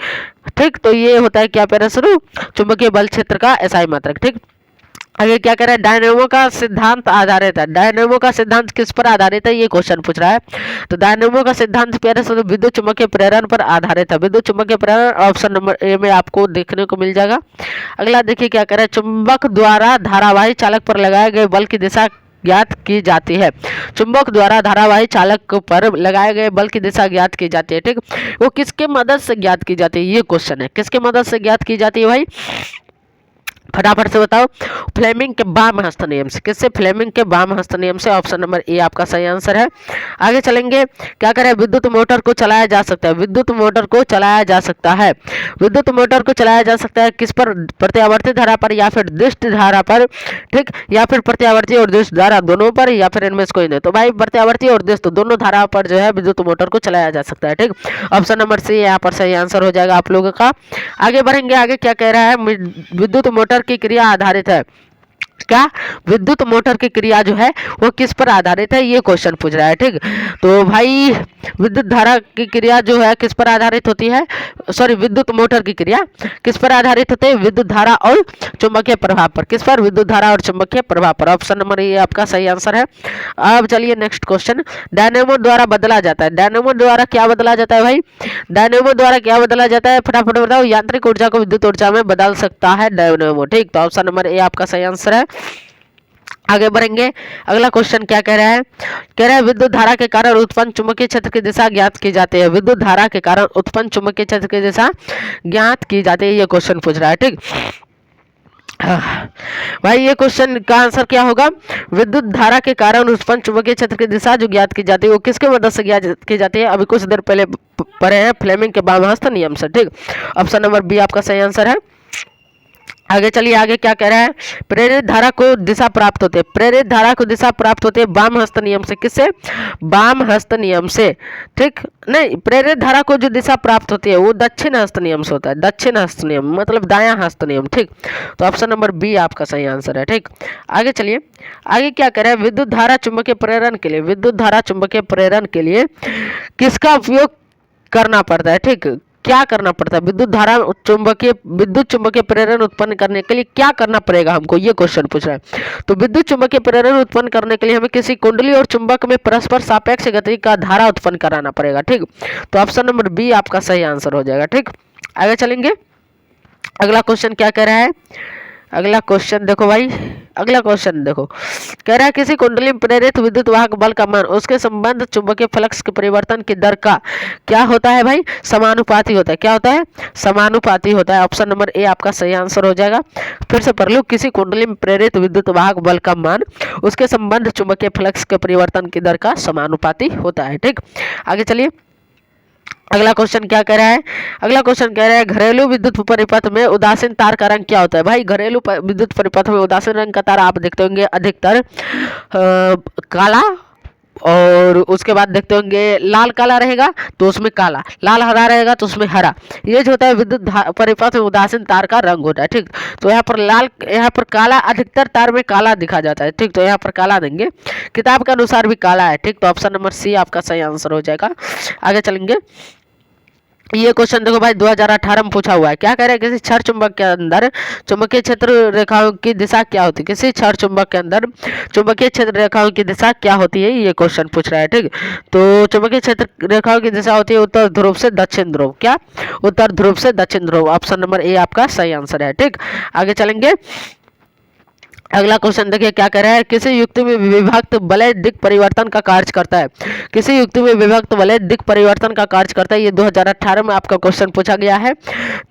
ठीक, तो ये होता है क्या प्यारे सुनो, चुंबकीय बल क्षेत्र का एसआई मात्रक। ठीक, आगे क्या कह रहा है, डायनेमो का सिद्धांत आधारित है। डायनेमो का सिद्धांत किस पर आधारित है, ये क्वेश्चन पूछ रहा है। तो डायनेमो का सिद्धांत प्यारे से विद्युत चुम्बकीय प्रेरण पर आधारित है। विद्युत चुम्बकीय प्रेरण ऑप्शन नंबर ए में आपको देखने को मिल जाएगा। अगला देखिए क्या कह रहा है, चुंबक द्वारा धारावाही चालक पर लगाए गए बल की दिशा ज्ञात की जाती है। चुंबक द्वारा धारावाही चालक पर लगाए गए बल की दिशा ज्ञात की जाती है। ठीक, वो किसके मदद से ज्ञात की जाती है, ये क्वेश्चन है। किसके मदद से ज्ञात की जाती है भाई, फटाफट से बताओ। फ्लेमिंग के वाम हस्त नियम से। किससे, फ्लेमिंग के वाम हस्त नियम से। ऑप्शन नंबर ए आपका सही आंसर है। आगे चलेंगे, क्या करें, विद्युत मोटर को चलाया जा सकता है। विद्युत मोटर को चलाया जा सकता है। विद्युत मोटर को चलाया जा सकता है किस पर, प्रत्यावर्ती धारा पर या फिर दिष्ट धारा पर। ठीक, या फिर प्रत्यावर्ती और दिष्ट धारा दोनों पर, या फिर इनमें से कोई नहीं। तो भाई प्रत्यावर्ती और दिष्ट दोनों धारा पर जो है विद्युत मोटर को चलाया जा सकता है। ठीक, ऑप्शन नंबर सी यहाँ पर सही आंसर हो जाएगा आप लोगों का। आगे बढ़ेंगे, आगे क्या कह रहा है, विद्युत मोटर की क्रिया आधारित है। क्या, विद्युत मोटर की क्रिया जो है वो किस पर आधारित है, ये क्वेश्चन पूछ रहा है। ठीक, तो भाई विद्युत धारा की क्रिया जो है किस पर आधारित होती है, सॉरी विद्युत मोटर की क्रिया किस पर आधारित होती है, विद्युत धारा और चुंबकीय प्रभाव पर। किस पर, विद्युत धारा और चुंबकीय प्रभाव पर। ऑप्शन नंबर ये आपका सही आंसर है। अब चलिए नेक्स्ट क्वेश्चन, डायनेमो द्वारा बदला जाता है। डायनेमो द्वारा क्या बदला जाता है भाई, डायनेमो द्वारा क्या बदला जाता है, फटाफट बताओ। यांत्रिक ऊर्जा को विद्युत ऊर्जा में बदल सकता है डायनेमो। ठीक, तो ऑप्शन नंबर ए आपका सही आंसर है। आगे बढ़ेंगे, अगला क्वेश्चन क्या कह रहा है, कह रहा है विद्युत धारा के कारण उत्पन्न चुंबकीय क्षेत्र की दिशा ज्ञात की जाती है। विद्युत धारा के कारण उत्पन्न चुंबकीय क्षेत्र की दिशा ज्ञात की जाती है, ये क्वेश्चन पूछ रहा है। ठीक, भाई ये क्वेश्चन का आंसर क्या होगा, विद्युत धारा के कारण उत्पन्न चुंबकीय क्षेत्र की दिशा जो ज्ञात की जाती है वो किसके मदद से ज्ञात की जाती है, अभी कुछ देर पहले पढ़े हैं, फ्लेमिंग के वाम हस्त नियम से। ठीक, ऑप्शन नंबर बी आपका सही आंसर है। आगे चलिए, आगे क्या कह रहा है, प्रेरित धारा को दिशा प्राप्त होती है। प्रेरित धारा को दिशा प्राप्त होती है वाम हस्त नियम से। किससे, वाम हस्त नियम से। ठीक, नहीं, प्रेरित धारा को जो दिशा प्राप्त होती है वो दक्षिण हस्त नियम से होता है। दक्षिण हस्त नियम मतलब दायां हस्त नियम। ठीक, तो ऑप्शन नंबर बी आपका सही आंसर है। ठीक, आगे चलिए, आगे क्या कह रहा है, विद्युत धारा चुंबकीय प्रेरण के लिए, विद्युत धारा चुंबकीय प्रेरण के लिए किसका उपयोग करना पड़ता है। ठीक, क्या करना पड़ता है, विद्युत धारा विद्युत चुंबकीय प्रेरण उत्पन्न करने के लिए क्या करना पड़ेगा हमको, ये क्वेश्चन पूछ रहा है। तो विद्युत चुंबकीय प्रेरण उत्पन्न करने के लिए हमें किसी कुंडली और चुंबक में परस्पर सापेक्ष गति का धारा उत्पन्न कराना पड़ेगा। ठीक, तो ऑप्शन नंबर बी आपका सही आंसर हो जाएगा। ठीक, आगे चलेंगे, अगला क्वेश्चन क्या कह रहा है, अगला क्वेश्चन देखो भाई, अगला क्वेश्चन देखो, कह रहा है किसी कुंडली में प्रेरित विद्युत वाहक बल का मान उसके संबंध चुंबकीय फ्लक्स के परिवर्तन की दर का क्या होता है भाई, समानुपाती होता है। क्या होता है, समानुपाती होता है। ऑप्शन नंबर ए आपका सही आंसर हो जाएगा। फिर से पढ़ लो, किसी कुंडली में प्रेरित विद्युत वाहक बल का मान उसके संबंध चुंबकीय फ्लक्स के परिवर्तन की दर का समानुपाती होता है। ठीक, आगे चलिए, अगला क्वेश्चन क्या कह रहा है, अगला क्वेश्चन कह रहा है घरेलू विद्युत परिपथ में उदासीन तार का रंग क्या होता है। भाई घरेलू विद्युत परिपथ में उदासीन रंग का तार आप देखते होंगे अधिकतर काला, और उसके बाद देखते होंगे लाल काला रहेगा तो उसमें काला, लाल हरा रहेगा तो उसमें हरा। ये जो होता है विद्युत परिपथ में उदासीन तार का रंग होता है। ठीक, तो यहाँ पर लाल, यहाँ पर काला, अधिकतर तार में काला दिखा जाता है। ठीक, तो यहाँ पर काला देंगे, किताब के अनुसार भी काला है। ठीक, तो ऑप्शन नंबर सी आपका सही आंसर हो जाएगा। आगे चलेंगे, ये क्वेश्चन देखो भाई 2018 में पूछा हुआ है। क्या कह रहे हैं, किसी क्षण चुंबक के अंदर चुंबकीय क्षेत्र रेखाओं की दिशा क्या होती है। किसी क्षण चुंबक के अंदर चुंबकीय क्षेत्र रेखाओं की दिशा क्या होती है, ये क्वेश्चन पूछ रहा है। ठीक, तो चुंबकीय क्षेत्र रेखाओं की दिशा होती है उत्तर ध्रुव से दक्षिण ध्रुव। क्या, उत्तर ध्रुव से दक्षिण ध्रुव। ऑप्शन नंबर ए आपका सही आंसर है। ठीक, आगे चलेंगे, अगला क्वेश्चन देखिए क्या कह रहा है, किसी युक्ति में विभक्त वलय दिक् परिवर्तन का कार्य करता है। किसी युक्ति में विभक्त वलय दिक् परिवर्तन का कार्य करता है, ये 2018 में आपका क्वेश्चन पूछा गया है।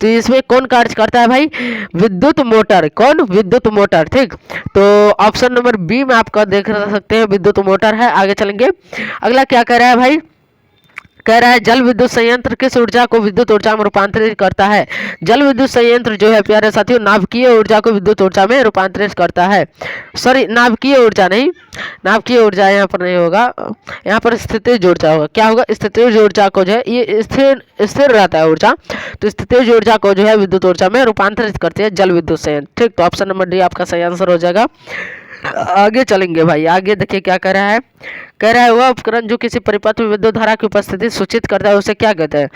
तो इसमें कौन कार्य करता है भाई, विद्युत मोटर। कौन, विद्युत मोटर। ठीक, तो ऑप्शन नंबर बी में आपका देख सकते हैं विद्युत मोटर है। आगे चलेंगे, अगला क्या कह रहा है भाई, कह रहा है जल विद्युत संयंत्र किस ऊर्जा को विद्युत ऊर्जा में रूपांतरित करता है। जल विद्युत संयंत्र जो है प्यारे साथियों नाभिकीय ऊर्जा को विद्युत ऊर्जा में रूपांतरित करता है। सॉरी, नाभिकीय ऊर्जा नहीं, नाभिकीय ऊर्जा यहाँ पर नहीं होगा, यहाँ पर स्थितिज ऊर्जा होगा। क्या होगा, स्थितिज ऊर्जा को जो है, ये स्थिर रहता है ऊर्जा, तो स्थितिज ऊर्जा को जो है विद्युत ऊर्जा में रूपांतरित करती है जल विद्युत संयंत्र। ठीक, तो ऑप्शन नंबर डी आपका सही आंसर हो जाएगा। आगे चलेंगे भाई, आगे देखिए क्या कह रहा है, कह रहा है वह उपकरण जो किसी परिपथ में विद्युत धारा की उपस्थिति सूचित करता है उसे क्या कहते हैं।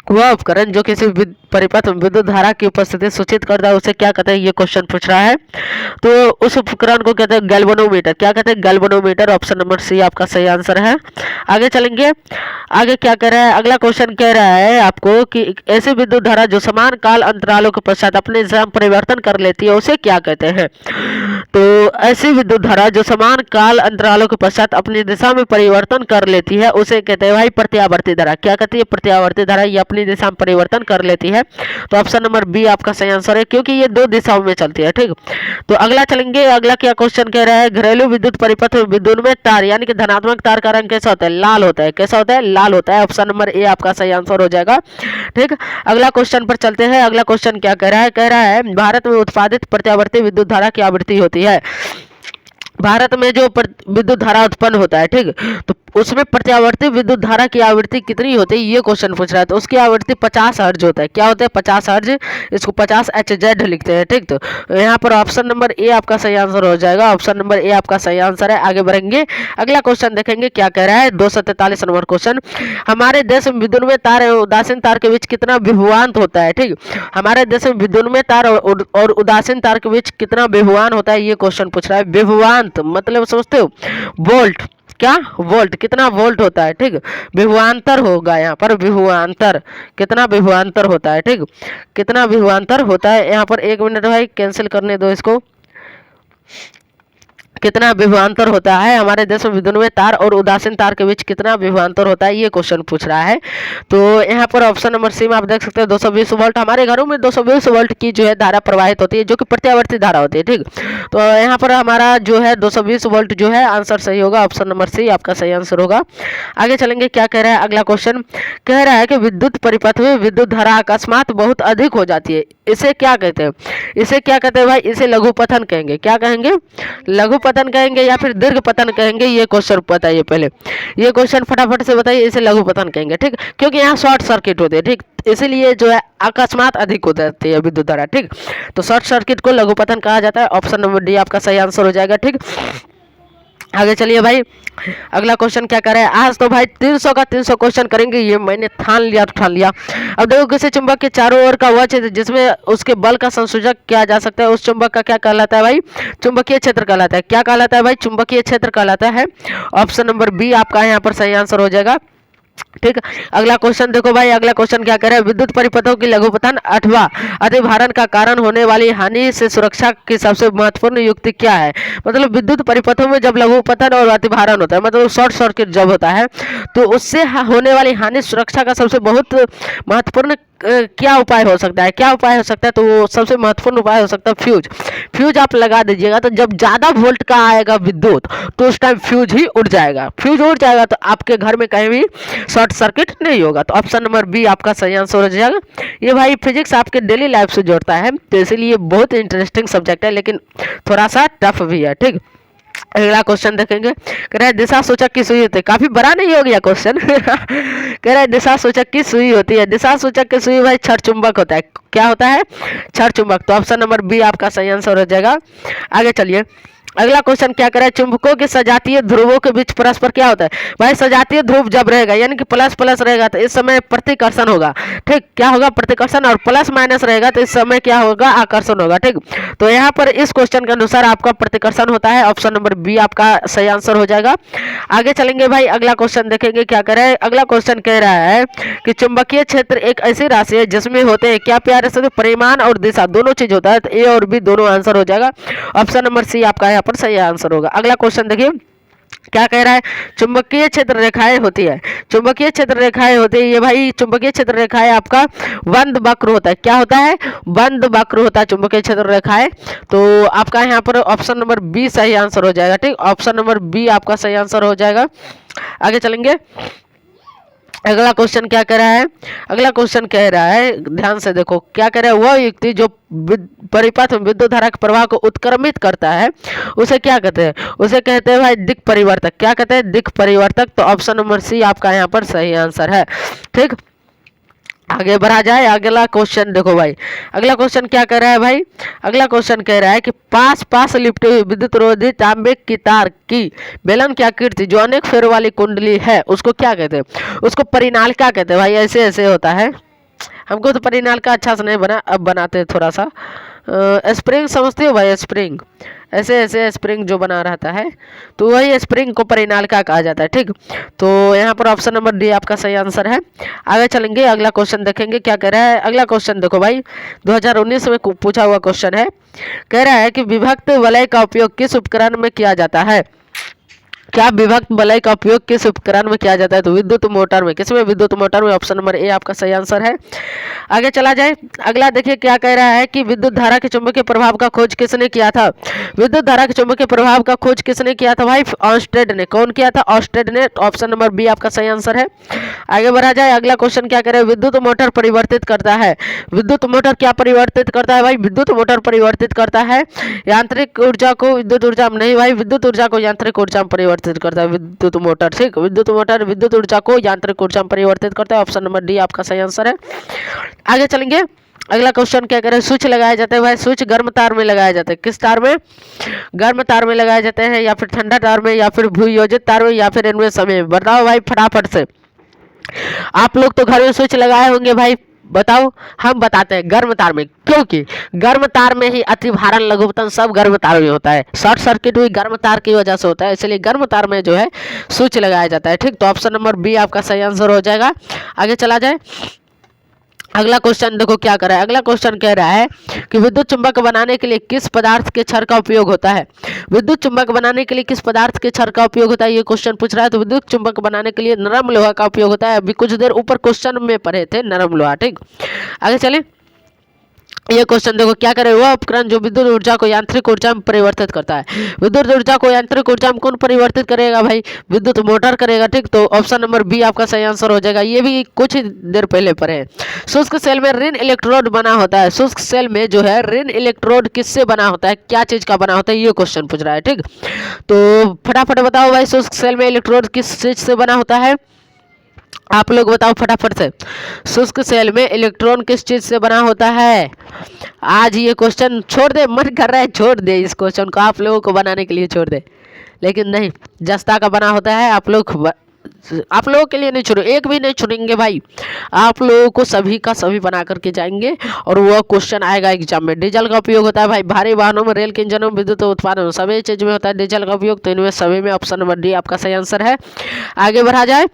वह उपकरण जो किसी परिपथ में विद्युत धारा की उपस्थिति सूचित करता है उसे क्या कहते हैं, ये क्वेश्चन पूछ रहा है। तो उस उपकरण को कहते हैं गैल्वेनोमीटर। क्या कहते हैं, गैल्वेनोमीटर। ऑप्शन नंबर सी आपका सही आंसर है। आगे चलेंगे, आगे क्या कह रहा है, अगला क्वेश्चन कह रहा है आपको कि ऐसी विद्युत धारा जो समान काल अंतरालों के पश्चात अपने दिशा में परिवर्तन कर लेती है उसे क्या कहते हैं। तो ऐसी विद्युत धारा जो समान काल अंतरालों के पश्चात अपनी दिशा में परिवर्तन कर लेती है उसे कहते हैं भाई प्रत्यावर्ती धारा। क्या कहती है, प्रत्यावर्ती धारा। ये अपनी दिशा में परिवर्तन कर लेती है। तो ऑप्शन नंबर बी आपका सही आंसर है, क्योंकि ये दो दिशाओं में चलती है। ठीक, तो अगला चलेंगे, अगला क्या क्वेश्चन कह रहा है, घरेलू विद्युत परिपथ में विद्युत में तार यानी कि धनात्मक तार का रंग कैसा होता है, लाल होता है। कैसा होता है, लाल होता है। ऑप्शन नंबर ए आपका सही आंसर हो जाएगा। ठीक, अगला क्वेश्चन पर चलते हैं। अगला क्वेश्चन क्या कह रहा है, कह रहा है भारत में उत्पादित प्रत्यावर्ती विद्युत धारा की आवृत्ति होती है। भारत में जो विद्युत धारा उत्पन्न होता है, ठीक, तो उसमें प्रत्यावर्ती विद्युत धारा की आवृत्ति कितनी होती है, ये क्वेश्चन पूछ रहा है। तो उसकी आवृत्ति 50 हर्ज होता है। क्या होता है, 50 हर्ज। इसको 50 HZ लिखते हैं। ठीक, तो यहाँ पर ऑप्शन नंबर ए आपका सही आंसर हो जाएगा। ऑप्शन नंबर ए आपका सही आंसर है। आगे बढ़ेंगे, अगला क्वेश्चन देखेंगे क्या कह रहा है। 243 नंबर क्वेश्चन, हमारे देश में विद्युन्मय तार एवं उदासीन तार के बीच कितना विभवांत होता है। ठीक, हमारे देश में विद्युन्मय तार और उदासीन तार के बीच कितना विभवान होता है, ये क्वेश्चन पूछ रहा है। विभवांत मतलब समझते हो, वोल्ट। क्या, वोल्ट। कितना वोल्ट होता है। ठीक, विभवांतर होगा यहाँ पर, विभवांतर। कितना विभवांतर होता है। ठीक, कितना विभवांतर होता है। यहाँ पर 1 मिनट भाई, कैंसिल करने दो इसको। कितना विभवांतर होता है हमारे देश में विद्युन्मय तार और उदासीन तार के बीच, कितना विभवांतर होता है, ये क्वेश्चन पूछ रहा है। तो यहाँ पर ऑप्शन नंबर सी में आप देख सकते हैं 220 वोल्ट। हमारे घरों में 220 वोल्ट की जो है धारा प्रवाहित होती है, जो कि प्रत्यावर्ती धारा होती है। ठीक, तो यहाँ पर हमारा जो है 220 वोल्ट जो है आंसर सही होगा। ऑप्शन नंबर सी आपका सही आंसर होगा। आगे चलेंगे, क्या कह रहा है, अगला क्वेश्चन कह रहा है कि विद्युत परिपथ में विद्युत धारा अकस्मात बहुत अधिक हो जाती है, इसे क्या कहते हैं। इसे क्या कहते हैं भाई, इसे लघु पतन कहेंगे। क्या कहेंगे, लघु पतन कहेंगे या फिर दीर्घ पतन कहेंगे, ये क्वेश्चन बताइए पहले। ये क्वेश्चन फटाफट से बताइए। इसे लघु पतन कहेंगे। ठीक, क्योंकि यहाँ शॉर्ट सर्किट होते हैं। ठीक, इसीलिए जो है अकस्मात अधिक हो जाती है विद्युत धारा। ठीक, तो शॉर्ट सर्किट को लघु पतन कहा जाता है। ऑप्शन नंबर डी आपका सही आंसर हो जाएगा। ठीक, आगे चलिए भाई, अगला क्वेश्चन क्या कर रहा है। आज तो भाई 300 का 300 क्वेश्चन करेंगे, ये मैंने ठान लिया। अब देखो, किसी चुंबक के चारों ओर का वह क्षेत्र जिसमें उसके बल का संसूचक किया जा सकता है, उस चुंबक का क्या कहलाता है भाई, चुंबकीय क्षेत्र कहलाता है। क्या कहलाता है भाई, चुंबकीय क्षेत्र कहलाता है। ऑप्शन नंबर बी आपका यहाँ पर सही आंसर हो जाएगा। ठीक, अगला क्वेश्चन देखो भाई, अगला क्वेश्चन क्या कह रहा है, विद्युत परिपथों की लघुपतन अथवा अतिभारण का कारण होने वाली हानि से सुरक्षा की सबसे महत्वपूर्ण युक्ति क्या है। मतलब विद्युत परिपथों में जब लघुपतन और अतिभारण होता है, मतलब शॉर्ट सर्किट जब होता है, तो उससे होने वाली हानि सुरक्षा का सबसे बहुत महत्वपूर्ण क्या उपाय हो सकता है। क्या उपाय हो सकता है, तो वो सबसे महत्वपूर्ण उपाय हो सकता है फ्यूज। फ्यूज आप लगा दीजिएगा, तो जब ज़्यादा वोल्ट का आएगा विद्युत, तो उस टाइम फ्यूज ही उड़ जाएगा। फ्यूज उड़ जाएगा तो आपके घर में कहीं भी शॉर्ट सर्किट नहीं होगा। तो ऑप्शन नंबर बी आपका सही आंसर हो जाएगा। ये भाई फिजिक्स आपके डेली लाइफ से जोड़ता है, तो इसलिए बहुत इंटरेस्टिंग सब्जेक्ट है, लेकिन थोड़ा सा टफ भी है। ठीक, अगला क्वेश्चन देखेंगे, कह रहा है दिशा सूचक की सुई होती है। काफी बड़ा नहीं हो गया क्वेश्चन। कह रहा है दिशा सूचक की सुई होती है। दिशा सूचक की सुई भाई क्षण चुंबक होता है। क्या होता है, क्षण चुंबक। तो ऑप्शन नंबर बी आपका सही आंसर हो जाएगा। आगे चलिए, अगला क्वेश्चन क्या करे, चुंबकों के सजातीय ध्रुवों के बीच परस्पर क्या होता है। भाई सजातीय ध्रुव जब रहेगा यानी कि प्लस प्लस रहेगा तो इस समय प्रतिकर्षण होगा। ठीक, क्या होगा, प्रतिकर्षण। और प्लस माइनस रहेगा तो इस समय क्या होगा, आकर्षण होगा। ठीक, तो यहाँ पर इस क्वेश्चन के अनुसार आपका प्रतिकर्षण होता है। ऑप्शन नंबर बी आपका सही आंसर हो जाएगा। आगे चलेंगे भाई, अगला क्वेश्चन देखेंगे क्या करे। अगला क्वेश्चन कह रहा है कि चुंबकीय क्षेत्र एक ऐसी राशि है जिसमें होते हैं क्या प्यारे से, परिमाण और दिशा दोनों चीज होता है। तो ए और बी दोनों आंसर हो जाएगा। ऑप्शन नंबर सी आपका यहाँ पर सही आंसर होगा। अगला क्वेश्चन देखिए क्या कह रहा है, चुंबकीय क्षेत्र रेखाएं होती है। चुंबकीय क्षेत्र रेखाएं होती है, ये भाई चुंबकीय क्षेत्र रेखाएं आपका बंद वक्र होता है। क्या होता है, बंद वक्र होता है चुंबकीय क्षेत्र रेखाएं। तो आपका यहाँ पर ऑप्शन नंबर बी सही आंसर हो जाएगा। ठीक, ऑप्शन नंबर बी आपका सही आंसर हो जाएगा। आगे चलेंगे, अगला क्वेश्चन क्या कह रहा है। अगला क्वेश्चन कह रहा है, ध्यान से देखो क्या कह रहा है, वह युक्ति जो परिपथ में विद्युत धारा के प्रवाह को उत्क्रमित करता है उसे क्या कहते हैं। उसे कहते हैं भाई दिक् परिवर्तक। क्या कहते हैं, दिक् परिवर्तक। तो ऑप्शन नंबर सी आपका यहाँ पर सही आंसर है। ठीक, आगे बढ़ा जाए, अगला क्वेश्चन देखो भाई, अगला क्वेश्चन क्या कह रहा है भाई। अगला क्वेश्चन कह रहा है कि पास पास लिपटे हुए विद्युत रोधी तांबे की तार की बेलन की आकृति जो अनेक फेरों वाली कुंडली है उसको क्या कहते हैं। उसको परिनालिका कहते हैं भाई। ऐसे ऐसे होता है, हमको तो परिनाल का अच्छा से नहीं बना, अब बनाते हैं थोड़ा सा। स्प्रिंग समझते हो भाई, स्प्रिंग ऐसे ऐसे स्प्रिंग जो बना रहता है तो वही स्प्रिंग को परिनाल का कहा जाता है। ठीक, तो यहाँ पर ऑप्शन नंबर डी आपका सही आंसर है। आगे चलेंगे, अगला क्वेश्चन देखेंगे क्या कह रहा है। अगला क्वेश्चन देखो भाई, 2019 में पूछा हुआ क्वेश्चन है। कह रहा है कि विभक्त वलय का उपयोग किस उपकरण में किया जाता है। क्या विभक्त वलय का उपयोग किस उपकरण में किया जाता है, तो विद्युत मोटर में। किसमें, विद्युत मोटर में। ऑप्शन नंबर ए आपका सही आंसर है। आगे चला जाए, अगला देखिए क्या कह रहा है कि विद्युत धारा के चुंबकीय प्रभाव का खोज किसने किया था। विद्युत धारा के चुंबकीय प्रभाव का खोज किसने किया था भाई, ऑर्स्टेड ने। कौन किया था, ऑर्स्टेड ने। ऑप्शन नंबर बी आपका सही आंसर है। आगे बढ़ा जाए, अगला क्वेश्चन क्या कह रहा है, विद्युत मोटर परिवर्तित करता है। विद्युत मोटर क्या परिवर्तित करता है भाई, विद्युत मोटर परिवर्तित करता है यांत्रिक ऊर्जा को विद्युत ऊर्जा में। नहीं भाई, विद्युत ऊर्जा को यांत्रिक ऊर्जा में परिवर्तित करता है विद्युत मोटर। ठीक, विद्युत मोटर विद्युत ऊर्जा को यांत्रिक ऊर्जा में परिवर्तित करता है। ऑप्शन नंबर डी आपका सही आंसर है। आगे चलेंगे, अगला क्वेश्चन क्या करें, स्विच लगाए जाते हैं भाई। स्विच गर्म तार में लगाए जाते हैं। किस तार में, गर्म तार में लगाए जाते हैं, या फिर ठंडा तार में, या फिर भूयोजित तार में, या फिर इनमें समय। बताओ भाई फटाफट से। आप लोग तो घर में स्विच लगाए होंगे भाई, बताओ। हम बताते हैं गर्म तार में, क्योंकि गर्म तार में ही अतिभारण लघुपतन सब गर्म तार में होता है। शॉर्ट सर्किट भी गर्म तार की वजह से होता है, इसलिए गर्म तार में जो है स्विच लगाया जाता है। ठीक, तो ऑप्शन नंबर बी आपका सही आंसर हो जाएगा। आगे चला जाए, अगला क्वेश्चन देखो क्या कर रहा है। अगला क्वेश्चन कह रहा है कि विद्युत चुंबक बनाने के लिए किस पदार्थ के क्षर का उपयोग होता है। विद्युत चुंबक बनाने के लिए किस पदार्थ के क्षर का उपयोग होता है, ये क्वेश्चन पूछ रहा है। तो विद्युत चुंबक बनाने के लिए नरम लोहा का उपयोग होता है। अभी कुछ देर ऊपर क्वेश्चन में पढ़े थे नरम लोहा। ठीक, आगे चले, ये क्वेश्चन देखो क्या करे, वह उपकरण जो विद्युत ऊर्जा को यांत्रिक ऊर्जा में परिवर्तित करता है। विद्युत ऊर्जा को यांत्रिक ऊर्जा में कौन परिवर्तित करेगा भाई, विद्युत मोटर करेगा। ठीक, तो ऑप्शन नंबर बी आपका सही आंसर हो जाएगा। ये भी कुछ देर पहले पढ़े। शुष्क सेल में ऋण इलेक्ट्रोड बना होता है। शुष्क सेल में जो है ऋण इलेक्ट्रोड किससे बना होता है, क्या चीज का बना होता है, ये क्वेश्चन पूछ रहा है। ठीक, तो फटाफट बताओ भाई, शुष्क सेल में इलेक्ट्रोड किस चीज से बना होता है, आप लोग बताओ फटाफट से। शुष्क सेल में इलेक्ट्रॉन किस चीज से बना होता है। आज ये क्वेश्चन छोड़ दे, मन कर रहा है छोड़ दे इस क्वेश्चन को, आप लोगों को बनाने के लिए छोड़ दे, लेकिन नहीं, जस्ता का बना होता है। आप लोगों के लिए नहीं छोड़ो, एक भी नहीं छोड़ेंगे भाई, आप लोगों को सभी का सभी बना करके जाएंगे और वह क्वेश्चन आएगा एग्जाम में। डीजल का उपयोग होता है भाई भारी वाहनों में, रेल के इंजनों में, विद्युत उत्पादन में, सभी चीज में होता है डीजल का उपयोग। तो इनमें सभी में ऑप्शन नंबर डी आपका सही आंसर है। आगे बढ़ा जाए,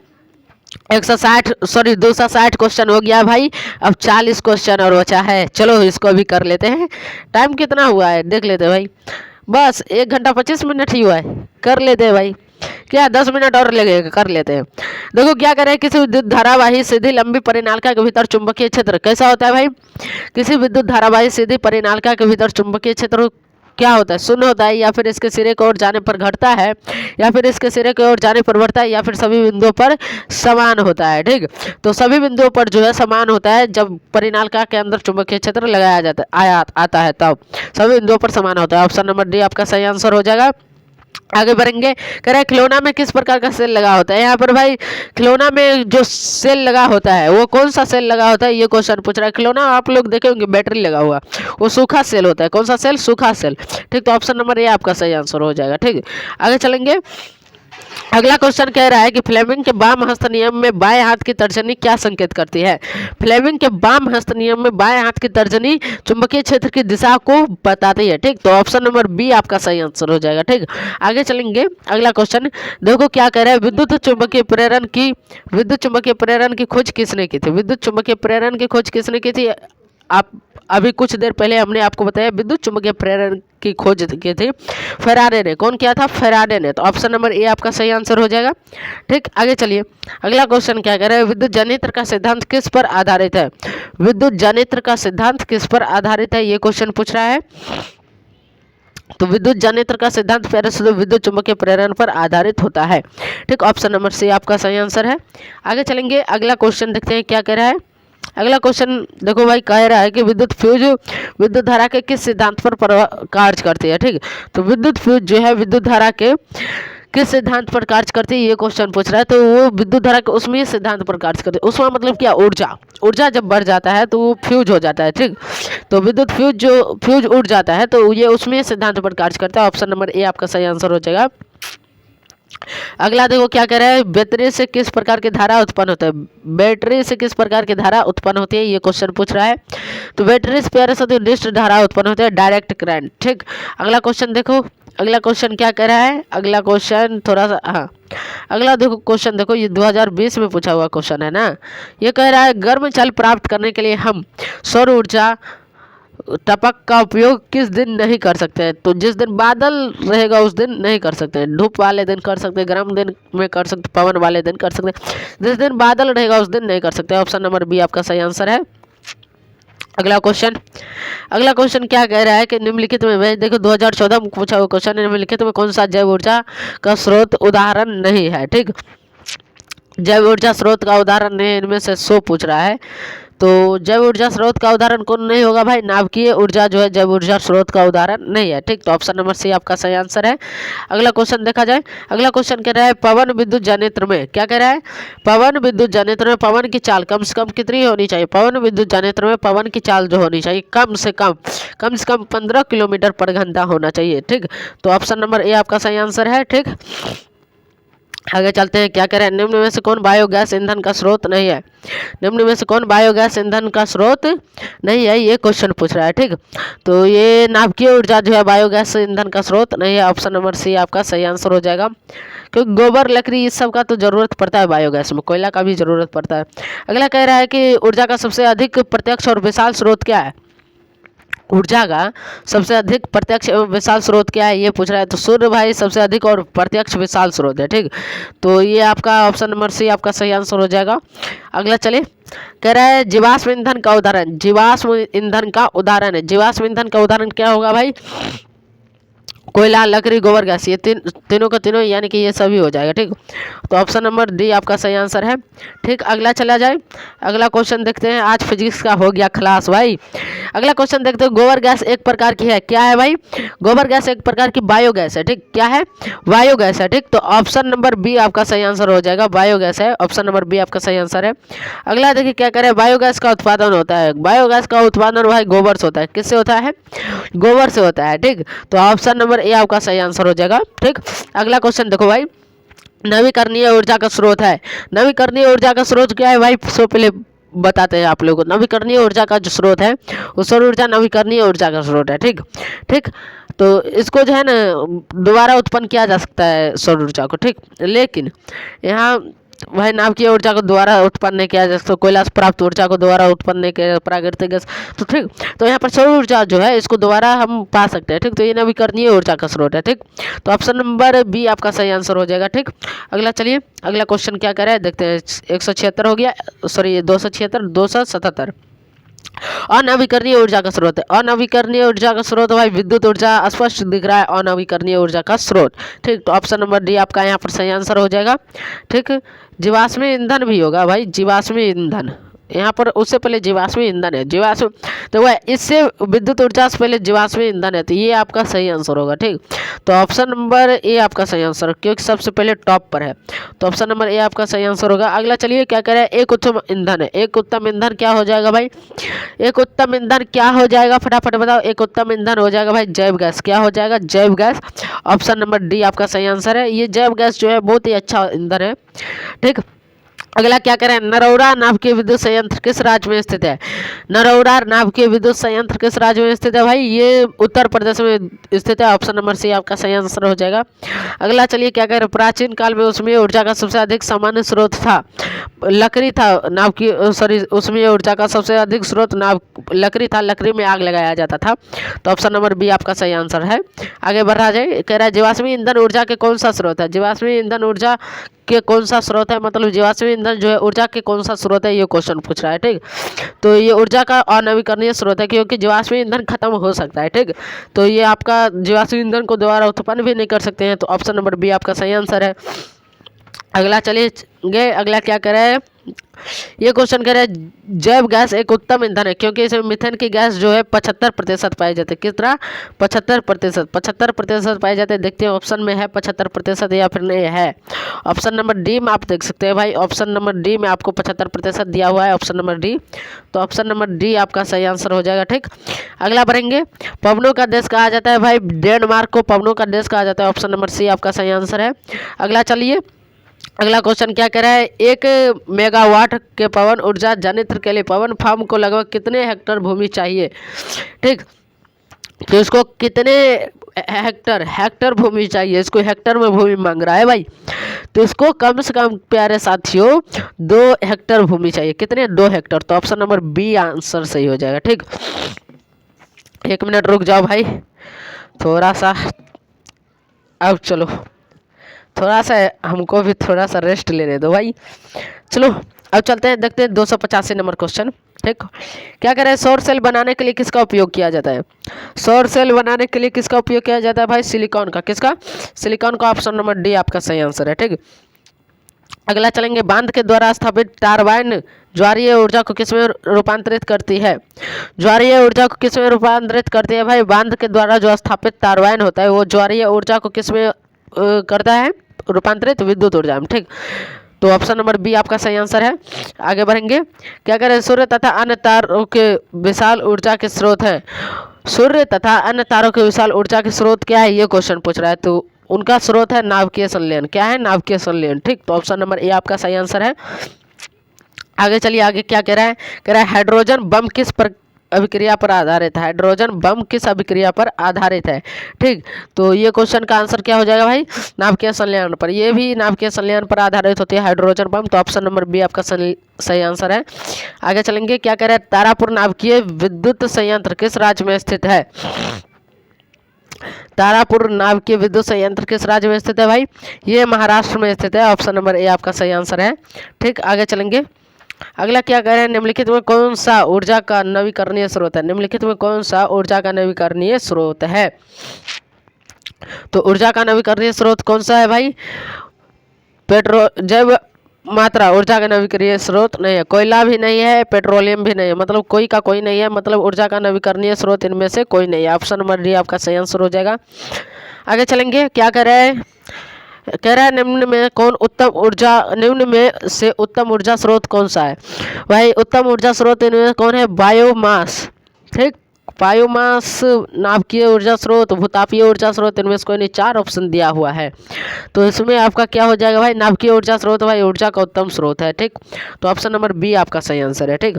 260 क्वेश्चन हो गया भाई। अब 40 क्वेश्चन और बचा है, चलो इसको भी कर लेते हैं। टाइम कितना हुआ है देख लेते हैं भाई, बस 1 घंटा 25 मिनट ही हुआ है, कर लेते हैं भाई। क्या 10 मिनट और लगेगा, कर लेते हैं। देखो क्या करें, किसी विद्युत धारावाही सीधी लंबी परिनालिका के भीतर चुंबकीय क्षेत्र कैसा होता है भाई। किसी विद्युत धारावाही सीधी परिनालिका के भीतर चुंबकीय क्षेत्र क्या होता है, शून्य होता है, या फिर इसके सिरे की ओर जाने पर घटता है, या फिर इसके सिरे की ओर जाने पर बढ़ता है, या फिर सभी बिंदुओं पर समान होता है। ठीक, तो सभी बिंदुओं पर जो है समान होता है। जब परिनालिका के अंदर चुंबकीय क्षेत्र लगाया जाता है आता है तब सभी बिंदुओं पर समान होता है। ऑप्शन नंबर डी आपका सही आंसर हो जाएगा। आगे बढ़ेंगे, कह रहे हैं खिलौना में किस प्रकार का सेल लगा होता है। यहाँ पर भाई खिलौना में जो सेल लगा होता है वो कौन सा सेल लगा होता है, ये क्वेश्चन पूछ रहा है। खिलौना आप लोग देखे होंगे बैटरी लगा हुआ, वो सूखा सेल होता है। कौन सा सेल, सूखा सेल। ठीक, तो ऑप्शन नंबर ए आपका सही आंसर हो जाएगा। ठीक, आगे चलेंगे, अगला क्वेश्चन कह रहा है कि फ्लेमिंग के वाम हस्त नियम में बाएं हाथ की तर्जनी क्या संकेत करती है। फ्लेमिंग के वाम हस्त नियम में बाएं हाथ की तर्जनी चुंबकीय क्षेत्र की दिशा को बताती है। ठीक, तो ऑप्शन नंबर बी आपका सही आंसर हो जाएगा। ठीक, आगे चलेंगे, अगला क्वेश्चन देखो क्या कह रहा है, विद्युत चुंबकीय प्रेरण की खोज किसने की थी। विद्युत चुंबकीय प्रेरण की खोज किसने की थी, आप अभी कुछ देर पहले हमने आपको बताया विद्युत चुंबकीय प्रेरण की खोज की थी फेराडे ने। कौन किया था, फेराडे ने। तो ऑप्शन नंबर ए आपका सही आंसर हो जाएगा। ठीक, आगे चलिए, अगला क्वेश्चन क्या कह रहा है, विद्युत जनित्र का सिद्धांत किस पर आधारित है। विद्युत जनित्र का सिद्धांत किस पर आधारित है, ये क्वेश्चन पूछ रहा है। तो विद्युत जनित्र का सिद्धांत पहले से विद्युत चुंबकीय प्रेरण पर आधारित होता है। ठीक, ऑप्शन नंबर सी आपका सही आंसर है। आगे चलेंगे, अगला क्वेश्चन देखते हैं क्या कह रहा है। अगला क्वेश्चन देखो भाई, कह रहा है कि विद्युत फ्यूज विद्युत धारा के किस सिद्धांत पर कार्य करती है। ठीक, तो विद्युत फ्यूज जो है विद्युत धारा के किस सिद्धांत पर कार्य करती है, ये क्वेश्चन पूछ रहा है। तो वो विद्युत धारा के उसमें सिद्धांत पर कार्य करती है। उसमें मतलब क्या, ऊर्जा जब बढ़ जाता है तो वो फ्यूज हो जाता है। ठीक, तो विद्युत फ्यूज उड़ जाता है तो ये उसमें सिद्धांत पर कार्य करता है। ऑप्शन नंबर ए आपका सही आंसर हो जाएगा। अगला देखो क्या कह रहा है, बैटरी से किस प्रकार की धारा उत्पन्न होता है। बैटरी से किस प्रकार की धारा उत्पन्न होती है, ये क्वेश्चन पूछ रहा है। तो बैटरी से प्यारे साथियों निर्दिष्ट धारा उत्पन्न होती है, डायरेक्ट करंट। ठीक, अगला क्वेश्चन देखो, अगला क्वेश्चन क्या कह रहा है, अगला क्वेश्चन थोड़ा सा, हाँ अगला देखो क्वेश्चन देखो, ये 2020 में पूछा हुआ क्वेश्चन है ना। ये कह रहा है गर्म जल प्राप्त करने के लिए हम सौर ऊर्जा टपक का उपयोग किस दिन नहीं कर सकते हैं। तो जिस दिन बादल रहेगा उस दिन नहीं कर सकते हैं, धूप वाले दिन कर सकते हैं, गर्म दिन में कर सकते, पवन वाले दिन कर सकते हैं, जिस दिन बादल रहेगा उस दिन नहीं कर सकते। ऑप्शन नंबर बी आपका सही आंसर है। अगला क्वेश्चन, अगला क्वेश्चन क्या कह रहा है कि निम्नलिखित में, वही देखो 2014 में पूछा हुआ क्वेश्चन है, निम्नलिखित में कौन सा जैव ऊर्जा का स्रोत उदाहरण नहीं है। ठीक, जैव ऊर्जा स्रोत का उदाहरण नहीं, इनमें से 100 पूछ रहा है। तो जैव ऊर्जा स्रोत का उदाहरण कौन नहीं होगा भाई, नाभिकीय ऊर्जा जो है जैव ऊर्जा स्रोत का उदाहरण नहीं है। ठीक, तो ऑप्शन नंबर सी आपका सही आंसर है। अगला क्वेश्चन देखा जाए, अगला क्वेश्चन कह रहा है पवन विद्युत जनरेटर में, क्या कह रहा है, पवन विद्युत जनरेटर में पवन की चाल कम से कम कितनी होनी चाहिए। पवन विद्युत जनरेटर में पवन की चाल जो होनी चाहिए कम से कम 15 किलोमीटर पर घंटा होना चाहिए। ठीक, तो ऑप्शन नंबर ए आपका सही आंसर है। ठीक, आगे चलते हैं, क्या कह रहे हैं, निम्न में से कौन बायोगैस ईंधन का स्रोत नहीं है। निम्न में से कौन बायोगैस ईंधन का स्रोत नहीं है, ये क्वेश्चन पूछ रहा है। ठीक, तो ये नाभिकीय ऊर्जा जो है बायोगैस ईंधन का स्रोत नहीं है। ऑप्शन नंबर सी आपका सही आंसर हो जाएगा, क्योंकि गोबर लकड़ी इस सब का तो जरूरत पड़ता है बायोगैस में, कोयला का भी जरूरत पड़ता है। अगला कह रहा है कि ऊर्जा का सबसे अधिक प्रत्यक्ष और विशाल स्रोत क्या है। ऊर्जा का सबसे अधिक प्रत्यक्ष एवं विशाल स्रोत क्या है, ये पूछ रहा है। तो सूर्य भाई सबसे अधिक और प्रत्यक्ष विशाल स्रोत है। ठीक, तो ये आपका ऑप्शन नंबर सी आपका सही आंसर हो जाएगा। अगला चलिए, कह रहा है जीवाश्म ईंधन का उदाहरण, जीवाश्म ईंधन का उदाहरण है, जीवाश्म ईंधन का उदाहरण क्या होगा भाई, कोयला, लकड़ी, गोबर गैस, ये तीनों का तीनों यानी कि ये सभी हो जाएगा। ठीक, तो ऑप्शन नंबर डी आपका सही आंसर है। ठीक, अगला चला जाए, अगला क्वेश्चन देखते हैं, आज फिजिक्स का हो गया खलास भाई। अगला क्वेश्चन देखते हैं, गोबर गैस एक प्रकार की है, क्या है भाई, गोबर गैस एक प्रकार की बायोगैस है। ठीक, क्या है, बायोगैस है। ठीक, तो ऑप्शन नंबर बी आपका सही आंसर हो जाएगा, बायोगैस है, ऑप्शन नंबर बी आपका सही आंसर है। अगला देखिए क्या कह रहे हैं, बायोगैस का उत्पादन होता है, बायोगैस का उत्पादन भाई गोबर से होता है, किससे होता है, गोबर से होता है। ठीक, तो ऑप्शन नंबर ए आपका सही आंसर हो जाएगा। ठीक, अगला क्वेश्चन देखो भाई, नवीकरणीय ऊर्जा का स्रोत है, नवीकरणीय ऊर्जा का स्रोत क्या है भाई, सो पहले बताते हैं आप लोगों को। नवीकरणीय ऊर्जा का जो स्रोत है वो सौर ऊर्जा नवीकरणीय ऊर्जा का स्रोत है। ठीक, ठीक, तो इसको जो है ना दोबारा उत्पन्न किया जा सकता है सौर ऊर्जा को। ठीक, लेकिन यहाँ वह नाभिकीय ऊर्जा को दोबारा उत्पन्न नहीं किया जा सकता, कोयला से प्राप्त ऊर्जा को दोबारा उत्पन्न नहीं किया, प्राकृतिक गैस। तो ठीक, तो यहाँ पर सौर ऊर्जा जो है इसको दोबारा हम पा सकते हैं। ठीक, तो ये नवीकरणीय ऊर्जा का स्रोत है। ठीक, तो ऑप्शन नंबर बी आपका सही आंसर हो जाएगा। ठीक, अगला चलिए, अगला क्वेश्चन क्या कर रहा है देखते हैं, 176 हो गया, सॉरी 276, 277। अनवीकरणीय ऊर्जा का स्रोत है, अनवीकरणीय ऊर्जा का स्रोत भाई विद्युत ऊर्जा, स्पष्ट दिख रहा है अनवीकरणीय ऊर्जा का स्रोत। ठीक, तो ऑप्शन नंबर डी आपका यहाँ पर सही आंसर हो जाएगा। ठीक, जीवाश्म ईंधन भी होगा भाई, जीवाश्म ईंधन, यहाँ पर उससे पहले जीवाश्म ईंधन है, जीवाश्म तो वह इससे विद्युत ऊर्जा से पहले जीवाश्म ईंधन है, तो ये आपका सही आंसर होगा। ठीक, तो ऑप्शन नंबर ए आपका सही आंसर, क्योंकि सबसे पहले टॉप पर है, तो ऑप्शन नंबर ए आपका सही आंसर होगा। अगला चलिए क्या कह रहे हैं, एक उत्तम ईंधन है, एक उत्तम ईंधन क्या हो जाएगा भाई, एक उत्तम ईंधन क्या हो जाएगा, फटाफट बताओ, एक उत्तम ईंधन हो जाएगा भाई जैव गैस, क्या हो जाएगा, जैव गैस, ऑप्शन नंबर डी आपका सही आंसर है। ये जैव गैस जो है बहुत ही अच्छा ईंधन है। ठीक, अगला क्या करें, नरौरा नाभिकीय विद्युत संयंत्र किस राज्य में स्थित है, नरौरा नाभिकीय विद्युत संयंत्र किस राज्य में स्थित है भाई, ये उत्तर प्रदेश में स्थित है, ऑप्शन नंबर सी आपका सही आंसर हो जाएगा। अगला चलिए क्या कह रहे हैं, प्राचीन काल में उसमें ऊर्जा का सबसे अधिक सामान्य स्रोत था लकड़ी था, नाभिकीय सॉरी उसमें ऊर्जा का सबसे अधिक स्रोत लकड़ी था, लकड़ी में आग लगाया जाता था, तो ऑप्शन नंबर बी आपका सही आंसर है। आगे बढ़ रहा जाए, कह रहा है जीवाश्मी ईंधन ऊर्जा के कौन सा स्रोत है, जीवाश्मी ईंधन ऊर्जा के कौन सा स्रोत है, मतलब जीवाश्म ईंधन जो है ऊर्जा के कौन सा स्रोत है, ये क्वेश्चन पूछ रहा है। ठीक, तो ये ऊर्जा का अनवीकरणीय स्रोत है, क्योंकि जीवाश्म ईंधन खत्म हो सकता है। ठीक, तो ये आपका जीवाश्म ईंधन को दोबारा उत्पन्न भी नहीं कर सकते हैं, तो ऑप्शन नंबर बी आपका सही आंसर है। अगला चलिए, अगला क्या कह रहा है, ये क्वेश्चन कह रहा है जैव गैस एक उत्तम ईंधन है क्योंकि इसमें मीथेन की गैस जो है 75% पाए जाते हैं। कितना? 75% पाए जाते हैं। देखते हैं ऑप्शन में है 75% या फिर नहीं है। ऑप्शन नंबर डी में आप देख सकते हैं भाई, ऑप्शन नंबर डी में आपको 75% दिया हुआ है, ऑप्शन नंबर डी। तो ऑप्शन नंबर डी आपका सही आंसर हो जाएगा। ठीक, अगला बढ़ेंगे। पवनों का देश कहा जाता है भाई, डेनमार्क को पवनों का देश कहा जाता है, ऑप्शन नंबर सी आपका सही आंसर है। अगला चलिए, अगला क्वेश्चन क्या कह रहा है, 1 मेगावाट के पवन ऊर्जा जनित्र के लिए पवन फार्म को लगभग कितने हेक्टेयर भूमि चाहिए? ठीक, तो इसको कितने हेक्टेयर भूमि चाहिए, इसको हेक्टेयर में भूमि मांग रहा है भाई। तो इसको कम से कम प्यारे साथियों 2 हेक्टेयर भूमि चाहिए। कितने? 2 हेक्टेयर। तो ऑप्शन नंबर बी आंसर सही हो जाएगा। ठीक, 1 मिनट रुक जाओ भाई, थोड़ा सा, अब चलो थोड़ा सा हमको भी थोड़ा सा रेस्ट लेने दो भाई। चलो अब चलते हैं, देखते हैं 285 नंबर क्वेश्चन। ठीक, क्या कह रहे हैं, सौर सेल बनाने के लिए किसका उपयोग किया जाता है? सौर सेल बनाने के लिए किसका उपयोग किया जाता है भाई? सिलिकॉन का। किसका? सिलिकॉन का, ऑप्शन नंबर डी आपका सही आंसर है। ठीक, अगला चलेंगे, बांध के द्वारा स्थापित टारबाइन ज्वारीय ऊर्जा को किसमें रूपांतरित करती है? ज्वारीय ऊर्जा को किसमें रूपांतरित करती है भाई? बांध के द्वारा जो स्थापित टारबाइन होता है वो ज्वारीय ऊर्जा को किसमें करता है रूपांतरित? विद्युत ऊर्जा में। ठीक, तो ऑप्शन नंबर बी आपका सही आंसर है। आगे बढ़ेंगे, क्या करें, सूर्य तथा अन्य तारों के विशाल ऊर्जा के स्रोत हैं। सूर्य तथा अन्य तारों के विशाल ऊर्जा के स्रोत क्या है, ये क्वेश्चन पूछ रहा है। तो उनका स्रोत है नाभिकीय संलयन। क्या है? नाभिकीय संलयन। ठीक, तो ऑप्शन नंबर ए आपका सही आंसर है। आगे चलिए, आगे क्या कह रहा है, कह रहा है हाइड्रोजन बम किस पर अभिक्रिया पर आधारित है? हाइड्रोजन बम किस अभिक्रिया पर आधारित है? ठीक, तो ये क्वेश्चन का आंसर क्या हो जाएगा भाई? नाभिकीय संलयन पर। ये भी नाभिकीय संलयन पर आधारित होती है हाइड्रोजन बम। तो ऑप्शन नंबर बी आपका सही आंसर है। आगे चलेंगे, क्या कह रहे हैं, तारापुर नाभिकीय विद्युत संयंत्र किस राज्य में स्थित है? तारापुर नाभिकीय विद्युत संयंत्र किस राज्य में स्थित है भाई? ये महाराष्ट्र में स्थित है, ऑप्शन नंबर ए आपका सही आंसर है। ठीक, आगे चलेंगे, अगला क्या कह रहे हैं, निम्नलिखित में कौन सा ऊर्जा का नवीकरणीय स्रोत है? निम्नलिखित में कौन सा ऊर्जा का नवीकरणीय स्रोत है? तो ऊर्जा का नवीकरणीय स्रोत कौन सा है भाई? जैव मात्रा ऊर्जा का नवीकरणीय स्रोत नहीं है, कोयला भी नहीं है, पेट्रोलियम भी नहीं है, मतलब कोई का कोई नहीं है, मतलब ऊर्जा का नवीकरणीय स्रोत इनमें से कोई नहीं है। ऑप्शन नंबर डी आपका सही आंसर हो जाएगा। आगे चलेंगे, क्या कह रहे हैं, कह रहा है निम्न में से उत्तम ऊर्जा स्रोत कौन सा है? भाई उत्तम ऊर्जा स्रोत इनमें कौन है? बायोमास। ठीक, बायोमास, नाभिकीय ऊर्जा स्रोत, भूतापीय ऊर्जा स्रोत, इनमें से कोई नहीं। 4 ऑप्शन दिया हुआ है, तो इसमें आपका क्या हो जाएगा भाई? नाभिकीय ऊर्जा स्रोत भाई ऊर्जा का उत्तम स्रोत है। ठीक, तो ऑप्शन नंबर बी आपका सही आंसर है। ठीक,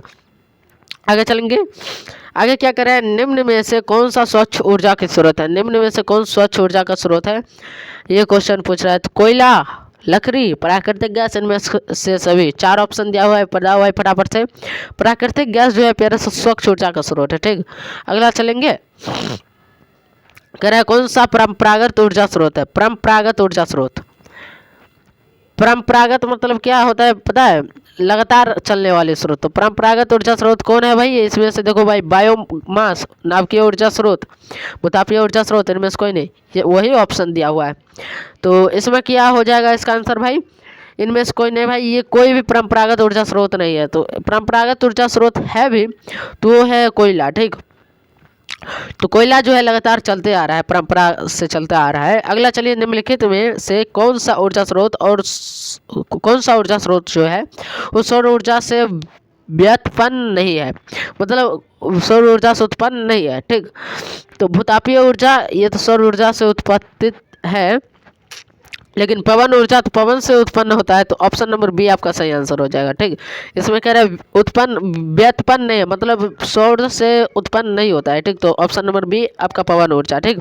आगे चलेंगे, आगे क्या करें, निम्न में से कौन सा स्वच्छ ऊर्जा का स्रोत है? निम्न में से कौन स्वच्छ ऊर्जा का स्रोत है, ये क्वेश्चन पूछ रहा है। तो कोयला, लकड़ी, प्राकृतिक गैस, इनमें से सभी। 4 ऑप्शन दिया हुआ है, पढ़ा हुआ है फटाफट से। प्राकृतिक गैस जो है प्यारे स्वच्छ ऊर्जा का स्रोत है। ठीक, अगला चलेंगे, कह रहा है कौन सा परंपरागत ऊर्जा स्रोत है? परंपरागत ऊर्जा स्रोत, परंपरागत मतलब क्या होता है पता है? लगातार चलने वाले स्रोत। तो परंपरागत ऊर्जा स्रोत कौन है भाई? इसमें से देखो भाई, बायोमास, नाभिकीय ऊर्जा स्रोत, भूतापीय ऊर्जा स्रोत, इनमें से कोई नहीं। ये वही ऑप्शन दिया हुआ है, तो इसमें क्या हो जाएगा इसका आंसर भाई? इनमें से कोई नहीं भाई, ये कोई भी परंपरागत ऊर्जा स्रोत नहीं है। तो परंपरागत ऊर्जा स्रोत है भी, तो वो है कोयला। ठीक, तो कोयला जो है लगातार चलते आ रहा है, परंपरा से चलता आ रहा है। अगला चलिए, निम्नलिखित में से कौन सा ऊर्जा स्रोत और कौन सा ऊर्जा स्रोत जो है वो सौर ऊर्जा से व्युत्पन्न नहीं है, मतलब सौर ऊर्जा से उत्पन्न नहीं है। ठीक, तो भूतापीय ऊर्जा ये तो सौर ऊर्जा से उत्पादित है, लेकिन पवन ऊर्जा तो पवन से उत्पन्न होता है। तो ऑप्शन नंबर बी आपका सही आंसर हो जाएगा। ठीक, इसमें कह रहा है व्युत्पन्न नहीं है, मतलब सौर से उत्पन्न नहीं होता है। ठीक, तो ऑप्शन नंबर बी आपका पवन ऊर्जा। ठीक,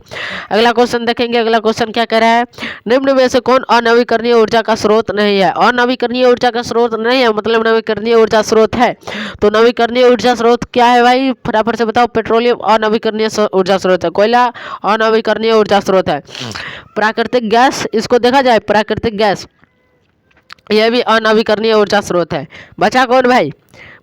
अगला क्वेश्चन देखेंगे, अगला क्वेश्चन क्या कह रहा है, निम्न में से कौन अनवीकरणीय ऊर्जा का स्रोत नहीं है? अनवीकरणीय ऊर्जा का स्रोत नहीं है, मतलब नवीकरणीय ऊर्जा स्रोत है। तो नवीकरणीय ऊर्जा स्रोत क्या है भाई? फटाफट से बताओ। पेट्रोलियम अनवीकरणीय ऊर्जा स्रोत है, कोयला अनवीकरणीय ऊर्जा स्रोत है, प्राकृतिक गैस, इसको देखा जाए प्राकृतिक गैस, यह भी अनवीकरणीय ऊर्जा स्रोत है। बचा कौन भाई?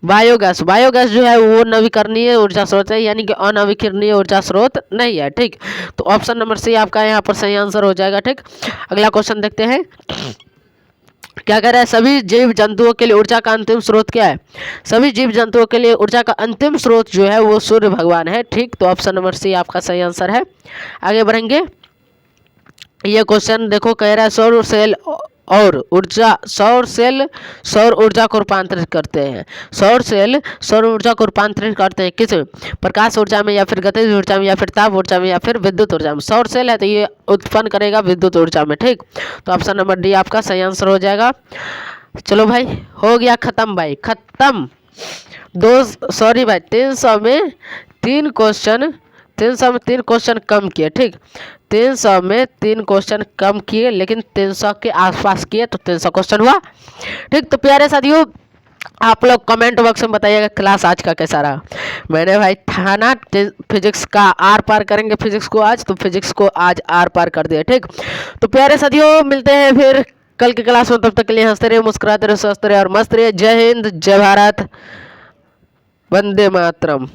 बायोगैस। बायोगैस जो है वो नवीकरणीय ऊर्जा स्रोत है, यानी कि अनवीकरणीय ऊर्जा स्रोत नहीं है। ठीक, तो ऑप्शन नंबर सी आपका यहाँ पर सही आंसर हो जाएगा। ठीक, अगला क्वेश्चन देखते हैं, क्या कह रहा है, सभी जीव जंतुओं के लिए ऊर्जा का अंतिम स्रोत क्या है? सभी जीव जंतुओं के लिए ऊर्जा का अंतिम स्रोत जो है वो सूर्य भगवान है। ठीक, तो ऑप्शन नंबर सी आपका सही आंसर है। आगे बढ़ेंगे। ये क्वेश्चन देखो, कह रहा है सौर सेल और ऊर्जा, सौर सेल सौर ऊर्जा को रूपांतरित करते हैं। सौर सेल सौर ऊर्जा को रूपांतरित करते हैं किस में? प्रकाश ऊर्जा में, या फिर गतिज ऊर्जा में, या फिर ताप ऊर्जा में, या फिर विद्युत ऊर्जा में। सौर सेल है तो ये उत्पन्न करेगा विद्युत ऊर्जा में। ठीक, तो ऑप्शन नंबर डी आपका सही आंसर हो जाएगा। चलो भाई, हो गया खत्म भाई, खत्म। सॉरी भाई, 300 में 3 क्वेश्चन, 300 में 3 क्वेश्चन कम किए। ठीक, 300 में 3 क्वेश्चन कम किए, लेकिन 300 के आसपास किए, तो 300 क्वेश्चन हुआ। ठीक, तो प्यारे साथियों, आप लोग कमेंट बॉक्स में बताइएगा क्लास आज का कैसा रहा। मैंने भाई था ना फिजिक्स का आर पार करेंगे फिजिक्स को आज, तो फिजिक्स को आज आर पार कर दिया। ठीक, तो प्यारे साथियों, मिलते हैं फिर कल की क्लास में। तब तक के लिए हंसते रहिए, मुस्कुराते रहिए, स्वस्थ रहिए और मस्त रहिए। जय हिंद, जय भारत, वंदे मातरम।